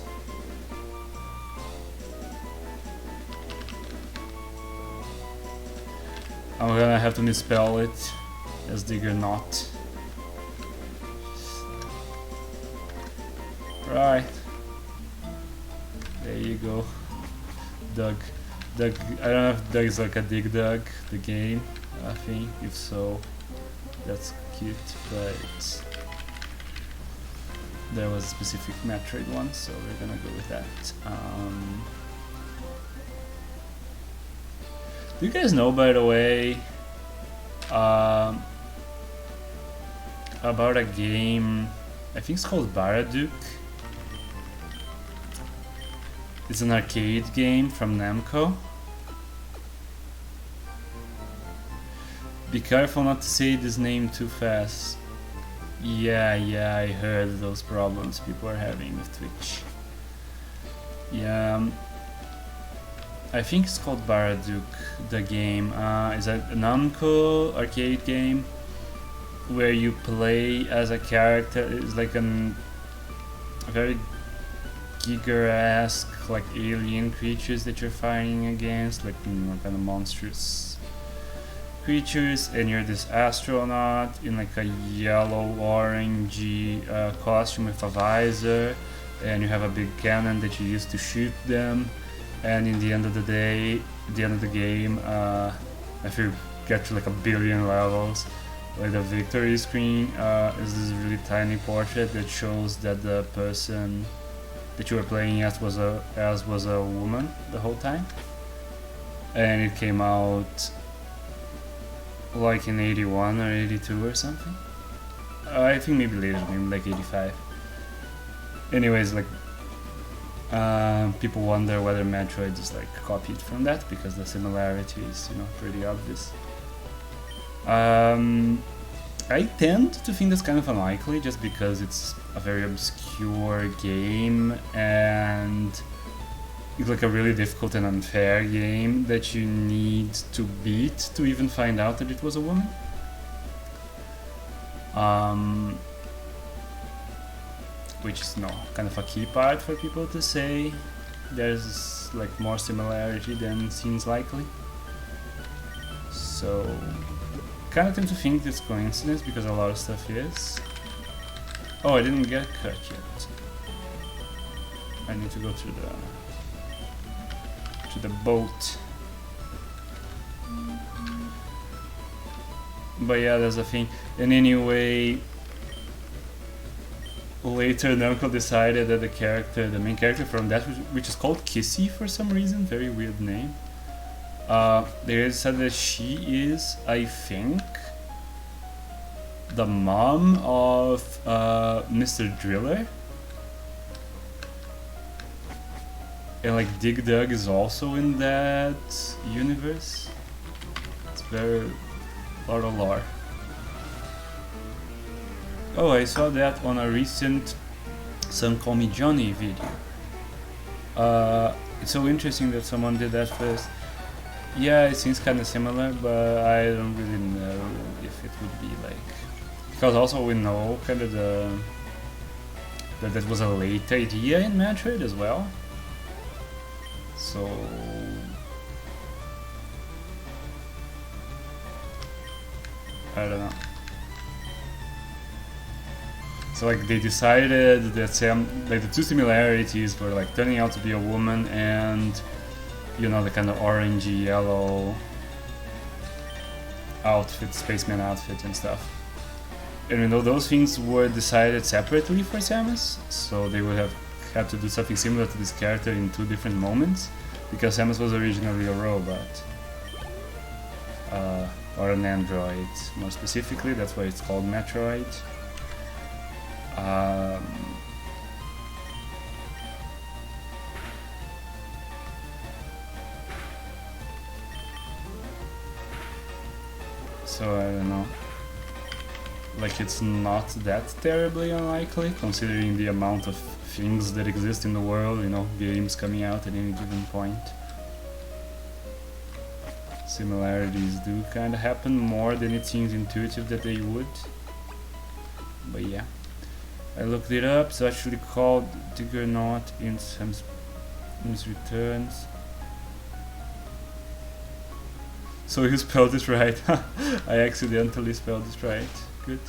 I'm gonna have to misspell it as Digger not. Right. There you go. Doug. Doug. I don't know if Doug is like a Dig Dug, the game. I think. If so, that's cute, but there was a specific Metroid one, so we're gonna go with that. Do you guys know, by the way, about a game? I think it's called Baraduk. It's an arcade game from Namco. Be careful not to say this name too fast. Yeah, I heard those problems people are having with Twitch. Yeah, I think it's called Baraduk, the game. It's a Namco arcade game where you play as a character. It's like a very Giger-esque, like alien creatures that you're fighting against, like, you know, kind of monstrous creatures, and you're this astronaut in like a yellow orangey costume with a visor, and you have a big cannon that you use to shoot them, and in the end of the day, at the end of the game, if you get to like 1 billion levels, like the victory screen is this really tiny portrait that shows that the person that you were playing as was a woman the whole time, and it came out like in 81 or 82 or something. I think maybe later, maybe like 85. Anyways, like people wonder whether Metroid is like copied from that because the similarity is, you know, pretty obvious. I tend to think that's kind of unlikely just because it's a very obscure game and it's like a really difficult and unfair game that you need to beat to even find out that it was a woman. Which is, you know, kind of a key part for people to say there's like more similarity than seems likely. So kind of tend to think it's coincidence because a lot of stuff is. Oh, I didn't get cut yet. I need to go to the boat. But yeah, that's the thing. And anyway, later Namco decided that the main character from that, which is called Kissy for some reason, very weird name. They decided that she is, I think, the mom of Mr. Driller. And like Dig Dug is also in that universe. It's very a lot of lore. Oh, I saw that on a recent Some Call Me Johnny video. It's so interesting that someone did that first. Yeah, it seems kind of similar, but I don't really know if it would be like... Because also we know kind of that was a late idea in Metroid as well. So... I don't know. So like they decided that like the two similarities were like turning out to be a woman and, you know, the kind of orangey yellow outfit, spaceman outfit and stuff. And you know, those things were decided separately for Samus, so they would have had to do something similar to this character in 2 different moments, because Samus was originally a robot. Or an android, more specifically, that's why it's called Metroid. So I don't know. like it's not that terribly unlikely, considering the amount of things that exist in the world, you know, games coming out at any given point. Similarities do kind of happen more than it seems intuitive that they would. But yeah, I looked it up. It's actually called Diggernaut in Returns. So you spelled it right. I accidentally spelled it right. Good.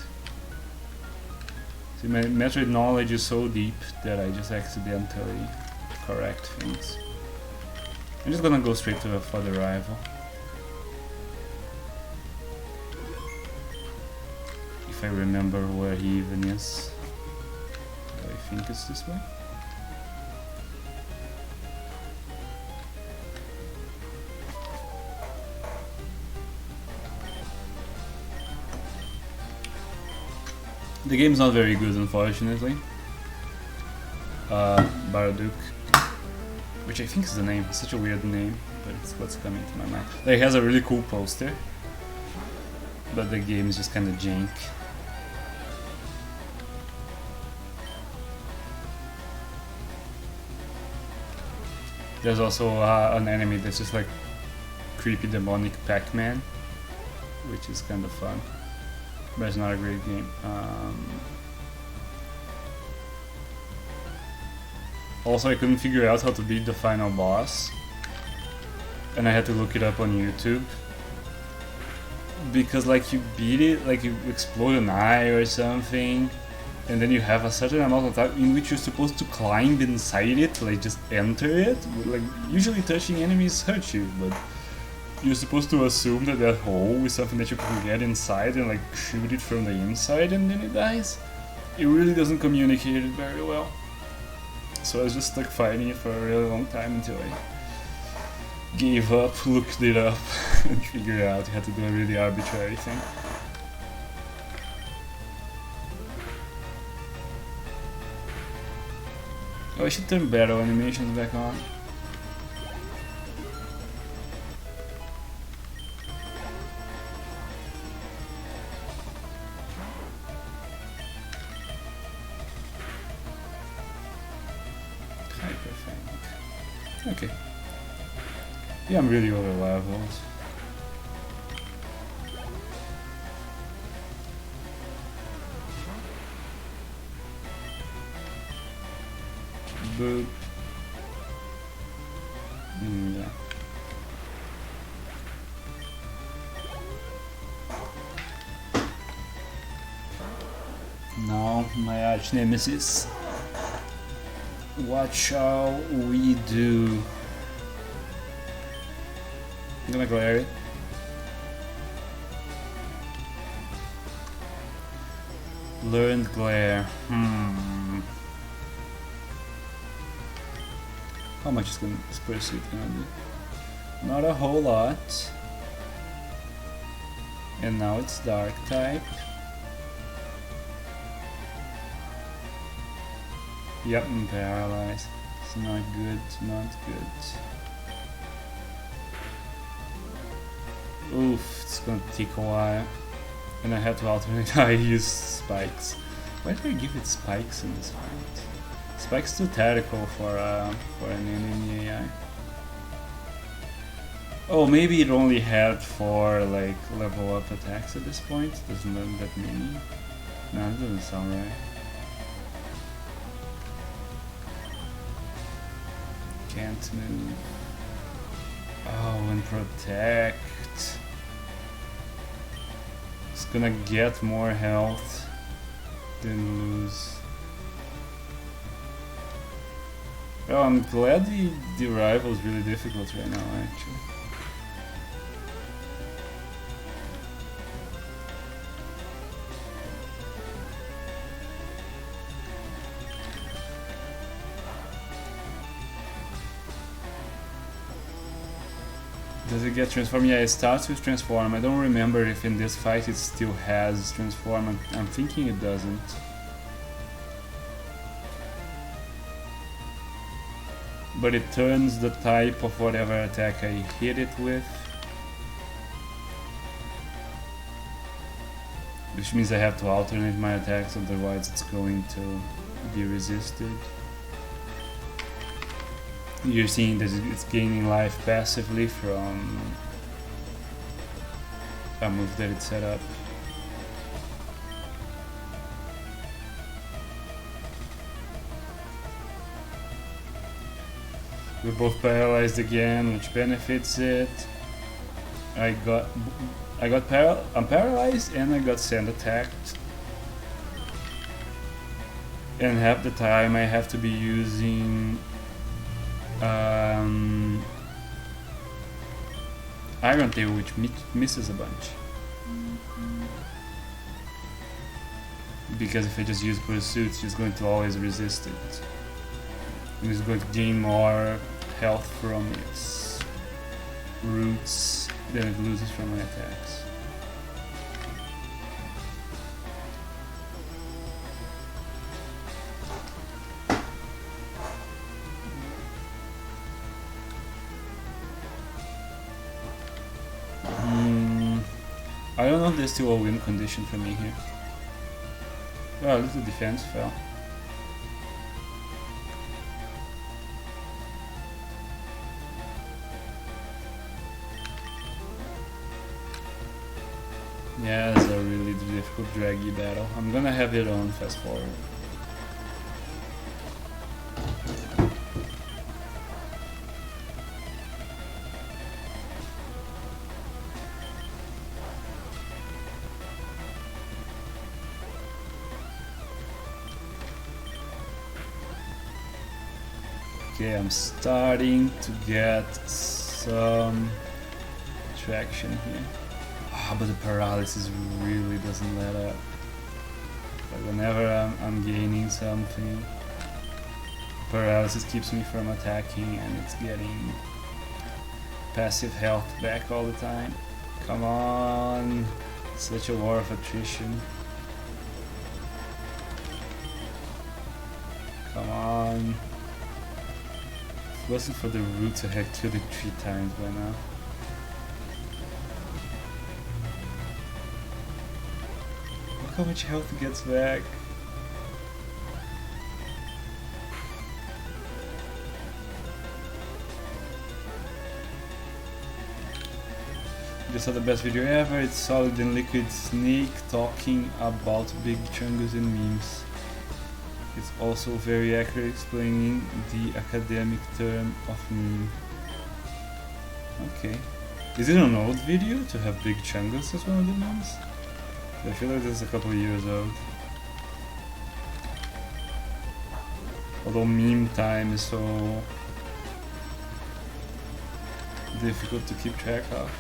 See, my Metroid knowledge is so deep that I just accidentally correct things. I'm just gonna go straight to for the rival. If I remember where he even is. I think it's this way. The game's not very good, unfortunately. Baraduc, which I think is the name. It's such a weird name, but it's what's coming to my mind. Like, it has a really cool poster, but the game is just kind of jank. There's also an enemy that's just like creepy demonic Pac-Man, which is kind of fun. But it's not a great game. Also, I couldn't figure out how to beat the final boss, and I had to look it up on YouTube. Because like you beat it, like you explode an eye or something, and then you have a certain amount of time in which you're supposed to climb inside it, like just enter it. Like usually touching enemies hurt you, but you're supposed to assume that that hole is something that you can get inside and like shoot it from the inside and then it dies. It really doesn't communicate it very well. So I was just stuck fighting it for a really long time until I gave up, looked it up, and figured out you had to do a really arbitrary thing. Oh, I should turn battle animations back on. Okay. Yeah, I'm really over leveled. Boop. Yeah. Now, my arch nemesis. What shall we do? I'm gonna glare it. Learned glare. How much is this pursuit gonna do? Not a whole lot. And now it's dark type. Yep, I'm paralyzed. It's not good, not good. Oof, it's gonna take a while. And I had to alternate. I use spikes. Why did I give it spikes in this fight? Spikes too tactical for an enemy AI. Oh, maybe it only had 4 like level up attacks at this point. Doesn't look that many. No, that doesn't sound right. Can't move. Oh, and protect. It's gonna get more health than lose. Oh, I'm glad the rival is really difficult right now, actually. Does it get transform? Yeah, it starts with transform. I don't remember if in this fight it still has transform. I'm thinking it doesn't. But it turns the type of whatever attack I hit it with. which means I have to alternate my attacks, otherwise it's going to be resisted. You're seeing that it's gaining life passively from a move that it set up. We're both paralyzed again, which benefits it. I'm paralyzed and I got sand attacked. And half the time I have to be using Iron Tail, which misses a bunch. Because if I just use Pursuit, she's going to always resist it. And it's going to gain more health from its roots than it loses from my attacks. I don't know if there's still a win condition for me here. Oh, little defense fell. Yeah, it's a really difficult draggy battle. I'm gonna have it on fast forward. Okay, I'm starting to get some traction here. Ah, but the paralysis really doesn't let up. Like whenever I'm gaining something, paralysis keeps me from attacking and it's getting passive health back all the time. Come on, such a war of attrition. Come on. If it wasn't for the roots, I had killed it 3 times by now. Look how much health it gets back. Just saw the best video ever. It's Solid and Liquid Snake talking about big chungus and memes. It's also very accurate explaining the academic term of meme. Okay. Is it an old video to have big chungus as one of the memes? I feel like this is a couple of years old. Although meme time is so difficult to keep track of.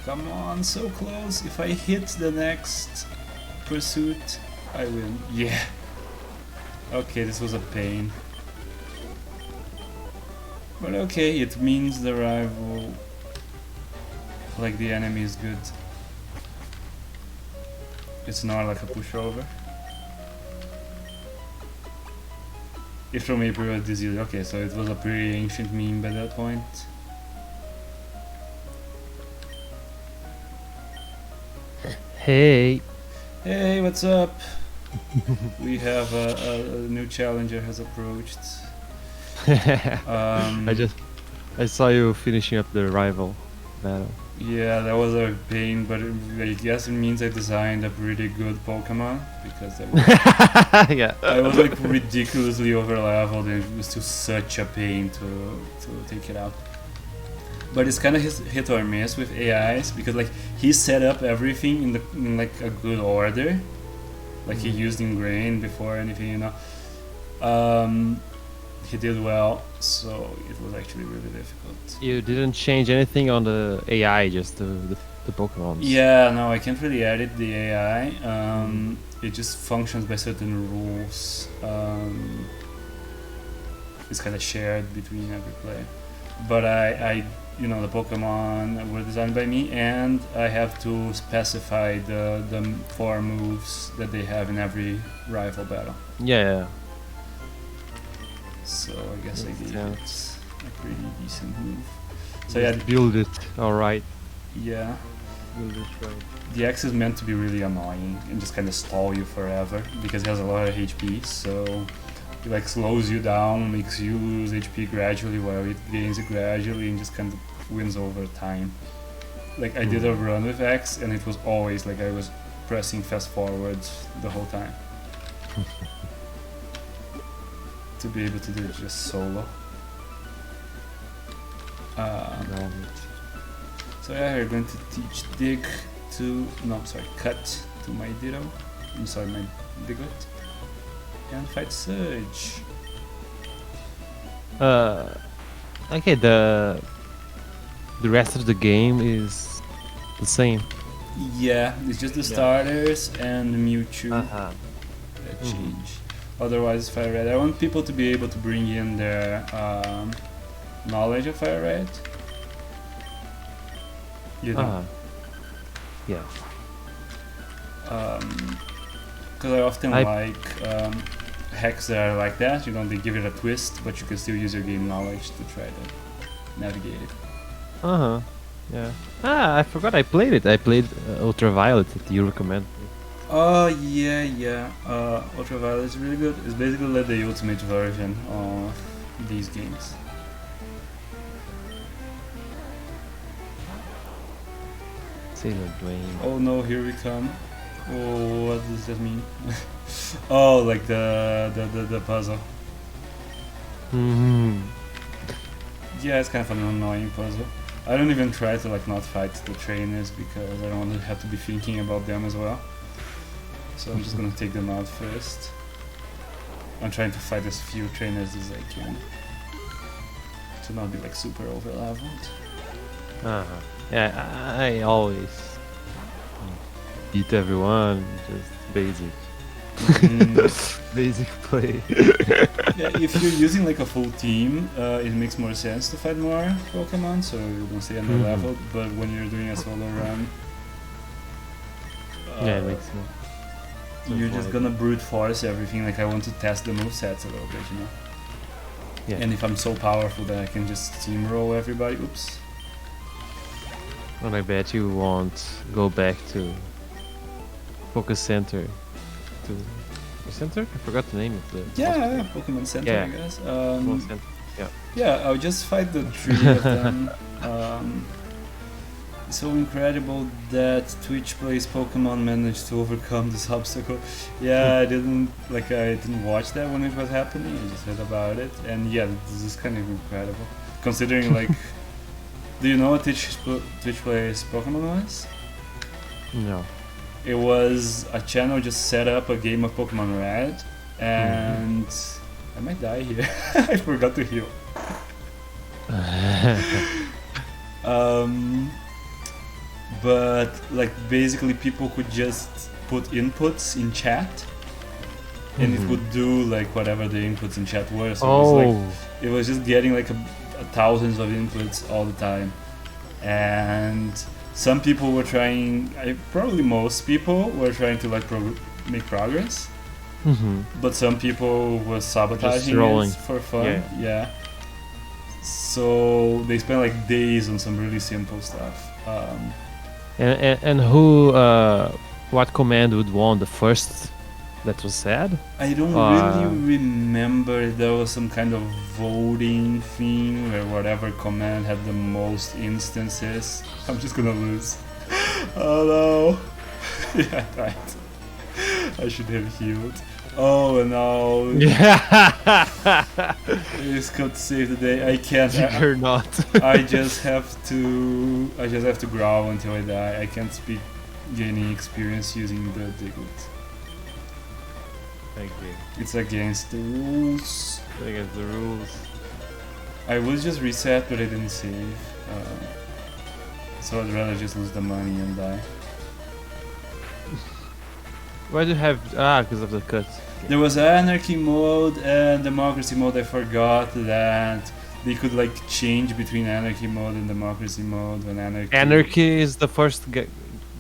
Come on, so close. If I hit the next pursuit, I win. Yeah. Okay, this was a pain. But okay, it means the rival, like the enemy, is good. It's not like a pushover. It's from April this year. Okay, so it was a pretty ancient meme by that point. Hey. Hey, what's up? We have a new challenger has approached. I saw you finishing up the rival battle. Yeah, that was a pain, but I guess it means I designed a pretty good Pokemon, because Yeah. I was like ridiculously over leveled and it was still such a pain to take it out. But it's kind of hit or miss with AIs, because like he set up everything in like a good order. Like he used Ingrain before anything, you know. He did well, so it was actually really difficult. You didn't change anything on the AI, just the Pokemon. Yeah, no, I can't really edit the AI. It just functions by certain rules. It's kind of shared between every player. But I, you know, the Pokemon were designed by me, and I have to specify the 4 moves that they have in every rival battle. Yeah. So I guess I gave Yeah. it a pretty decent move. So yeah, build it. All right. yeah. will destroy. The X is meant to be really annoying and just kind of stall you forever because it has a lot of HP, so it like slows you down, makes you lose HP gradually while it gains it gradually and just kind of wins over time. Like I did a run with X and it was always like I was pressing fast forwards the whole time. To be able to do it just solo. So yeah, we're going to teach dig to, cut to my Ditto. I'm sorry, my Diglett. And fight Surge. Okay, the rest of the game is the same. Yeah, it's just the starters and the Mewtwo Uh-huh. that change. Otherwise, Fire Red. I want people to be able to bring in their knowledge of Fire Red. You know. Uh-huh. Yeah. Because I often like hacks that are like that. You know, they give it a twist, but you can still use your game knowledge to try to navigate it. Uh-huh. Yeah. I forgot I played it. I played Ultraviolet that you recommend. Oh yeah. Ultraviolet is really good. It's basically like the ultimate version of these games. Sailor Dwayne. Oh no, here we come. Oh, what does that mean? Oh, like the puzzle. Mm-hmm. Yeah, it's kind of an annoying puzzle. I don't even try to like not fight the trainers because I don't want to have to be thinking about them as well. So I'm just gonna take them out first. I'm trying to fight as few trainers as I can to not be like super over leveled. Uh-huh. Yeah, I always beat everyone, just basic. Basic play. Yeah, if you're using like a full team, it makes more sense to fight more Pokemon, so you don't stay under leveled. But when you're doing a solo run, Yeah, it makes sense. you're just gonna brute force everything. Like I want to test the movesets a little bit, you know. Yeah. And if I'm so powerful that I can just steamroll everybody, oops. And I bet you won't go back to Focus Center. To Center? I forgot the name of the Yeah, Pokemon Center, Yeah. I guess. Focus Center. Yeah. Yeah, I'll just fight the three of them. It's so incredible that Twitch Plays Pokemon managed to overcome this obstacle. Yeah, I didn't watch that when it was happening. I just heard about it, and yeah, this is kind of incredible. Considering like, do you know what Twitch Plays Pokemon was? No. It was a channel just set up a game of Pokemon Red, and I might die here. I forgot to heal. But like basically people could just put inputs in chat and it would do like whatever the inputs in chat were. So it was just getting like thousands of inputs all the time. And some people were trying, probably most people were trying to like make progress. But some people were sabotaging it for fun. Yeah. So they spent like days on some really simple stuff. And who, what command would won the first that was said? I don't really remember. There was some kind of voting thing where whatever command had the most instances. I'm just gonna lose. Oh no. Yeah, right. I should have healed. Oh no. Yeah. It's got to save the day. I can't. You're not. I just have to growl until I die. I can't be gaining experience using the Diglett. Okay. It's against the rules. Against the rules. I would just reset, but I didn't save. So I'd rather just lose the money and die. Why do you have... because of the cuts. There was anarchy mode and democracy mode. I forgot that they could like change between anarchy mode and democracy mode when Anarchy is the first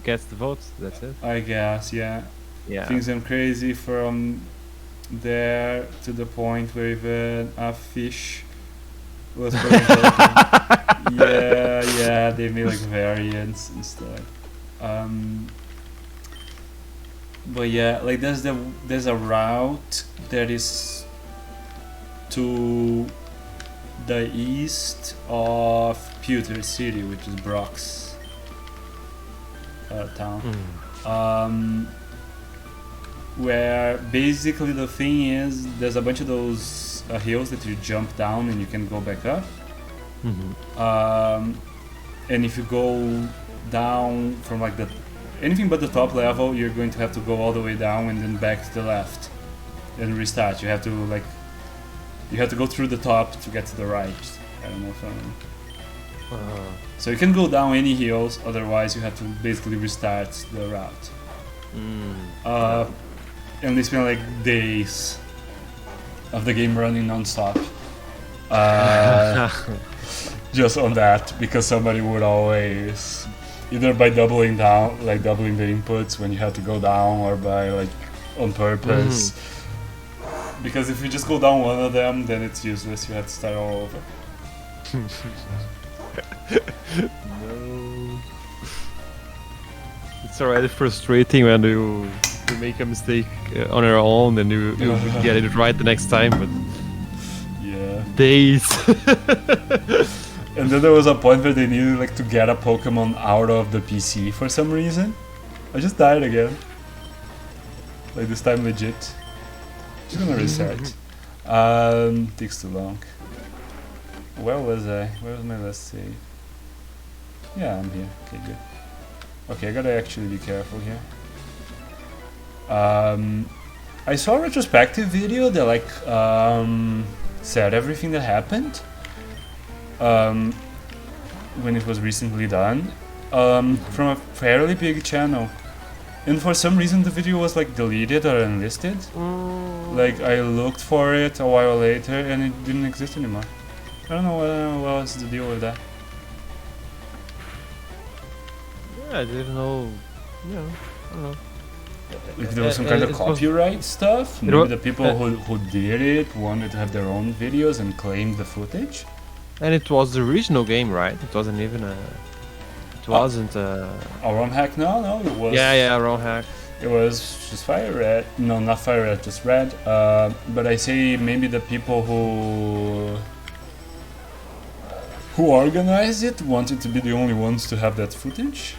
gets the votes. That's it. I guess, yeah. Yeah. Things went crazy from there to the point where even a fish was very important. Yeah, they made like variants and stuff. But yeah, like there's a route that is to the east of Pewter City, which is Brock's town. Where basically the thing is, there's a bunch of those hills that you jump down and you can go back up. And if you go down from like anything but the top level, you're going to have to go all the way down and then back to the left and restart. You have to go through the top to get to the right. I don't know if I'm... So you can go down any hills, otherwise you have to basically restart the route. And they spend like days of the game running non-stop. Just on that, because somebody would always, either by doubling down, like doubling the inputs when you have to go down, or by like on purpose. Because if you just go down one of them, then it's useless, you have to start all over. No. It's already frustrating when you make a mistake on your own and you get it right the next time, but yeah, days. And then there was a point where they needed like to get a Pokemon out of the PC for some reason. I just died again. Like this time legit. Just gonna reset. Takes too long. Where was I? Where was my last save? Yeah, I'm here. Okay, good. Okay, I gotta actually be careful here. I saw a retrospective video that like said everything that happened when it was recently done from a fairly big channel, and for some reason the video was like deleted or unlisted. Like I looked for it a while later and it didn't exist anymore. I don't know what was the deal with that. Yeah, I didn't know. Yeah, I don't know. If there was some kind of copyright stuff, maybe the people who did it wanted to have their own videos and claimed the footage. And it was the original game, right? It wasn't even a... It wasn't a... A ROM hack? No, it was... Yeah, ROM hack. It was just Fire Red. No, not Fire Red, just Red. But I say maybe the people who organized it wanted to be the only ones to have that footage.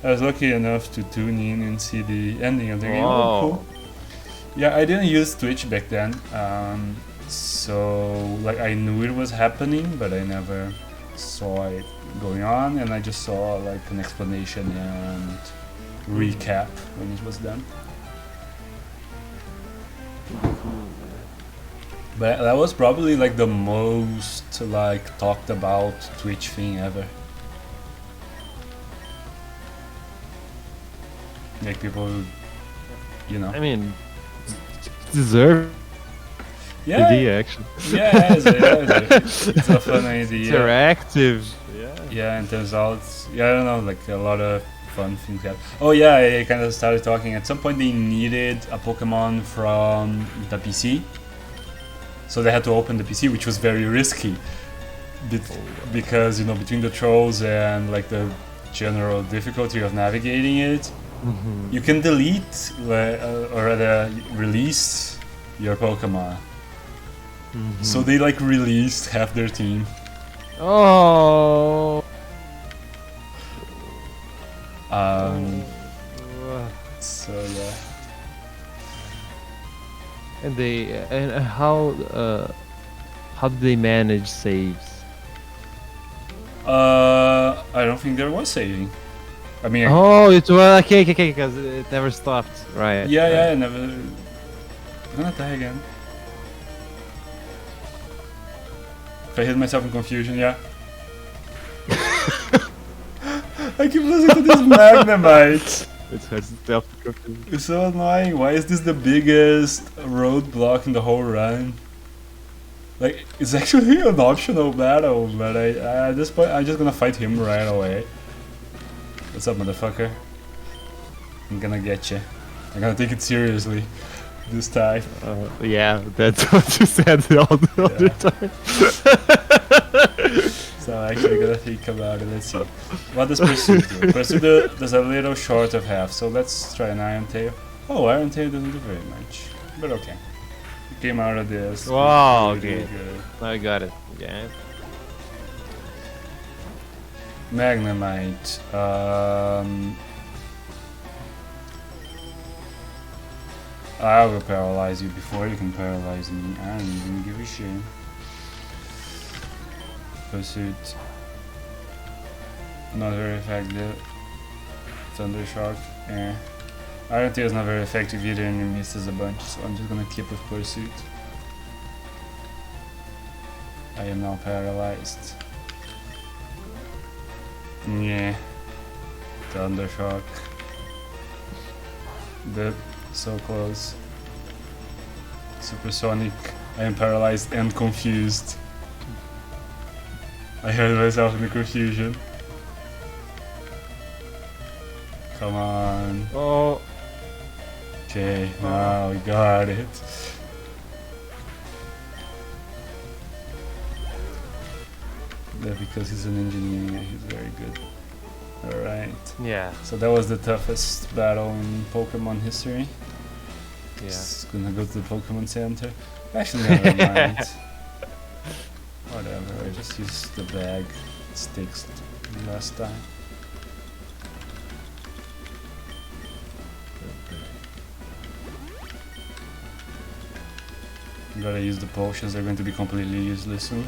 I was lucky enough to tune in and see the ending of the game. Oh, cool. Yeah, I didn't use Twitch back then, so like I knew it was happening, but I never saw it going on, and I just saw like an explanation and recap when it was done. But that was probably like the most like talked about Twitch thing ever. Like people, you know. I mean, deserve idea actually. Yeah, it's a fun idea. Interactive. Yeah, and turns out, I don't know, like a lot of fun things happen. Oh yeah, I kind of started talking. At some point they needed a Pokemon from the PC. So they had to open the PC, which was very risky. Because, you know, between the trolls and like the general difficulty of navigating it, you can delete or rather release your Pokemon. So they like released half their team. Oh. So yeah. And how did they manage saves? I don't think there was saving. I mean, oh, it was okay, because it never stopped, right? Yeah, never. I'm gonna die again. If I hit myself in confusion, yeah. I keep losing to this Magnemite. It hurts to confused. It's so annoying. Why is this the biggest roadblock in the whole run? Like, it's actually an optional battle, but at this point, I'm just gonna fight him right away. What's up, motherfucker? I'm gonna get you. I'm gonna take it seriously this time. Yeah, that's what you said all the other time. So I'm actually gonna think about it. Let's see. What does Pursuit do? Pursuit does a little short of half, so let's try an Iron Tail. Oh, Iron Tail doesn't do very much. But okay. It came out of this. Wow, Really okay. good. Now I got it. Yeah. Magnemite. I will paralyze you before you can paralyze me. I don't even give a shit. Pursuit. Not very effective. Thunder Shock. Eh. Iron Tail is not very effective either and he misses a bunch, so I'm just gonna keep with Pursuit. I am now paralyzed. Yeah. Thunder Shock. So close. Supersonic. I am paralyzed and confused. I heard myself in the confusion. Come on. Oh. Okay, now we got it. Yeah, because he's an engineer, he's very good. Alright. Yeah. So that was the toughest battle in Pokemon history. Yeah. Just gonna go to the Pokemon Center. Actually, never mind. Whatever, I just used the bag. It sticks last time. Gotta use the potions, they're going to be completely useless soon.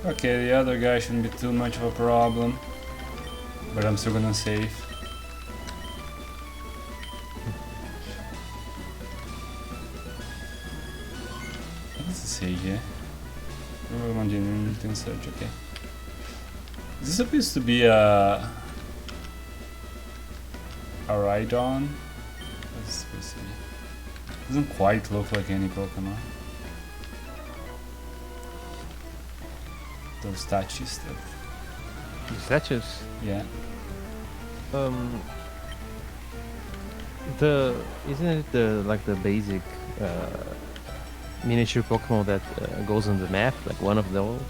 Okay, the other guy shouldn't be too much of a problem, but I'm still gonna save. What does it say here? Pokemon Genuine Search, okay. Is this supposed to be a Rhydon? What's it supposed to be? Doesn't quite look like any Pokemon. Those statue stuff. The statues. Yeah. Isn't it the basic miniature Pokemon that goes on the map, like one of those?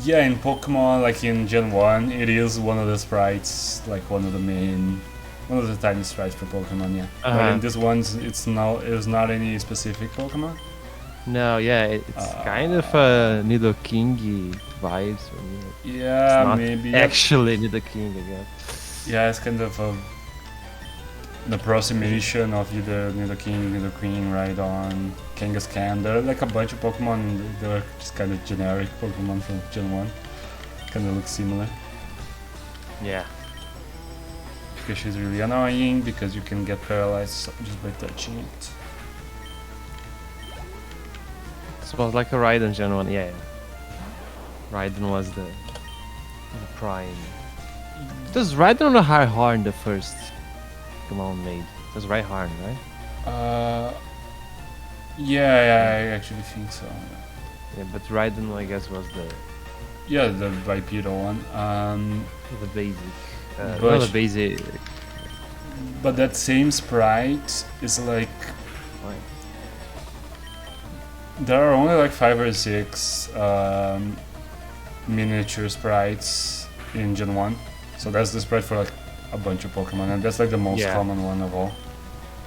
Yeah, in Pokemon, like in Gen 1, it is one of the sprites, like one of the tiny sprites for Pokemon, yeah. But in this one, it's not any specific Pokemon. No, yeah, it's kind of Nidoking vibes for me. Yeah, it's not maybe. Actually, Nidoking, I guess. Yeah, it's kind of an approximation of either Nidoking, Nidoqueen, Rhydon, Kangaskhan. There are like a bunch of Pokemon that are just kind of generic Pokemon from Gen 1. Kind of look similar. Yeah. Pikachu is really annoying because you can get paralyzed just by touching it. It was like a Raiden Gen 1, yeah. Raiden was the prime. Does Raiden or Rhyhorn the first Pokemon made? It was Rhyhorn, right? Yeah, I actually think so. Yeah, but Raiden, I guess, was the bipedal one. the basic. But- Not the basic. But that same sprite is like Right. there are only like 5 or 6 miniature sprites in Gen 1. So that's the sprite for like a bunch of Pokemon, and that's like the most Yeah. common one of all.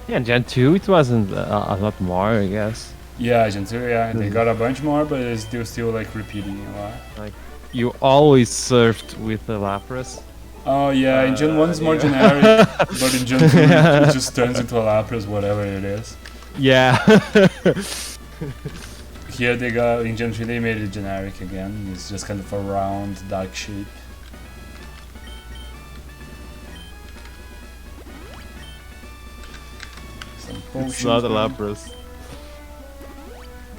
Yeah, in Gen 2 it wasn't a lot more, I guess. Yeah, Gen 2, yeah, they got a bunch more, but it's still like repeating a lot. Like, you always surfed with the Lapras. Oh yeah, in Gen 1 it's more yeah. generic, but in Gen 2 it just turns into a Lapras, whatever it is. Yeah. Here in Gen 3 they made it generic again. It's just kind of a round, dark shape. Some potions. It's not a man. Lapras.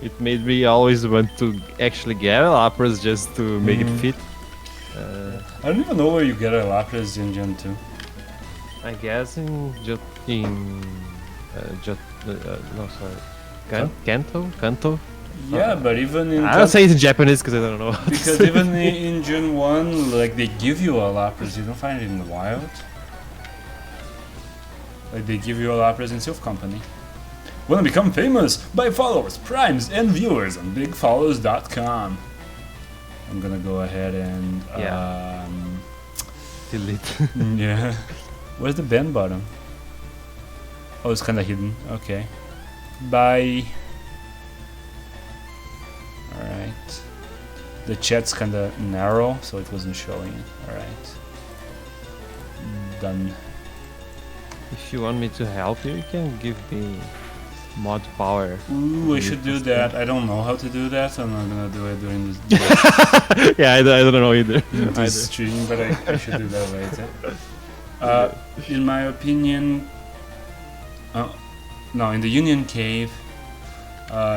It made me always want to actually get a Lapras just to make it fit. I don't even know where you get a Lapras in Gen 2. I guess in no, sorry. Kanto? Yeah, but even in I don't say it in Japanese because I don't know. because even in Gen 1, like they give you a Lapras, you don't find it in the wild. Like they give you a Lapras in Sylph Company. Want to become famous? Buy followers, primes, and viewers on bigfollows.com. I'm gonna go ahead and Delete. yeah. Where's the band button? Oh, it's kinda hidden. Okay. Bye. Alright. The chat's kinda narrow, so it wasn't showing it. Alright. Done. If you want me to help you, you can give me mod power. Ooh, I should do that. I don't know how to do that, so I'm not gonna do it during this, Yeah, I don't know either. this stream, but I should do that later. In my opinion, no, in the Union Cave,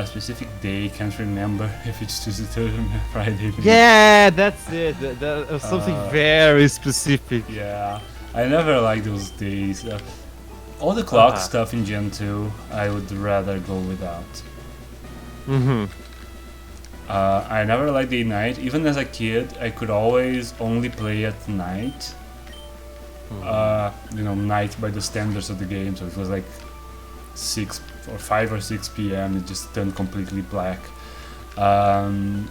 specific day, can't remember if it's Tuesday, Thursday, Friday. Yeah, that's it. That was something very specific. Yeah, I never liked those days. All the clock stuff in Gen 2, I would rather go without. Mm-hmm. I never liked the night. Even as a kid, I could always only play at night. Night by the standards of the game, so it was like 6 or 5 or 6 p.m. It just turned completely black. And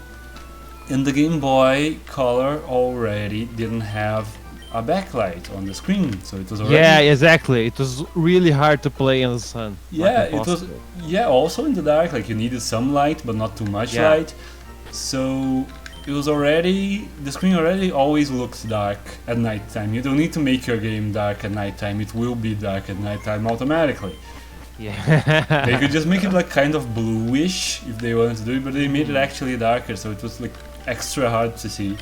the Game Boy Color already didn't have a backlight on the screen, so it was already... Yeah, exactly. It was really hard to play in the sun. Yeah, it was. Yeah, also in the dark, like you needed some light, but not too much light. So it was already, the screen already always looks dark at night time. You don't need to make your game dark at night time. It will be dark at night time automatically. Yeah. They could just make it like kind of bluish if they wanted to do it, but they made it actually darker, so it was like extra hard to see.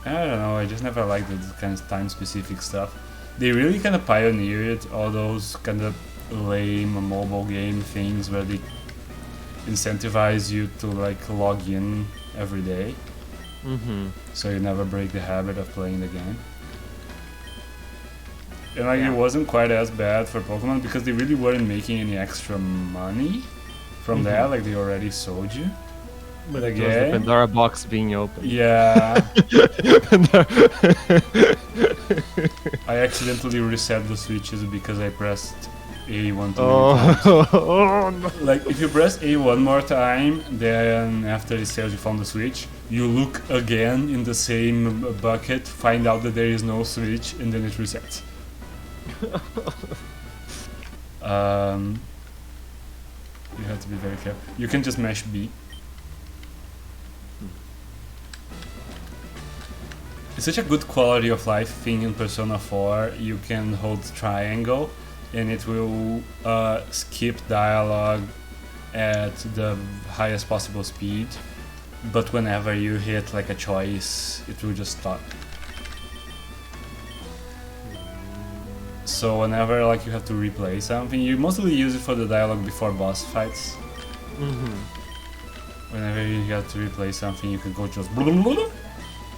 I don't know, I just never liked this kind of time-specific stuff. They really kind of pioneered all those kind of lame mobile game things where they incentivize you to like log in every day, so you never break the habit of playing the game. And like it wasn't quite as bad for Pokemon because they really weren't making any extra money from that, like they already sold you. But It was the again, Pandora box being open. yeah. I accidentally reset the switches because I pressed A1 too many times. Oh no. Like if you press A one more time, then after it says you found the switch, you look again in the same bucket, find out that there is no switch, and then it resets. You have to be very careful. You can just mash B. It's such a good quality of life thing in Persona 4. You can hold triangle and it will skip dialogue at the highest possible speed, but whenever you hit like a choice, it will just stop. So whenever like you have to replay something, you mostly use it for the dialogue before boss fights. Whenever you have to replay something, you can go just blah, blah, blah.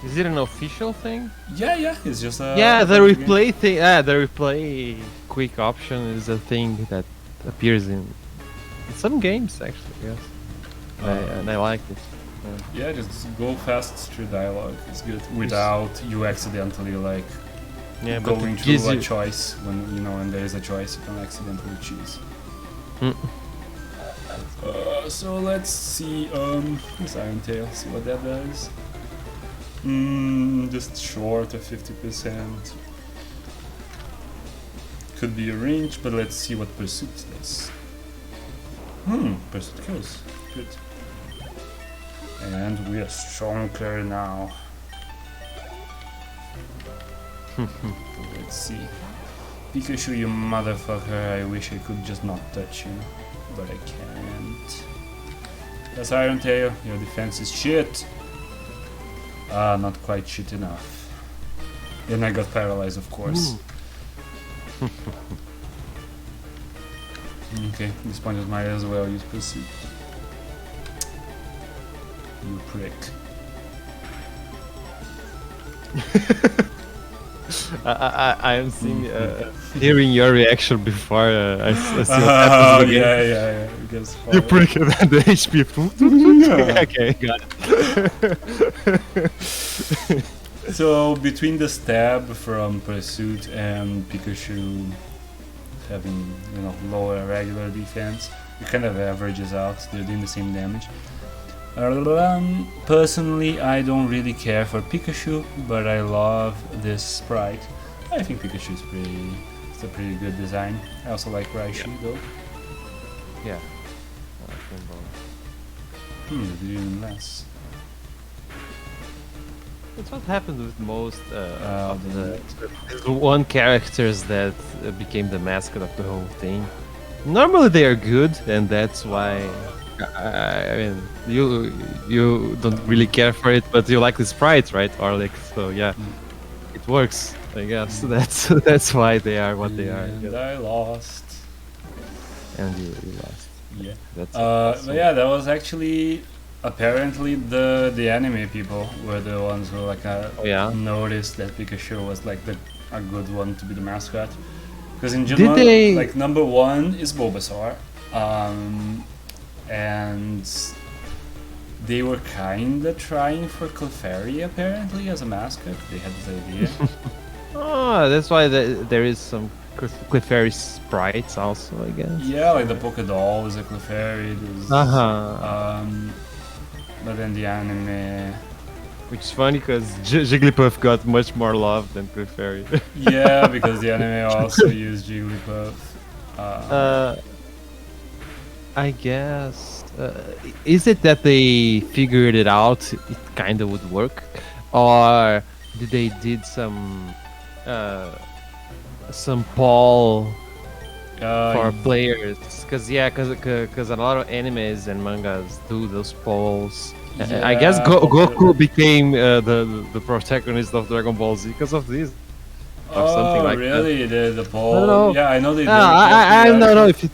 Is it an official thing? Yeah, it's just a... Yeah, the replay thing. The replay quick option is a thing that appears in some games, actually. Yes, and I like it. Yeah, just go fast through dialogue. It's good without you accidentally like going through a choice when there is a choice you can accidentally choose. So let's see. This Iron Tail. See what that does. Just short of 50%. Could be a range, but let's see what Pursuit does. Pursuit kills. Good. And we are stronger now. Let's see. Pikachu, you motherfucker, I wish I could just not touch you, but I can't. That's Iron Tail, your defense is shit. Not quite shit enough. And I got paralyzed, of course. Okay, at this point I might as well use Pursuit. You prick. I am seeing, hearing your reaction before I see what happens again. Yeah. Because You prick and then the HP. Okay, got it. So between the stab from Pursuit and Pikachu having lower regular defense. It kind of averages out. They're doing the same damage. Personally, I don't really care for Pikachu, but I love this sprite. I think Pikachu is it's a pretty good design. I also like Raichu though. Yeah. They do even less. That's what happened with most of the the one characters that became the mascot of the whole thing. Normally they are good, and that's why. I mean, you don't really care for it, but you like the sprites, right? Or like, so yeah, it works. I guess that's why they are what they are. And I lost. And you lost. Yeah. That's but yeah, that was actually apparently the anime people were the ones who like noticed that Pikachu was like a good one to be the mascot. Because in general, like number 1 is Bulbasaur, and they were kinda trying for Clefairy apparently as a mascot. They had this idea. Oh, that's why there is some Clefairy sprites also, I guess. Yeah, like the Pokédoll is a Clefairy. But then the anime. Which is funny because Jigglypuff got much more love than Clefairy. Yeah, because the anime also used Jigglypuff. I guess. Is it that they figured it out? It kind of would work, or did they did some poll for players? Because a lot of animes and mangas do those polls. Yeah, I guess Goku became the protagonist of Dragon Ball Z because of this. Or something like really? The poll? I don't know. Yeah, I know they. I don't know if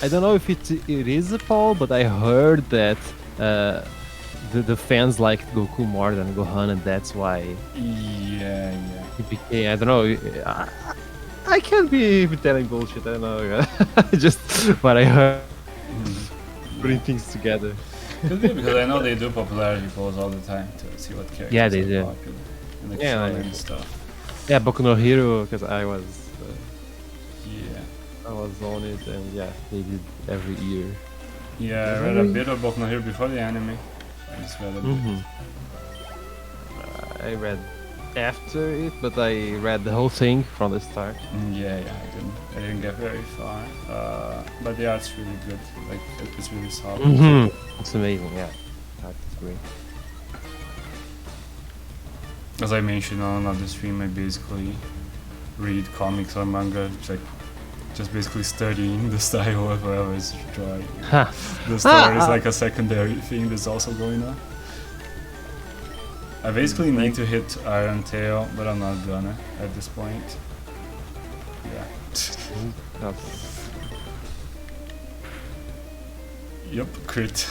I don't know if it is a poll, but I heard that the fans liked Goku more than Gohan, and that's why. Yeah. He became. I don't know. I can't be telling bullshit. I don't know. Just what I heard. Putting things together. Could be because I know they do popularity polls all the time to see what characters they are do. popular and like and stuff. Yeah, Boku no Hero, because I was. Yeah. I was on it, and yeah, they did every year. Yeah, I read a bit of Boku no Hero before the anime. I just read a bit. I read after it, but I read the whole thing from the start. Yeah, I didn't get very far. But yeah, it's really good. Like it's really solid. It's amazing, yeah. That's great. As I mentioned on another stream, I basically read comics or manga, just basically studying the style of whoever's drawing. The story is like a secondary thing that's also going on. I basically need to hit Iron Tail, but I'm not gonna at this point. Yeah. Yep, crit.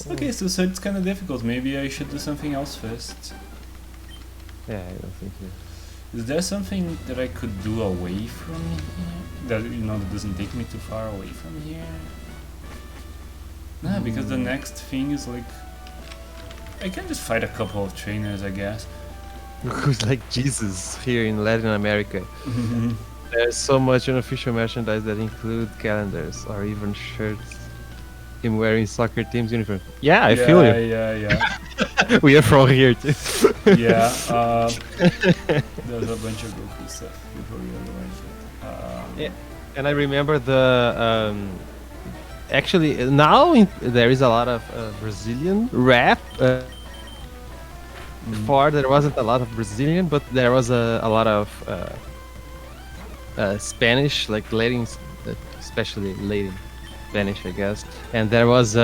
Okay, so it's kind of difficult. Maybe I should do something else first. Yeah, I don't think so. Is there something that I could do away from here? That that doesn't take me too far away from here? Nah, because the next thing is like I can just fight a couple of trainers, I guess. Who's like Jesus here in Latin America. There's so much unofficial merchandise that include calendars or even shirts. Him wearing soccer team's uniform. Yeah, I feel you. Yeah. We are from here too. Yeah. There's a bunch of Goku stuff before we otherwise. Yeah, and I remember the actually now there is a lot of Brazilian rap. Before there wasn't a lot of Brazilian, but there was a lot of Spanish, like Latin, especially Latin Spanish, I guess. And there was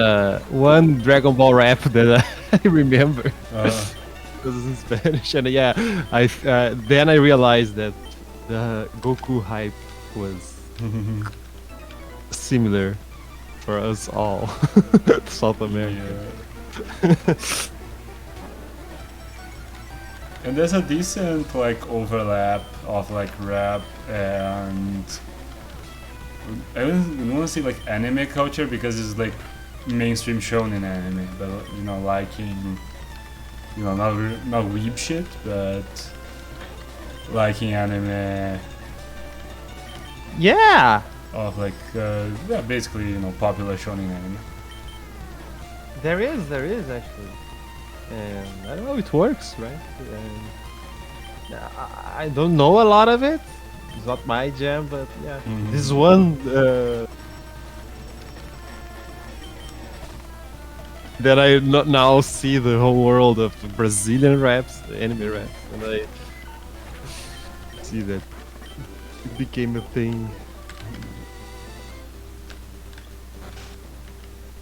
one Dragon Ball rap that I remember. It was in Spanish, and yeah, then I realized that the Goku hype was similar for us all, South America. Yeah. And there's a decent like overlap of like rap and I don't want to say like anime culture because it's like mainstream shonen anime, but liking not weeb shit, but liking anime Yeah. of like yeah, basically, you know, popular shonen anime. There is actually. And I don't know, it works, right? And I don't know a lot of it. It's not my jam, but yeah. This is one that I now see the whole world of Brazilian raps, anime raps, and I see that it became a thing.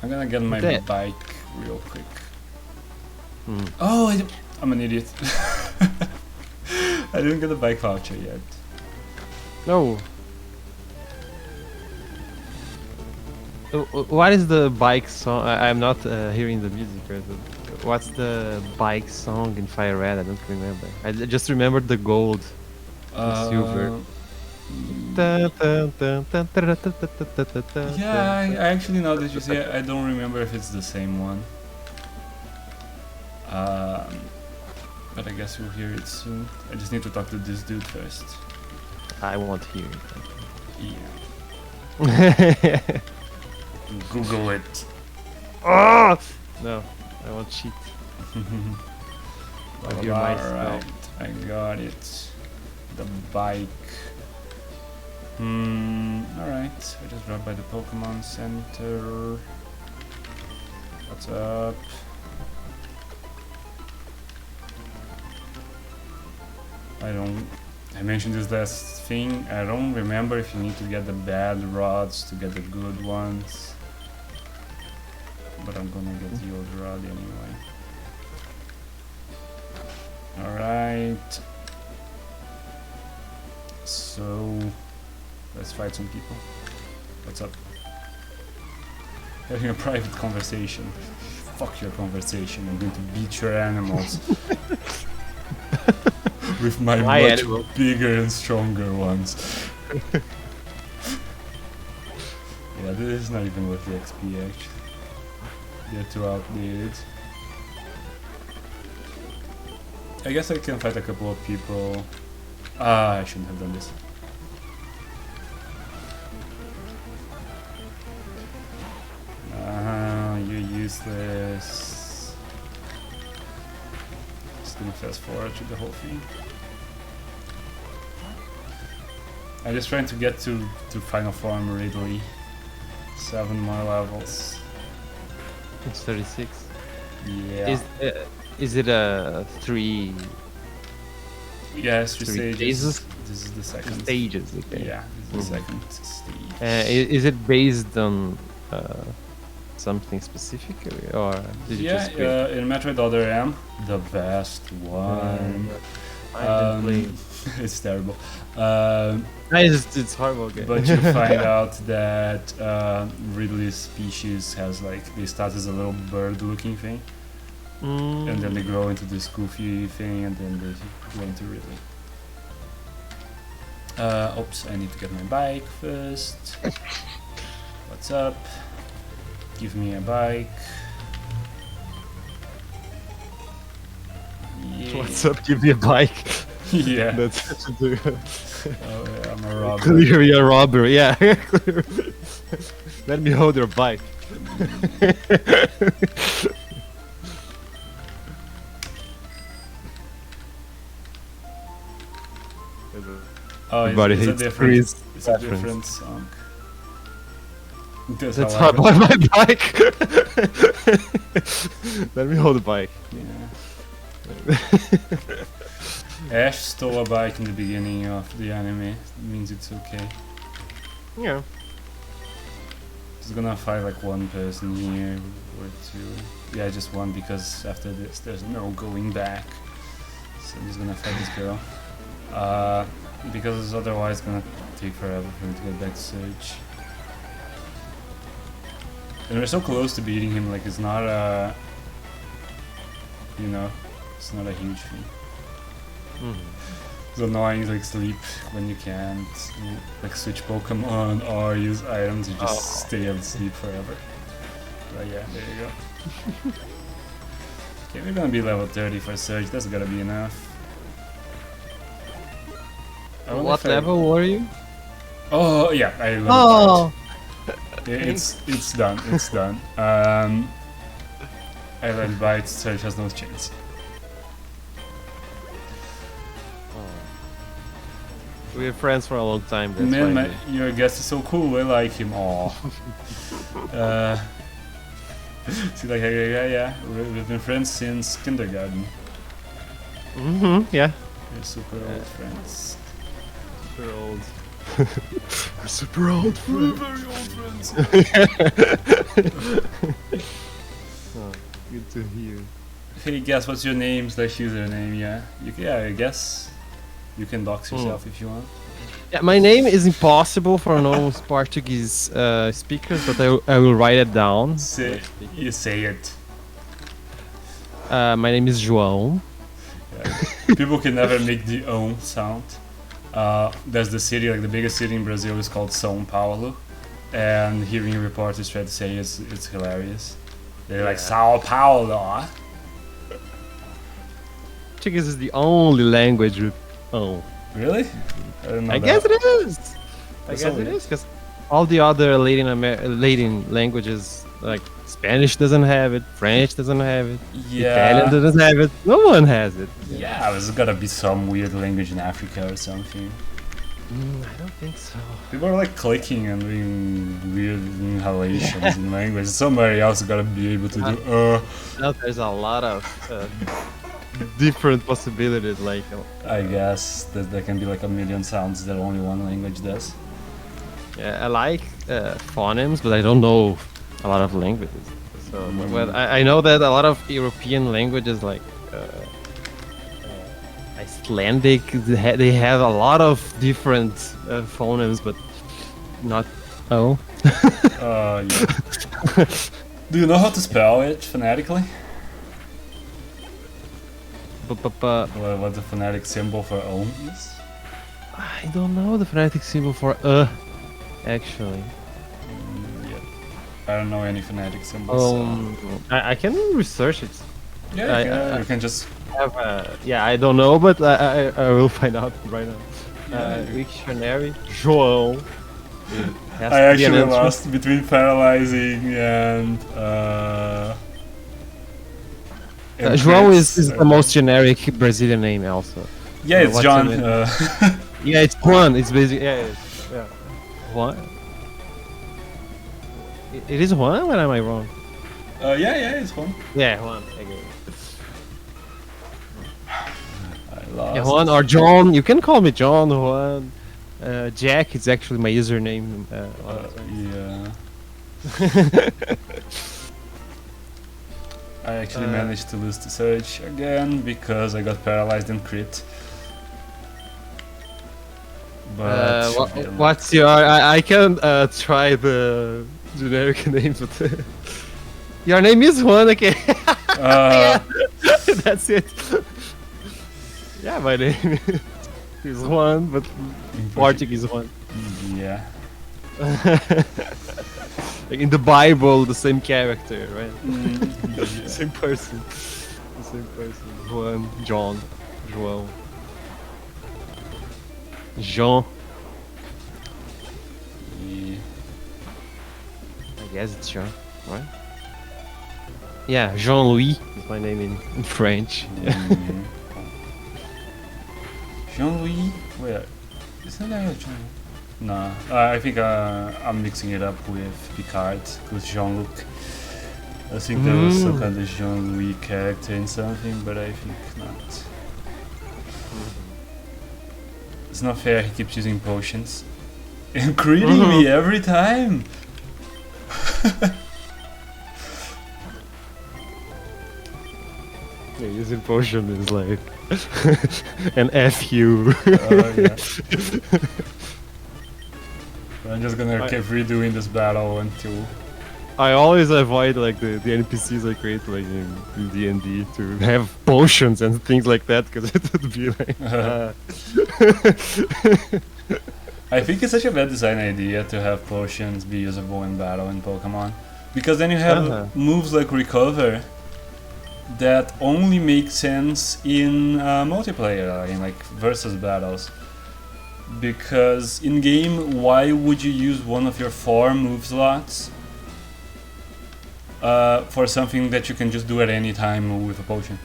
I'm gonna get my That- bike real quick. Hmm. Oh, I'm an idiot. I didn't get the bike voucher yet. No. What is the bike song? I'm not hearing the music. Right? What's the bike song in Fire Red? I don't remember. I just remembered the gold, silver. Yeah, I actually now that you say it, I don't remember if it's the same one. But I guess we'll hear it soon. I just need to talk to this dude first. I won't hear Yeah. it. Google it. Oh! No, I won't cheat. With your mice, no. Alright, I got it. The bike. Alright, I just dropped by the Pokemon Center. What's up? I mentioned this last thing. I don't remember if you need to get the bad rods to get the good ones. But I'm gonna get the old rod anyway. Alright. So let's fight some people. What's up? Having a private conversation. Fuck your conversation. I'm going to beat your animals. With my much animal. bigger and stronger ones. Yeah, this is not even worth the XP actually. They're too outdated. I guess I can fight a couple of people. Ah, I shouldn't have done this. You're useless. Just gonna fast forward through the whole thing. I'm just trying to get to final form Ridley. 7 more levels. It's 36. Yeah. Is it a three Yes, 3 three stages. phases? This is the second. stages? Okay. Yeah, this is the second stage. Is it based on something specific, or did you just create? In Metroid Other M, the best one. I didn't play. It's terrible. It's horrible. Okay. But you find out that Ridley's species has like, they start as a little bird-looking thing, and then they grow into this goofy thing, and then they go into Ridley. Oops, I need to get my bike first. What's up? Give me a bike. Yeah. What's up? Give me a bike. Yeah. That's what to do. Oh, yeah, I'm a robber. Clearly a robbery. Yeah. Let me hold your bike. Oh, Everybody it's a hates different, Chris. it's a different song. That's how I buy my bike. Let me hold the bike. Yeah. Ash stole a bike in the beginning of the anime. It means it's okay. Yeah. Just gonna fight like one person here or two. Yeah, just one, because after this there's no going back. So I'm just gonna fight this girl. Because it's otherwise gonna take forever for me to get back to Surge. And we're so close to beating him, like it's not a... You know, it's not a huge thing. It's annoying to like sleep when you can't like switch Pokemon or use items, you just stay asleep forever. But yeah, there you go. Okay, we're gonna be level 30 for Surge, that's gotta be enough. I wonder What if I- level were you? Oh yeah, I love Oh, it. It's done. It's done. I let bite, so it has no chance. we were friends for a long time. That's Man, why your guest is so cool. I like him. Aw. See, like, yeah. We've been friends since kindergarten. yeah. We're super old friends. Super old. We're super old. We're very old friends. Oh, good to hear. Hey, guess what's your name / username? Yeah, I guess you can dox yourself if you want. Yeah, my name is impossible for non-Portuguese speakers, but I will write it down. You say it. My name is João. Yeah. People can never make the sound. There's the city, like the biggest city in Brazil is called São Paulo, and hearing reporters try to say it's hilarious. They're like São Paulo. Portuguese is the only language with oh. Really? I don't know. I guess it is. I guess it is because all the other Latin languages like Spanish doesn't have it, French doesn't have it, Italian doesn't have it. No one has it. Yeah, there's gotta be some weird language in Africa or something. I don't think so. People are like clicking and doing weird inhalations in language. Somebody else gotta be able to do. Now there's a lot of different possibilities. Like I guess that there can be like a million sounds that only one language does. yeah, I like phonemes, but I don't know a lot of languages. So, well, I know that a lot of European languages like Icelandic, they have a lot of different phonemes, but not oh. Yeah. Do you know how to spell it phonetically? What the phonetic symbol for ohm is? I don't know the phonetic symbol for actually. Yeah. I don't know any phonetic symbols. I can research it. Yeah, you can just Have, yeah, I don't know, but I will find out right now. Dictionary. João. I actually lost between paralyzing and João is the most generic Brazilian name also. Yeah, it's What's John. Yeah, it's Juan. It's basically yeah. Juan. It is Juan. Or am I wrong? Yeah, it's Juan. Yeah, Juan. Okay. I lost. Yeah, Juan or John. You can call me John, Juan. Jack is actually my username. Yeah. I actually managed to lose the search again because I got paralyzed and crit. But what's your? I can try the generic name, but your name is Juan. Okay. Yeah, that's it. Yeah, my name is Juan, but Portuguese Juan. Yeah. Like in the Bible, the same character, right? Yeah. Same person. The same person. Juan, John, João. Jean. Yeah. I guess it's Jean, right? Yeah, Jean-Louis is my name in French. Mm. Jean-Louis? Wait, isn't that Jean? No, I think I'm mixing it up with Picard, with Jean-Luc. I think there was some kind of Jean-Louis character in something, but I think not. It's not fair, he keeps using potions. And critting me every time! Yeah, using potion is like an FU. Yeah. I'm just gonna keep redoing this battle until... I always avoid like the NPCs I create like in D&D to have potions and things like that because it would be like... I think it's such a bad design idea to have potions be usable in battle in Pokemon. Because then you have moves like Recover that only make sense in multiplayer, in like versus battles. Because in game, why would you use one of your 4 move slots for something that you can just do at any time with a potion?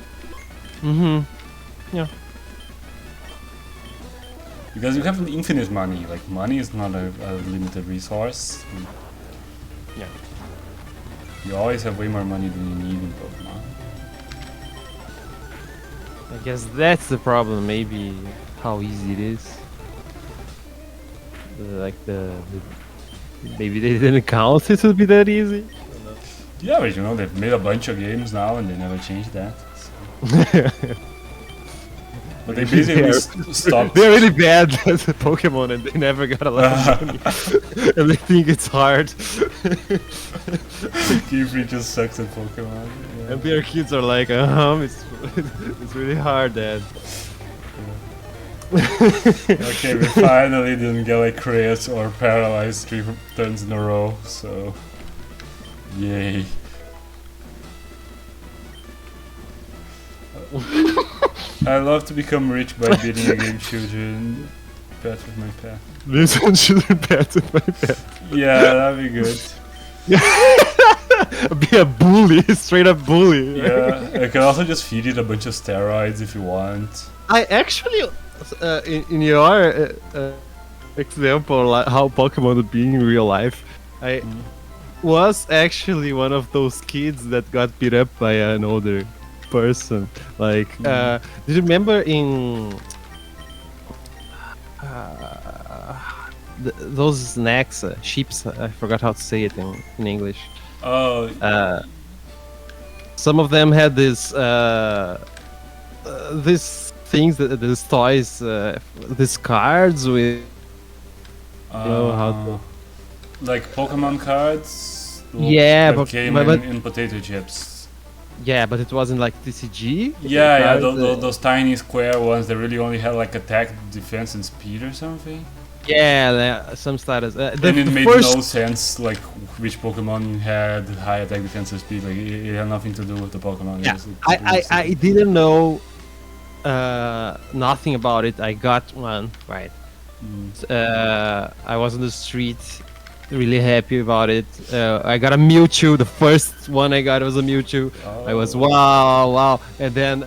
Yeah. Because you have infinite money. Like, money is not a limited resource. Yeah. You always have way more money than you need in Pokemon. I guess that's the problem. Maybe how easy it is. Like maybe they didn't count it to be that easy. Yeah, but you know, they've made a bunch of games now and they never changed that. So. But they basically stopped. They're really bad at Pokemon and they never got a lot of money. And they think it's hard. Keyfree just sucks at Pokemon. Yeah. And their kids are like, it's really hard, Dad. Okay, we finally didn't get like crit or paralyzed 3 turns in a row, so yay. I love to become rich by beating against children. Pet with my pet. Listen, children, pet with my pet. Yeah, that'd be good. Be a bully, straight up bully. Yeah, I can also just feed it a bunch of steroids if you want. I actually, in your example, like how Pokemon would be in real life, I was actually one of those kids that got beat up by an older person. Like, do you remember in those snacks, sheeps? I forgot how to say it in English. Oh. Some of them had this these things, these toys, these cards with. You know how to... Like Pokemon cards. Yeah, that but came in potato chips. Yeah, but it wasn't like TCG. Yeah, those tiny square ones that really only had like attack, defense, and speed or something. Yeah, some status. And it made no sense, like which Pokemon had high attack, defense, and speed. Like it had nothing to do with the Pokemon. Yeah, I didn't know nothing about it. I got one, right? I was on the street, really happy about it. I got a Mewtwo. The first one I got was a Mewtwo. I was wow, and then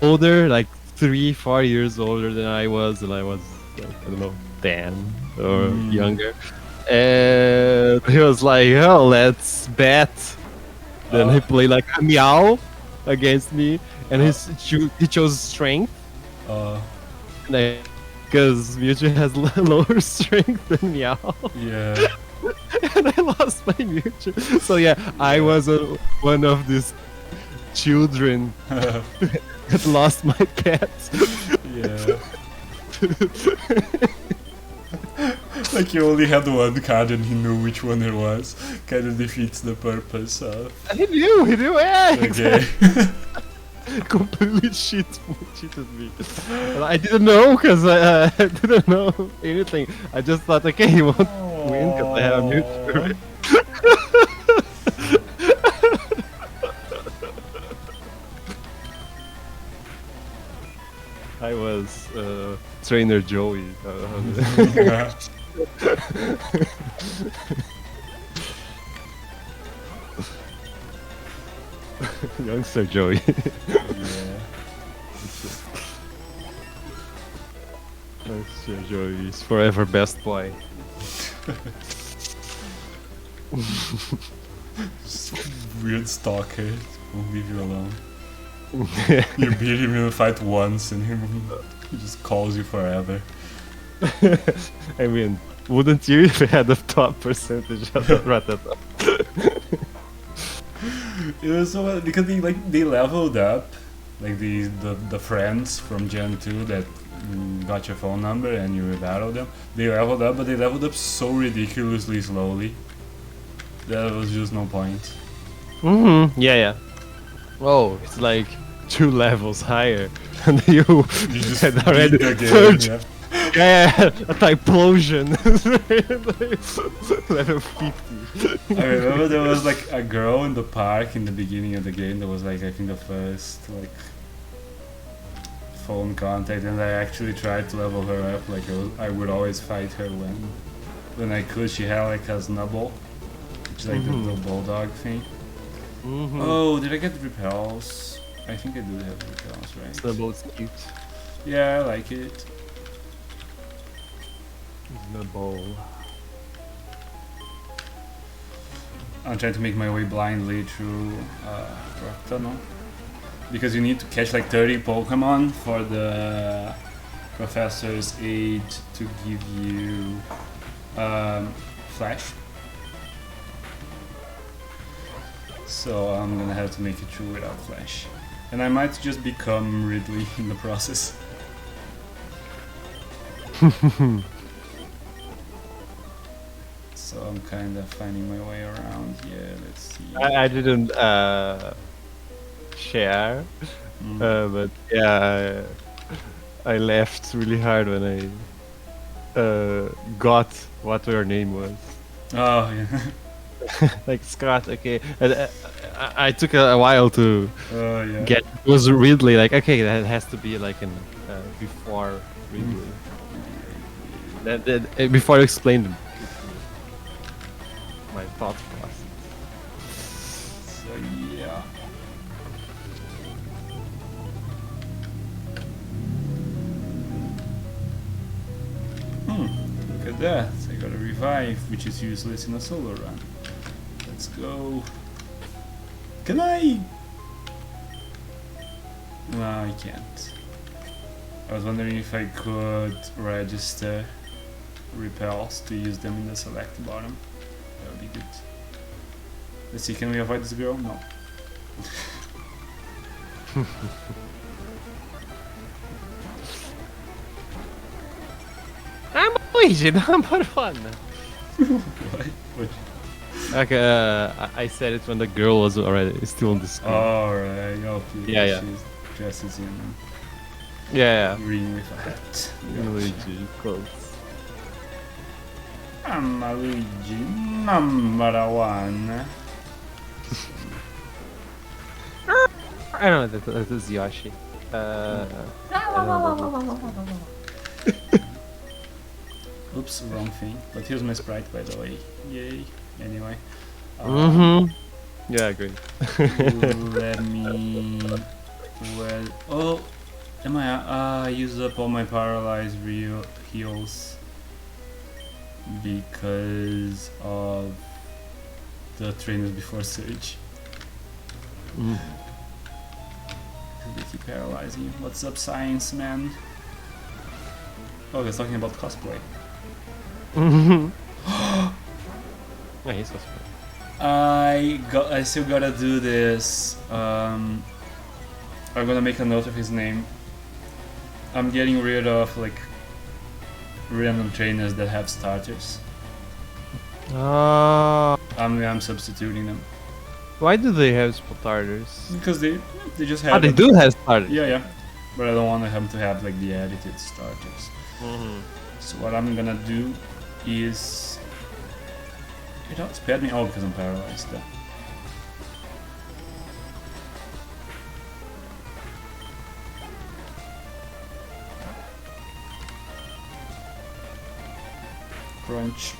older, like 3-4 years older than I was, and I was like, I don't know, 10 or younger. And he was like, "Oh, let's bet." Then he played like a Meow against me, and he chose Strength. Because Mewtwo has lower strength than Meow. Yeah. And I lost my Mewtwo. So yeah, I was one of these children that lost my pet. Yeah. Like you only had one card and he knew which one it was. Kind of defeats the purpose of... He knew, yeah. Okay. Completely cheated me. And I didn't know because I didn't know anything. I just thought, okay, he won't win because I have a Mewtwo. I was Trainer Joey. Youngster Joey. Yeah. Youngster Joey is forever best boy. Weird stalker. Won't leave you alone. You beat him in a fight once and he just calls you forever. I mean, wouldn't you if you had the top percentage of the Rattata? It was so because they leveled up, like the friends from Gen 2 that got your phone number and you battled them. They leveled up, but they leveled up so ridiculously slowly. There was just no point. Yeah. Oh, it's like 2 levels higher, and you just had already third. Yeah. a Typhlosion. Level 50. I remember there was like a girl in the park in the beginning of the game that was like I think the first like phone contact, and I actually tried to level her up. Like I would always fight her when I could. She had like a snubble, which is like the little bulldog thing. Oh, did I get repels? I think I do have repels, right? Snubble's cute. Yeah, I like it. Snubble. I'm trying to make my way blindly through Rock Tunnel. Because you need to catch like 30 Pokemon for the Professor's aid to give you Flash. So I'm gonna have to make it through without Flash. And I might just become Ridley in the process. So I'm kind of finding my way around here. Let's see. I didn't share, but yeah, I laughed really hard when I got what her name was. Oh yeah. Like Scott, okay. And, I took a while to Oh yeah. get. It was Ridley, like okay, that has to be like an before Ridley. Before you explained them. My thought process. So yeah. Look at that. I got a revive, which is useless in a solo run. Let's go. Can I? No, I can't. I was wondering if I could register repels to use them in the select bottom. That would be good. Let's see, can we avoid this girl? No. I'm Luigi, number one. What? Okay, I said it when the girl was already still on the screen. Alright, okay. Yeah. She's dresses in Yeah. green with a hat. Luigi, close. I'm a Luigi number one. I don't know, that is Yoshi. Oops, wrong thing. But here's my sprite, by the way. Yay. Anyway. Yeah, great. Let me... Well... Oh! Am I used up all my paralyzed heals because of the trainers before Surge. They keep paralyzing you. What's up, science man? Oh, he's talking about cosplay. Yeah, he's cosplay. I still gotta do this. I'm gonna make a note of his name. I'm getting rid of like random trainers that have starters. I'm substituting them Why do they have starters? because they just have. They do have starters. Yeah, but I don't want them to have like the edited starters. So what I'm gonna do is it outspared me. Oh, because I'm paralyzed. Crunch.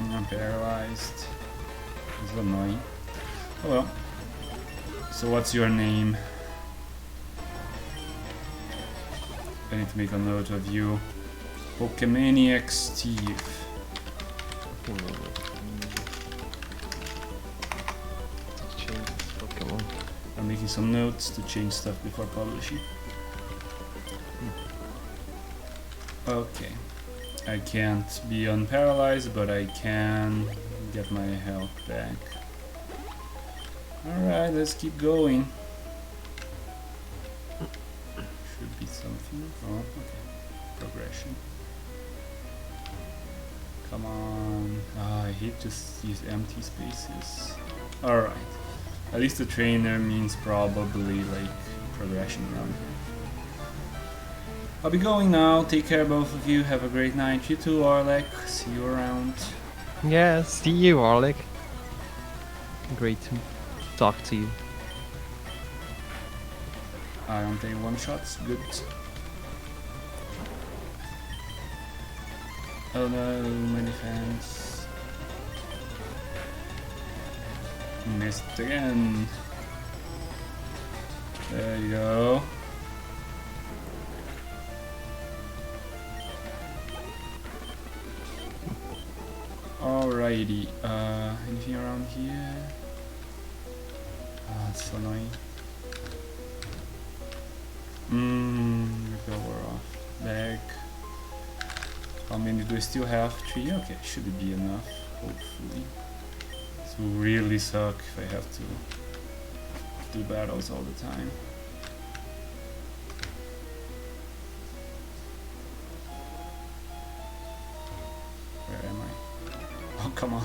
I'm paralyzed. This is annoying. Oh well. So what's your name? I need to make a note of you. Pokemaniac Steve. Pokemon. I'm making some notes to change stuff before publishing. Okay. I can't be unparalyzed, but I can get my health back. Alright, let's keep going. Should be something. Oh, okay. Progression. Come on. I hate just these empty spaces. Alright. At least the trainer means probably like progression around here. I'll be going now. Take care, both of you. Have a great night. You too, Orlek. See you around. Yeah, see you, Orlik. Great to talk to you. Iron Tail one shots, good. Oh no, my defense. Missed again. There you go. Alrighty, anything around here? Ah, it's so annoying. Recover off. Back. How many do I still have? 3? Okay, should be enough, hopefully. This will really suck if I have to do battles all the time. Where am I? Oh, come on.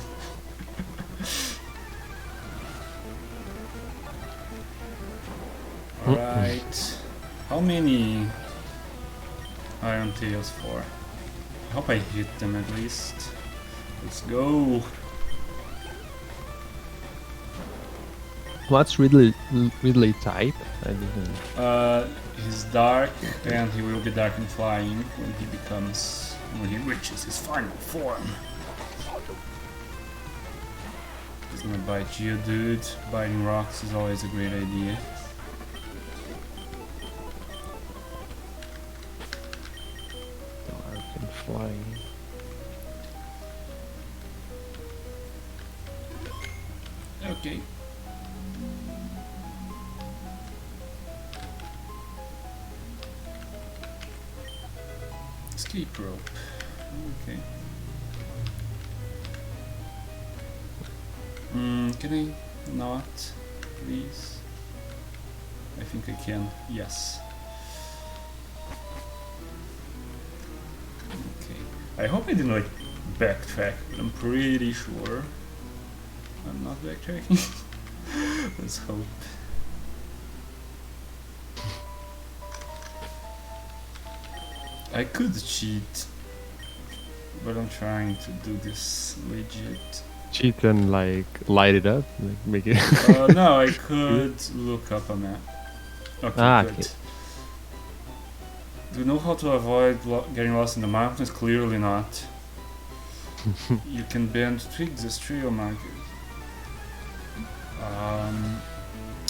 Alright. How many Iron Tails for? I hope I hit them at least. Let's go. What's Ridley type? I didn't. He's dark, and he will be dark and flying when he reaches his final form. He's gonna bite you, dude. Biting rocks is always a great idea. Dark and flying. Okay. Escape rope. Okay. Can I not, please? I think I can. Yes. Okay. I hope I didn't like backtrack, but I'm pretty sure I'm not backtracking. Let's hope. I could cheat, but I'm trying to do this legit. Cheat and like light it up, like make it. No, I could look up a map. Okay, good. Okay. Do you know how to avoid getting lost in the mountains? Clearly not. You can bend twigs as trail markers.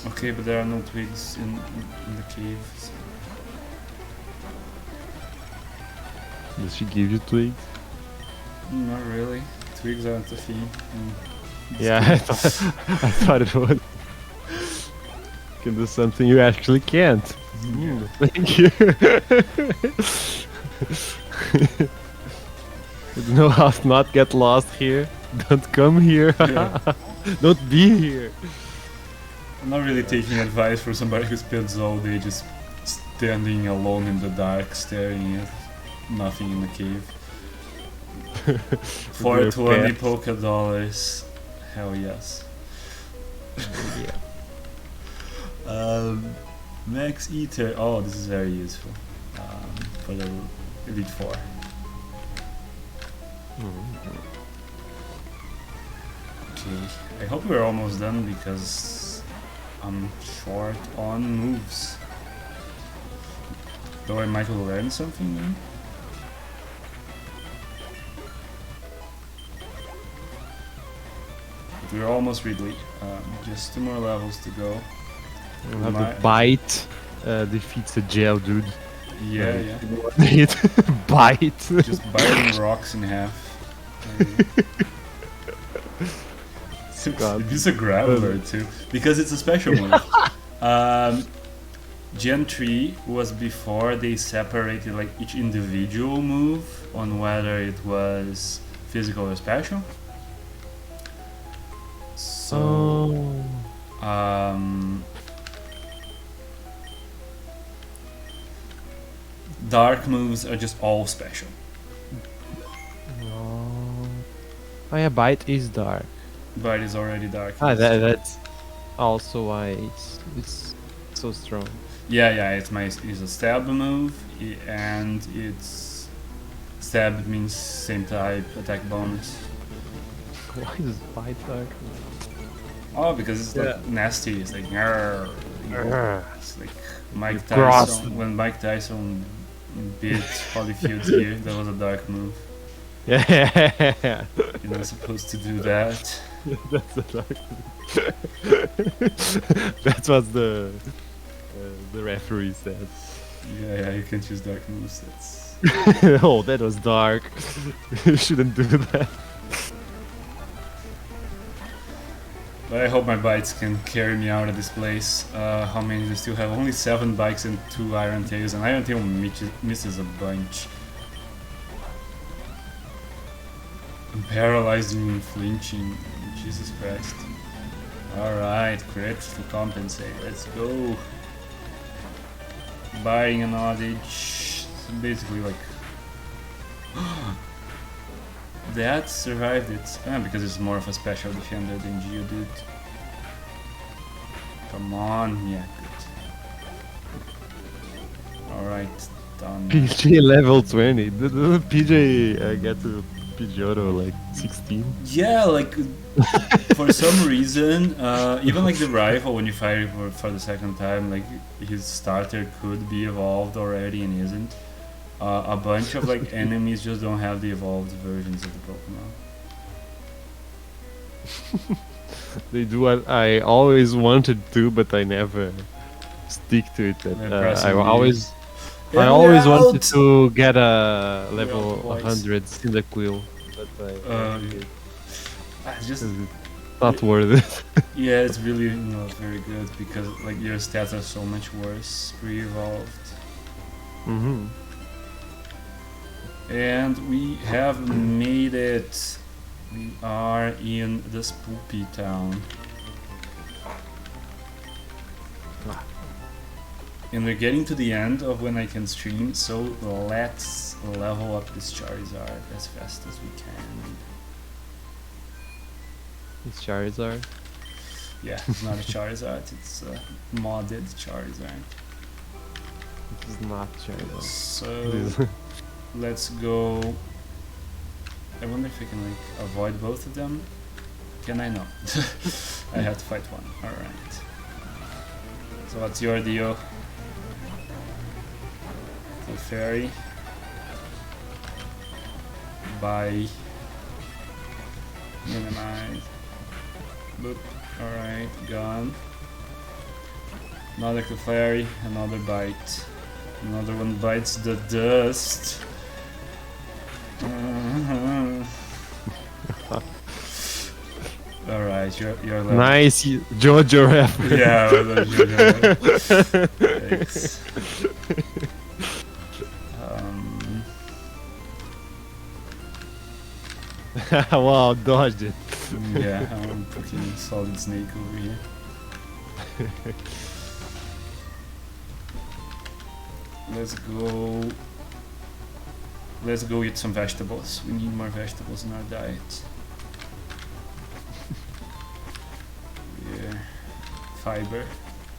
Okay, but there are no twigs in the caves. Does she give you twigs? Not really. Twigs aren't a thing. Yeah, I thought it would. You can do something you actually can't. Thank you. You know how to not get lost here. Don't come here. Yeah. Don't be here. I'm not really taking advice from somebody who spends all day just standing alone in the dark, staring at nothing in the cave. For 20 polka dollars. Hell yes. Yeah. Max Eater. Oh, this is very useful for the Elite Four. Okay, I hope we're almost done because I'm short on moves. Though I might learn something new. But we're almost Ridley. Just 2 more levels to go. We'll have the bite defeats the gel, dude. Yeah, yeah. Hit bite. Just biting rocks in half. It's a graveler too, because it's a special move. Gen 3 was before they separated like each individual move on whether it was physical or special. So, dark moves are just all special. Oh yeah, bite is dark. Bite is already dark. That's also why it's so strong. Yeah, it's a stab move, and it's stab means same type attack bonus. Why is bite dark? Oh, because it's like nasty. It's like It's like Mike Cross. Tyson. When Mike Tyson beat Holyfield here, that was a dark move. Yeah. You're not supposed to do that. That's the dark. That's what the referee said. Yeah, you can't use dark moves. That's Oh, that was dark. You shouldn't do that. But I hope my bikes can carry me out of this place. How many do I still have? Only 7 bikes and 2 Iron Tails, and Iron Tail misses a bunch. I'm paralyzed and flinching. Jesus Christ. Alright, crit to compensate. Let's go. Buying an Oddage. Basically like... That survived it. Because it's more of a special defender than Geodude. Come on, yeah, good. Alright, done. PJ level 20. Did PJ get to Pidgeotto like 16? Yeah, like for some reason, even like the rival when you fight for the second time, like his starter could be evolved already and isn't. A bunch of like enemies just don't have the evolved versions of the Pokemon. They do what I always wanted to, but I never stick to it. I always wanted to get a level 100 Cyndaquil, but I it's just not worth it. yeah, it's really not very good because like your stats are so much worse pre-evolved. Mm-hmm. And we have made it. We are in the Spoopy town. And we're getting to the end of when I can stream, so let's level up this Charizard as fast as we can. It's Charizard. Yeah, it's not a Charizard, it's a modded Charizard. It is not Charizard. So let's go. I wonder if I can like avoid both of them. Can I? No. I have to fight one. Alright. So what's your deal? The fairy. Bye. Minimize. Boop. Alright, gone. Another Clefairy, another bite. Another one bites the dust. Alright, you're level. Nice Jojo reference. Yeah, I love Jojo. Thanks. Wow, dodged it. Yeah, I'm fucking Solid Snake over here. Let's go eat some vegetables. We need more vegetables in our diet. Yeah. Fiber.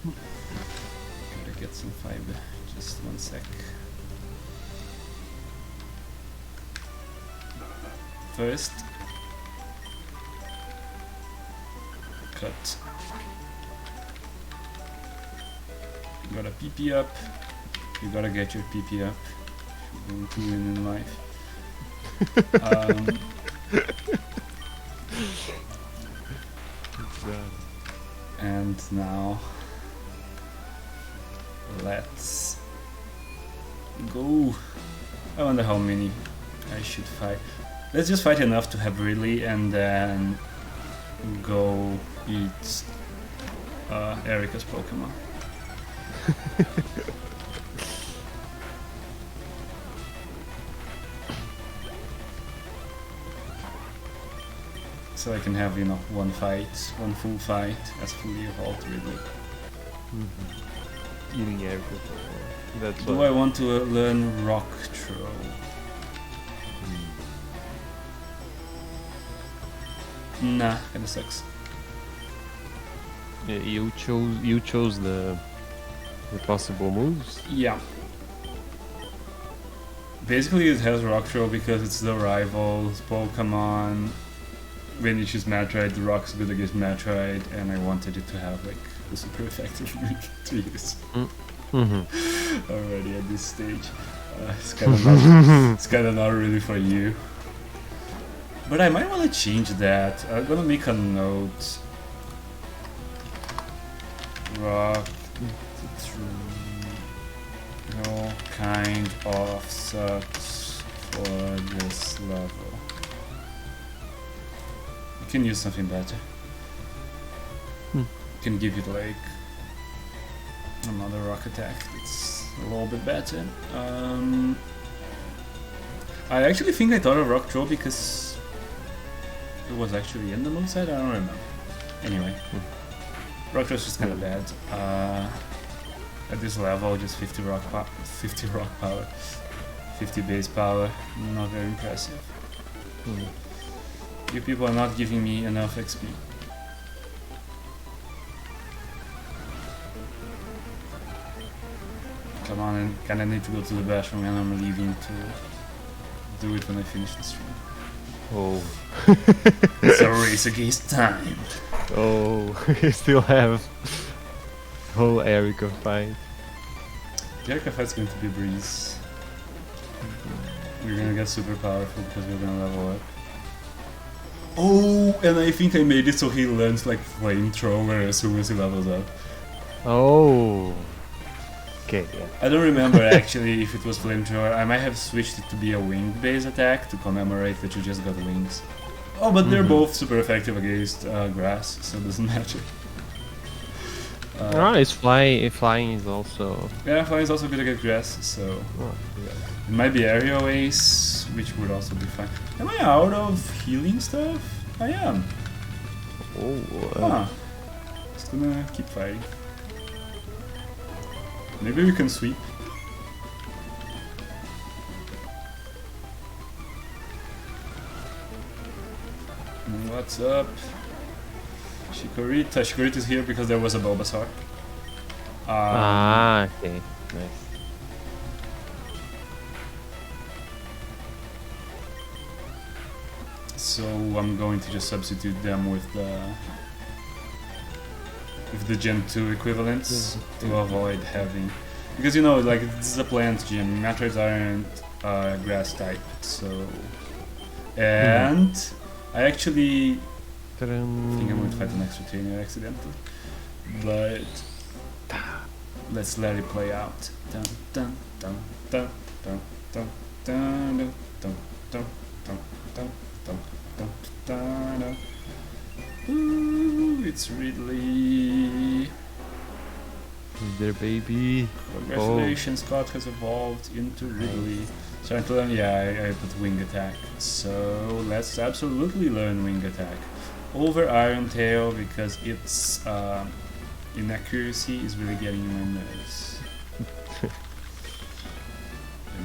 Gotta get some fiber. Just one sec. First, cut. You got a PP up. You gotta get your PP up. If you want to win in life. And now, let's go. I wonder how many I should fight. Let's just fight enough to have Ridley and then go eat Erika's Pokemon. So I can have, you know, one full fight as fully evolved Ridley. Mm-hmm. Eating Erika. That's Do I want to learn Rock Throw? Nah, kinda sucks. Yeah, you chose the possible moves. Yeah. Basically it has Rock Throw because it's the rival's Pokemon when you choose Metroid, the Rock's good against Metroid, and I wanted it to have like the super effective ring to use already at this stage. It's kind of not really for you. But I might want to change that. I'm gonna make a note. Rock no kind of sucks for this level. You can use something better. Can give it like another rock attack that's a little bit better. I actually think I thought of rock throw because it was actually in the moveset. I don't remember. Anyway, rock throw is just kind of bad. At this level, just 50 rock power, 50 base power. Not very impressive. You people are not giving me enough XP. Come on, I kinda need to go to the bathroom and I'm leaving to do it when I finish the stream. Oh. It's a race against time. Oh, you still have whole Erica fight. The Erica fight's going to be a breeze. We're gonna get super powerful because we're gonna level up. Oh, and I think I made it so he learns like flamethrower as soon as he levels up. Oh. Okay, yeah. I don't remember actually if it was flamethrower. I might have switched it to be a wing-based attack to commemorate that you just got wings. Oh, but they're both super effective against grass, so it doesn't matter. It's flying is also... Yeah, flying is also good against grass, so... It might be aerial ace, which would also be fine. Am I out of healing stuff? I am. Huh. Just gonna keep fighting. Maybe we can sweep. What's up? Chikorita. Chikorita is here because there was a Bulbasaur. Okay. Nice. So I'm going to just substitute them with the Gen 2 equivalents to avoid having... Because you know, like, this is a plant gym, Metroids aren't grass type, so... And... I actually think I'm going to fight an extra trainer accidentally. But... Let's let it play out. Dun dun dun dun dun dun dun dun dun dun dun dun dun dun dun dun. Ooh, it's Ridley. There, baby. Congratulations, Scott has evolved into Ridley. Starting to learn, yeah, I put wing attack. So let's absolutely learn wing attack over Iron Tail because its inaccuracy is really getting in my nerves. I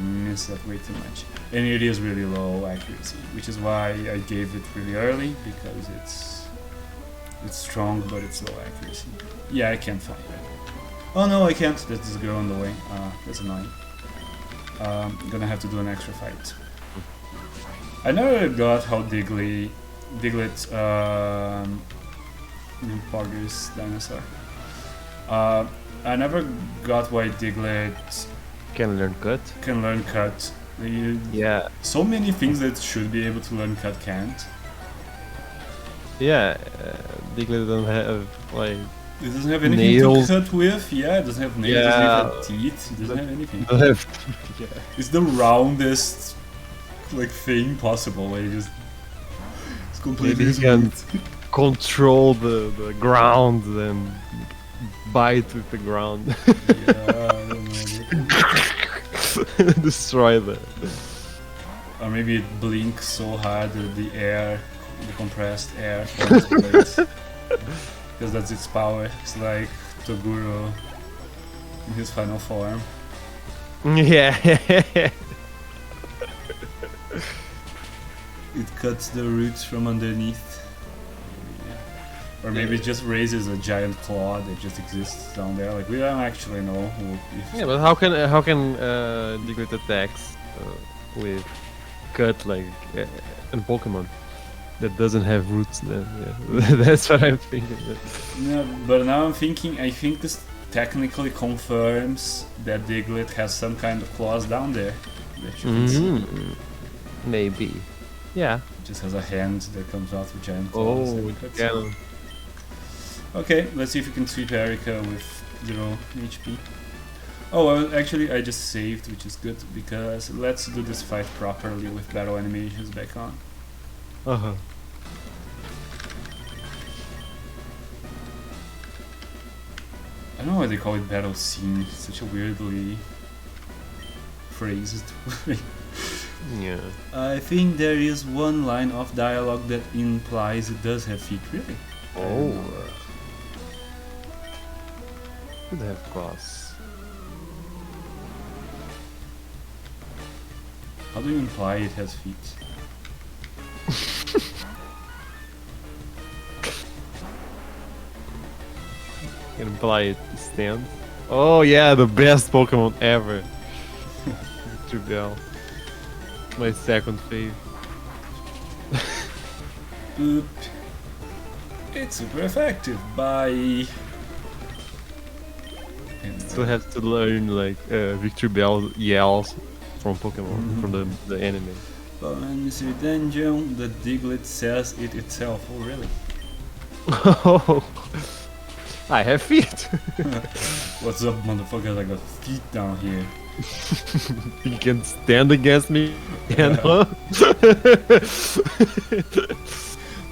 miss that way too much. And it is really low accuracy, which is why I gave it really early because it's strong but it's low accuracy. Yeah, I can't fight it. Oh no, I can't. There's this girl on the way. That's annoying. Gonna have to do an extra fight. I never got how Diglett, Pogger's dinosaur. I never got why Diglett Can learn cut. can learn cut. Yeah. So many things that should be able to learn cut can't. Yeah. Diglett don't have like... It doesn't have anything nails. to cut with. Yeah, it doesn't have nails. It doesn't have teeth. It doesn't have anything. Yeah. It's the roundest like thing possible. Like just it's completely Maybe he can smooth. control the ground and bite with the ground. Yeah, I don't know. Destroy the... Or maybe it blinks so hard that the air, the compressed air forms blades. Because that's its power. It's like Toguro in his final form. Yeah. It cuts the roots from underneath. Or maybe it just raises a giant claw that just exists down there. Like, we don't actually know who... Yeah, but how can Diglett attacks with cut like in Pokemon? that doesn't have roots then. Yeah. That's what I'm thinking. No, but now I'm thinking, I think this technically confirms that Diglett has some kind of claws down there. That you can see. Mhm. Maybe. Yeah. It just has a hand that comes out with giant claws. Oh, That's cannon. okay, let's see if we can sweep Erika with 0 HP. Oh, well, actually, I just saved, which is good, because let's do this fight properly with battle animations back on. Uh-huh. I don't know why they call it battle scene, it's such a weirdly phrased way. Yeah. I think there is one line of dialogue that implies it does have feet, really? Oh. Could have claws. How do you imply it has feet? Can apply it stand. Oh yeah, the best Pokemon ever. Tribel. My second fave. Oop. It's super effective. Bye. And, Still have to learn like Victory Bell yells from Pokemon from the anime. Mystery Dungeon, the Diglett says it itself. Oh, really? Oh, I have feet. What's up, motherfuckers? I got feet down here. You can stand against me, and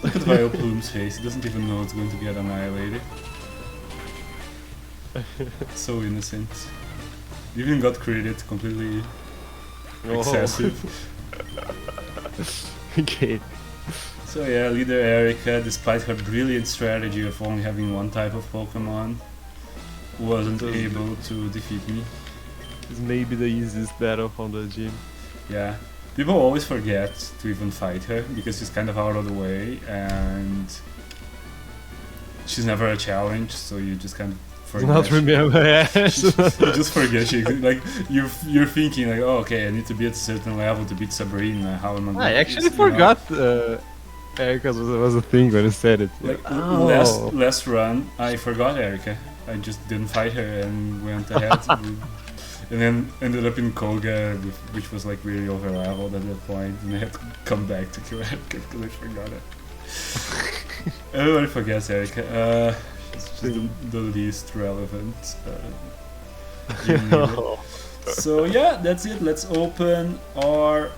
Look at Vileplume's face. He doesn't even know it's going to get annihilated. So innocent. Even got credit completely excessive. Okay. So yeah, leader Erika, despite her brilliant strategy of only having one type of Pokemon, wasn't able to defeat me. This may be the easiest battle from the gym. Yeah. People always forget to even fight her because she's kind of out of the way and she's never a challenge, so you just kind of forget. Not remember. You just forget she like you're thinking like, oh, okay, I need to be at a certain level to beat Sabrina. How am I? I actually forgot Erika was a thing when I said it. Like Oh. last run, I forgot Erika. I just didn't fight her and went ahead. And then ended up in Koga, which was like really over leveled at that point, and I had to come back to kill Erika because I forgot it. Everybody forgets Erika. She's just the least relevant. Unit. So yeah, that's it. Let's open our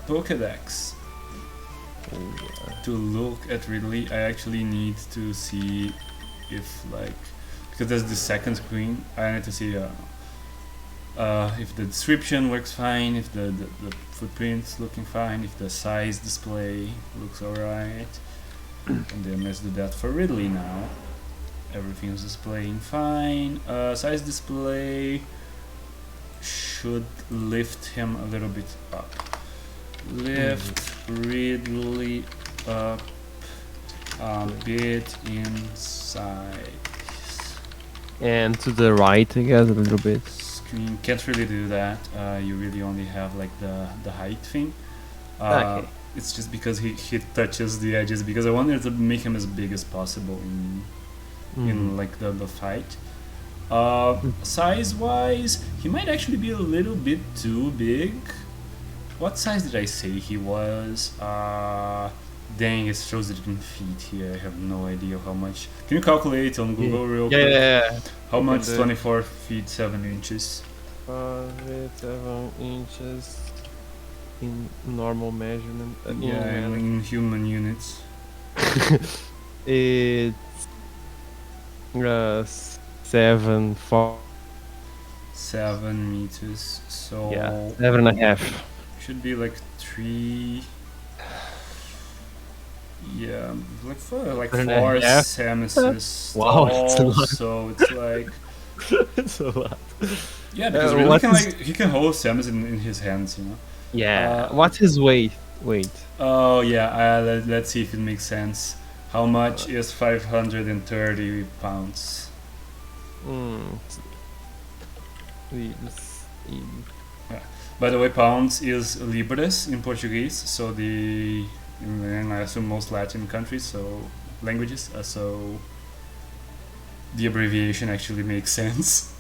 Pokédex. To look at Ridley, I actually need to see if like, because there's the second screen, I need to see if the description works fine, if the footprint's looking fine, if the size display looks alright. And then let's do that for Ridley now. Everything's displaying fine. Size display should lift him a little bit up. Lift Ridley up a bit inside. And to the right, I guess, a little bit. Screen can't really do that. You really only have like the height thing. Okay. It's just because he touches the edges, because I wanted to make him as big as possible in like the fight. Size wise, he might actually be a little bit too big. What size did I say he was? Dang, it shows it in feet here. I have no idea how much. Can you calculate on Google real quick? Yeah. How much? 24 feet 7 inches. 7 inches in normal measurement. In human units. It's 7 meters. So yeah, 7.5. should be like 3. Yeah, like 4 half? semesters Wow, tall, that's a lot. so it's like It's a lot. yeah, because really he can hold Samus in his hands, you know. Yeah. What's his weight? Oh yeah, let's see if it makes sense. How much is 530 pounds? Yeah. By the way, pounds is libras in Portuguese, so the and I assume most Latin countries, so languages. So the abbreviation actually makes sense.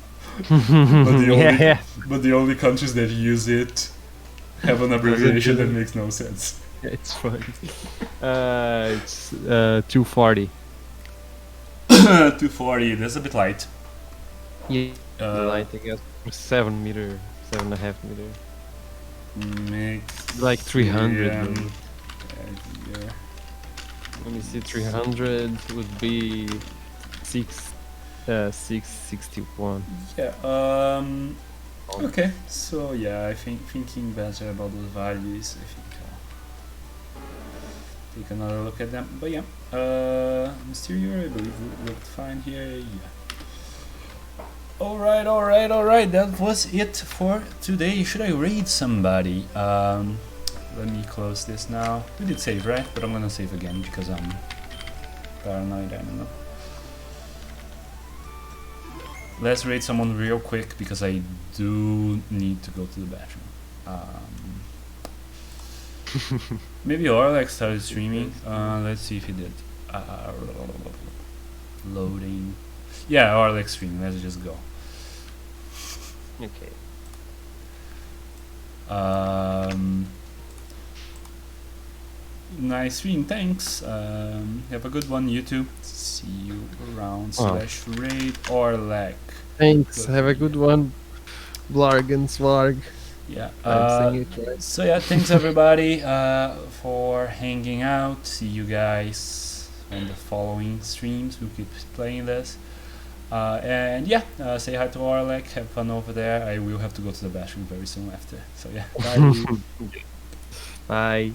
But the only countries that use it have an abbreviation that makes no sense. It's funny. It's 240. 240. That's a bit light. Yeah. I think it's 7 meter, 7.5 meter. Makes Like 300. yeah. Let me see, 300 would be 661. Yeah. Okay. So yeah, I think thinking better about those values, I think I'll take another look at them. But yeah, Mysterio, I believe looked fine here. Yeah. All right. That was it for today. Should I raid somebody? Let me close this now. We did save, right? But I'm gonna save again because I'm paranoid. I don't know. Let's raid someone real quick because I do need to go to the bathroom. Maybe Orlex started streaming. Let's see if he did. Loading. Yeah, Orlex streaming. Let's just go. Okay. Nice stream, thanks. Have a good one, you too. See you around /raid Orlek. Thanks. Have a good one. Blarg and Swarg. Yeah. So yeah, thanks everybody for hanging out. See you guys on the following streams. We'll keep playing this. And yeah, say hi to Orlek. Have fun over there. I will have to go to the bathroom very soon after. So yeah, bye. Bye.